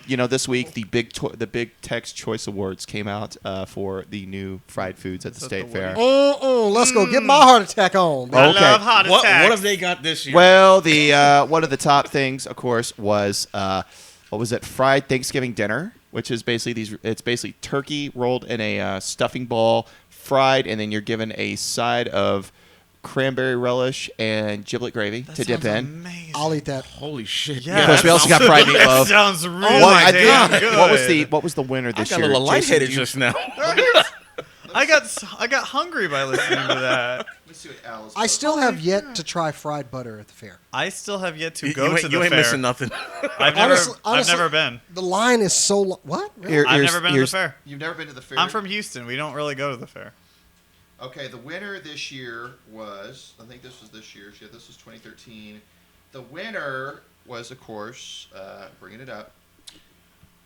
You know, this week the Big Tex Choice Awards came out for the new fried foods at the State Fair. Let's go get my heart attack on. I Okay. love heart What attacks. have they got this year? Well, the one of the top things, of course, was what was it? Fried Thanksgiving dinner, which is basically it's basically turkey rolled in a stuffing ball, fried, and then you're given a side of cranberry relish and giblet gravy to dip in. Amazing. I'll eat that. Holy shit. Yeah, Of course, we also got fried That meatloaf. sounds really I damn think- good. what was the winner I this got a year? little Jason, lightheaded do you- just now. I got hungry by listening to that. Let me see what Alice I still have yet to try fried butter at the fair. I still have yet to You go ain't- to the you ain't fair. missing nothing. I've Honestly- never been. The line is so long. What? Really? Here- I've here's- never been to the here's- fair. You've never been to the fair? I'm from Houston. We don't really go to the fair. Okay, the winner this year was, I think this was this year's. Yeah, this was 2013. The winner was, of course, bringing it up.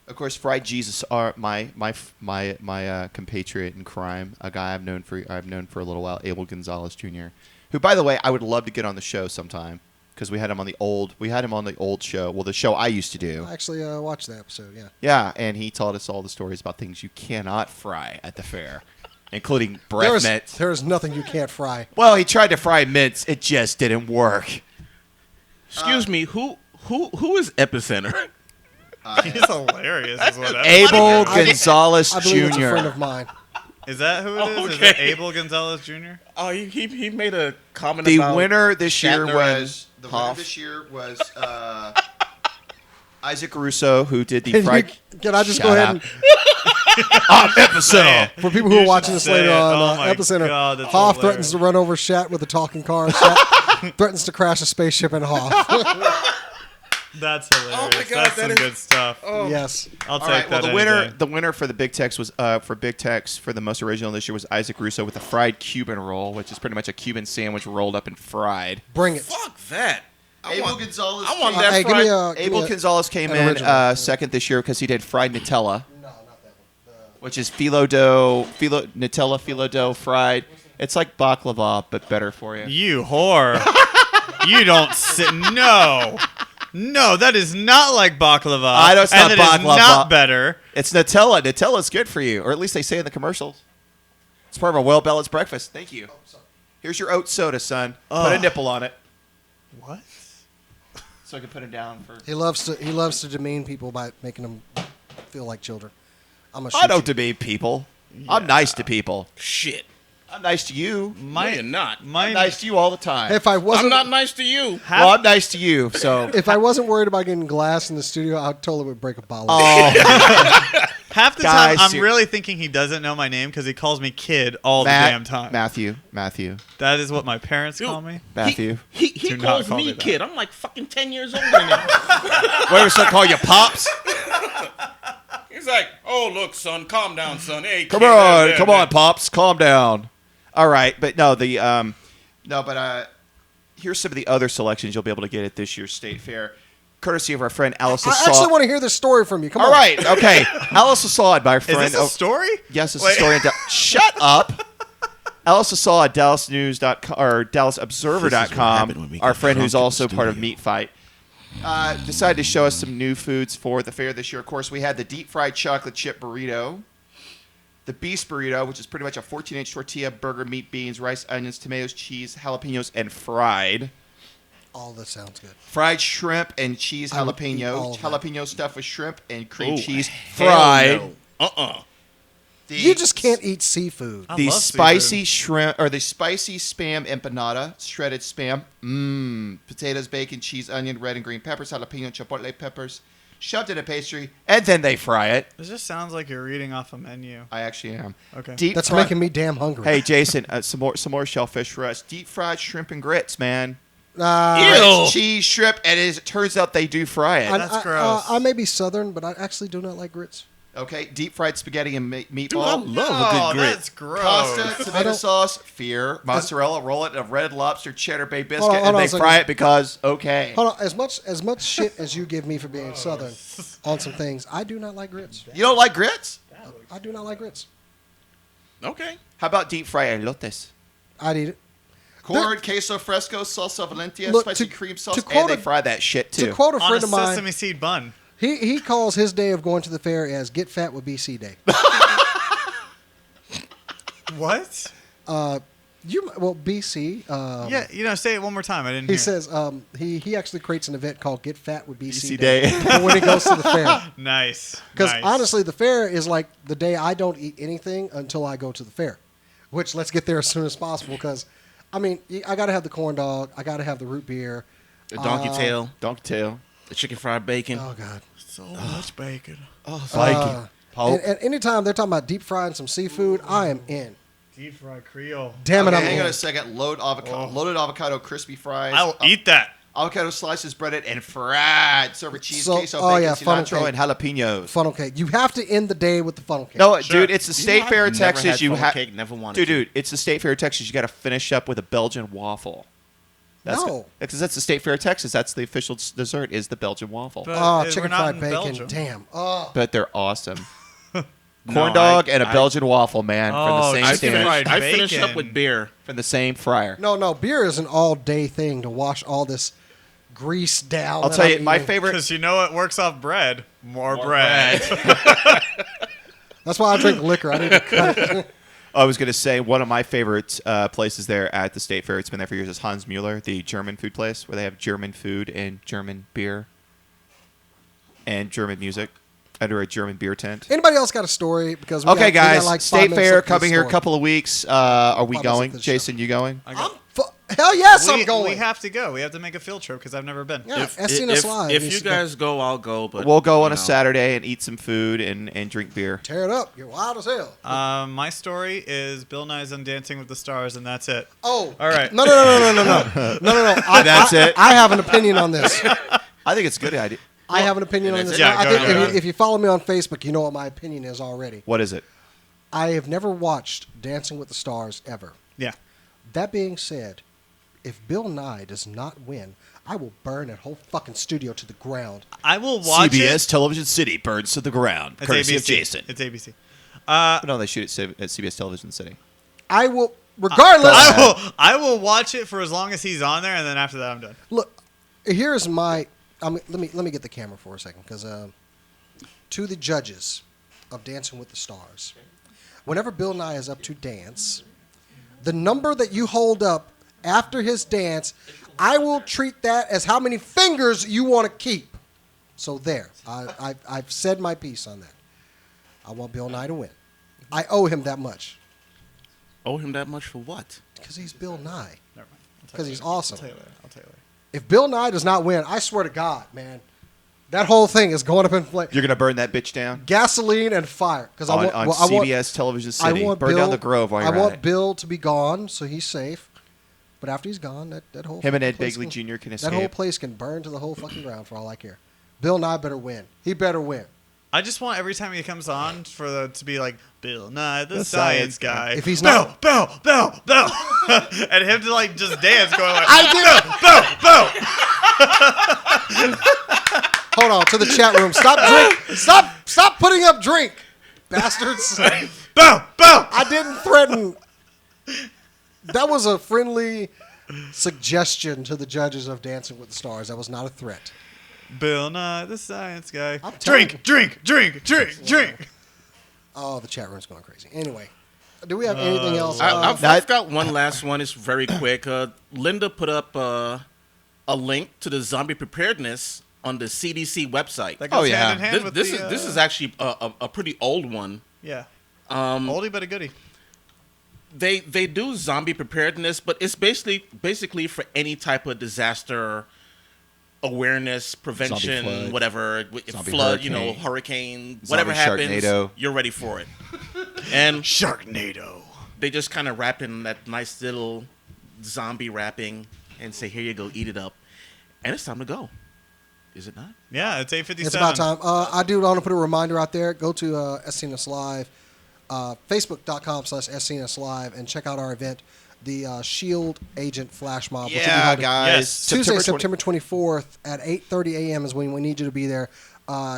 Of course, Fried Jesus are my compatriot in crime, a guy I've known for a little while, Abel Gonzalez Jr., who, by the way, I would love to get on the show sometime because we had him on the old show. Well, the show I used to do. I actually watched that episode, yeah. Yeah, and he taught us all the stories about things you cannot fry at the fair, including breath mints. There is nothing you can't fry. Well, he tried to fry mints. It just didn't work. Excuse me, who is Epicenter? He's hilarious. Is what Abel I- Gonzalez I believe it's a friend Jr. of mine. Is that who it is? Is Okay. it Abel Gonzalez Jr.? Oh, he made a comment The about winner this year Shatner was and Hoff. Isaac Russo, who did the Can, fried. can I just Shut go ahead up. and, Epicenter. for people who You are watching should this say later it. on, Oh my Epicenter, God, that's Hoff hilarious. threatens to run over Shat with a talking car. Shat threatens to crash a spaceship in Hoff. That's hilarious. Oh my God, That's that some is- good stuff. Yes. I'll All take right. Well, that. the any winner, day. the winner for the Big Tex was for Big Tex for the most original this year was Isaac Russo with a fried Cuban roll, which is pretty much a Cuban sandwich rolled up and fried. Bring it. Fuck that. Abel Gonzalez. I want that Hey, give fried. me a. give Abel me a- Gonzalez came an in original. second this year because he did fried Nutella, No, not that one. which is phyllo dough fried. It's like baklava, but better for you. You whore. You don't sit. No, that is not like baklava. I know it's and not it is baklava. not better. It's Nutella. Nutella's good for you, or at least they say in the commercials. It's part of a well-balanced breakfast. Thank you. Here's your oat soda, son. Put a nipple on it. What? So I can put it down for. He loves to demean people by making them feel like children. I'm a. I don't demean people. I'm nice to people. Shit. I'm nice to you. No, you're not. I'm nice to you all the time. If I wasn't, I'm not nice to you. Well, I'm nice to you. So if I wasn't worried about getting glass in the studio, I totally would break a bottle. Half the Guys, time, I'm ser- really thinking he doesn't know my name because he calls me kid all the damn time. Matthew. That is what my parents Dude, call me. Matthew. He Do not calls call me me that. kid. I'm like fucking 10 years older than him. Wait, should I call you Pops? He's like, oh, look, son, calm down, son. Hey, Come kid, on, there, come there. on, Pops. Calm down. All right, but no, here's some of the other selections you'll be able to get at this year's State Fair, courtesy of our friend Alice I Assad. actually want to hear this story from you. Come All on. right, okay. Alice Assad, my friend. Is this a story? Yes, it's a Wait. story. Shut up. Alice Assad, DallasNews.com or DallasObserver.com, our friend who's also part of Meat Fight, decided to show us some new foods for the fair this year. Of course, we had the deep fried chocolate chip burrito, The Beast Burrito, which is pretty much a 14-inch tortilla, burger, meat, beans, rice, onions, tomatoes, cheese, jalapenos, and fried. All this sounds good. Fried shrimp and cheese I would eat all jalapeno. of that. Jalapeno stuffed with shrimp and cream Ooh, cheese. hell Fried. no. You just can't eat seafood. I The love spicy seafood. shrimp, or the spicy spam empanada, shredded spam. Potatoes, bacon, cheese, onion, red and green peppers, jalapeno, chipotle peppers, shoved in a pastry, and then they fry it. It just sounds like you're reading off a menu. I actually am. Okay. Deep That's fry- making me damn hungry. Hey, Jason, some more shellfish for us. Deep fried shrimp and grits, man. Ew. Cheese, shrimp, and it turns out they do fry it. That's gross. I may be Southern, but I actually do not like grits. Okay, deep fried spaghetti and meatball. Dude, I love a Oh, good grit. that's gross. Pasta, tomato don't- sauce, fear, mozzarella, roll it in a red lobster cheddar bay biscuit, Hold on and a they second. fry it because, okay. Hold on, as much shit as you give me for being Southern on some things, I do not like grits. You don't like grits? I do not like grits. Okay. How about deep fried elotes? I'd eat it. Corn, queso fresco, salsa valentia, Look, spicy to- cream sauce, to and quote they a- fry that shit To too. quote a On a friend of mine, sesame seed bun. he calls his day of going to the fair as "Get Fat with BC Day." What? BC. Yeah, say it one more time. I didn't He hear. says he actually creates an event called "Get Fat with BC, BC Day. for when he goes to the fair. Nice. Because nice. honestly, the fair is like the day I don't eat anything until I go to the fair. Which let's get there as soon as possible. Because I mean, I got to have the corn dog. I got to have the root beer. The donkey tail, Donkey tail. the chicken fried bacon. Oh God. so much bacon. Oh, Viking. And anytime they're talking about deep frying some seafood, I am in. Deep fried Creole. Damn it, Okay, I'm hang in. on a second. Loaded avocado, crispy fries. I will eat that. Avocado slices, breaded and fried. Serve with cheese, So- queso, oh, bacon, yeah, funnel cilantro, cake. and jalapenos. Funnel cake. You have to end the day with the funnel cake. No, Sure. dude, it's the You State know, Fair of I've never Texas. had You funnel have, cake, never wanted to. dude, it's the State Fair of Texas. You got to finish up with a Belgian waffle. No. Because that's the State Fair of Texas. That's the official dessert is the Belgian waffle. But Oh, we're chicken not fried in bacon. Belgium. Damn. Oh. But they're awesome. No, Corn dog I- and a I- Belgian waffle, man, from the Oh, same I chicken stand, fried I finish bacon. up with beer. from the same fryer. No. Beer is an all-day thing to wash all this grease down. I'll that tell I'm you, my eating. favorite. Because you know what works off bread? More bread. That's why I drink liquor. I need to cut it. I was going to say one of my favorite places there at the State Fair. It's been there for years. Is Hans Mueller, the German food place where they have German food and German beer and German music under a German beer tent. Anybody else got a story? Because we Okay, got, we guys, got like 5 State minutes Fair left in the coming here a story. couple of weeks. Are we 5 minutes going? left in the show. Jason, you going? Hell yes, I'm going. We have to go. We have to make a field trip because I've never been. Yeah, SCNS Live. If needs you to go. guys go, I'll go. But We'll go on you a know. Saturday and eat some food and drink beer. Tear it up. You're wild as hell. My story is Bill Nye's on Dancing with the Stars, and that's it. Oh, All right. No. That's it? I have an opinion on this. I think it's a good idea. I have an opinion on that's this. it? Yeah, I go think ahead, go if you follow me on Facebook, you know what my opinion is already. What is it? I have never watched Dancing with the Stars ever. Yeah. That being said, if Bill Nye does not win, I will burn that whole fucking studio to the ground. I will watch CBS it. Television City burns to the ground, It's courtesy ABC. of Jason. It's ABC. No, they shoot it at CBS Television City. I will, regardless. I will watch it for as long as he's on there, and then after that, I'm done. Look, here's my. Let me get the camera for a second, because to the judges of Dancing with the Stars, whenever Bill Nye is up to dance, the number that you hold up after his dance, I will treat that as how many fingers you want to keep. So there, I've said my piece on that. I want Bill Nye to win. I owe him that much Owe him that much for what? because he's Bill Nye. Never mind. I'll tell Because you he's later. awesome. I'll tell you later. I'll tell you later. If Bill Nye does not win, I swear to God, man, that whole thing is going up in flames. You're gonna burn that bitch down Gasoline and fire. Because on, I want, on well, I want, CBS Television I City. want Burn Bill, down the Grove while you're I want at it. Bill to be gone, so he's safe. But after he's gone, that whole Him and Ed place Begley can- Jr. can That whole escape. place can burn to the whole fucking ground for all I care. Bill Nye better win. He better win. I just want every time he comes on to be like Bill Nye, the The science science guy. guy. If he's Bill, not- Bill, and him to like just dance, going like I Bill. Hold on to the chat room. Stop drink. Stop putting up drink, bastards. Bill. I didn't threaten. That was a friendly suggestion to the judges of Dancing with the Stars. That was not a threat. Bill Nye, the science guy. I'm telling Drink. Oh, the chat room's going crazy. Anyway, do we have anything else? I've got one last one. It's very quick. Linda put up a link to the zombie preparedness on the CDC website. That goes hand in hand with this is actually a pretty old one. Yeah. Oldie but a goodie. They do zombie preparedness, but it's basically for any type of disaster awareness, prevention, flood. whatever, Zombie flood, hurricane. Hurricane, Zombie whatever happens, Sharknado. you're ready for it. And Sharknado. They just kind of wrap in that nice little zombie wrapping and say, "Here you go, eat it up," and it's time to go. Is it not? Yeah, it's 8:57. It's about time. I do want to put a reminder out there. Go to SCNS Live, Facebook.com/SCNS Live, and check out our event, the Shield Agent Flash Mob. which will be Yeah, held guys. Yes. Tuesday, September 24th at 8:30 a.m. is when we need you to be there.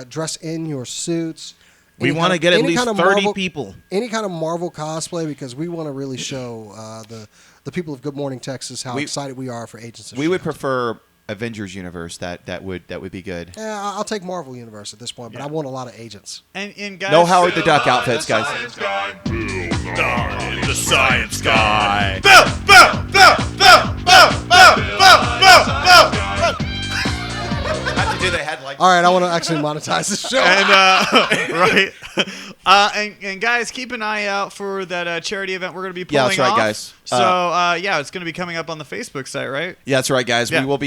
Dress in your suits. We Any want to kind of- get at any least kind of 30 Marvel- people. Any kind of Marvel cosplay, because we want to really show the people of Good Morning Texas how excited we are for Agents of We would S.H.I.E.L.D. prefer Avengers universe. That would be good. Yeah, I'll take Marvel Universe at this point, but I want a lot of agents. And guys, No Howard the Duck outfits, guys. The science guy. Have to do the headlight. All right, I want to actually monetize this show. And right, and guys, keep an eye out for that charity event we're going to be pulling Yeah, that's right, off. guys. So yeah, it's going to be coming up on the Facebook site, right? Yeah, that's right, guys. Yeah. We will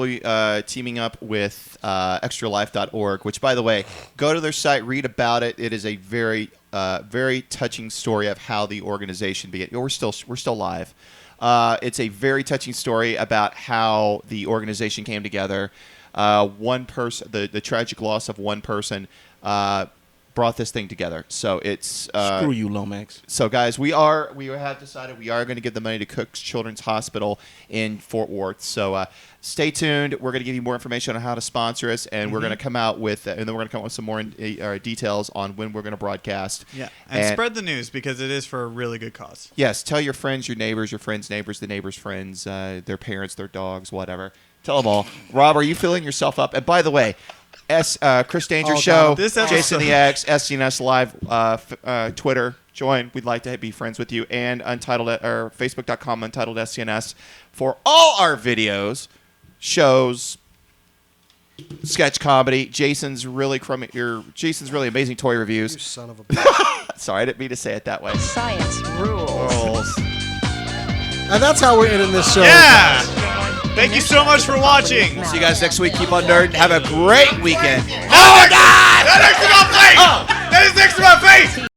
be teaming up with extralife.org, which, by the way, go to their site, read about it. It is a very touching story of how the organization began. We're still live. It's a very touching story about how the organization came together. One person, the tragic loss of one person, brought this thing together. So it's Screw you, Lomax. So guys, we have decided we are going to give the money to Cook's Children's Hospital in Fort Worth. So stay tuned. We're going to give you more information on how to sponsor us, and we're going to come out with, and then we're going to come up with some more details on when we're going to broadcast. Yeah, and spread the news because it is for a really good cause. Yes, tell your friends, your neighbors, your friends' neighbors, the neighbors' friends, their parents, their dogs, whatever. Tell them all. Rob, are you filling yourself up? And by the way, Chris Danger Show, Jason the X, SCNS Live, Twitter. Join. We'd like to be friends with you. And Untitled, or Facebook.com, Untitled SCNS, for all our videos, shows, sketch comedy. Jason's really amazing toy reviews. You son of a bitch. Sorry, I didn't mean to say it that way. Science rules. And that's how we're ending this show. Yeah. Thank you so much for watching. See you guys next week. Keep on nerding. Have a great weekend. Oh my God! That is next to my face! That is next to my face!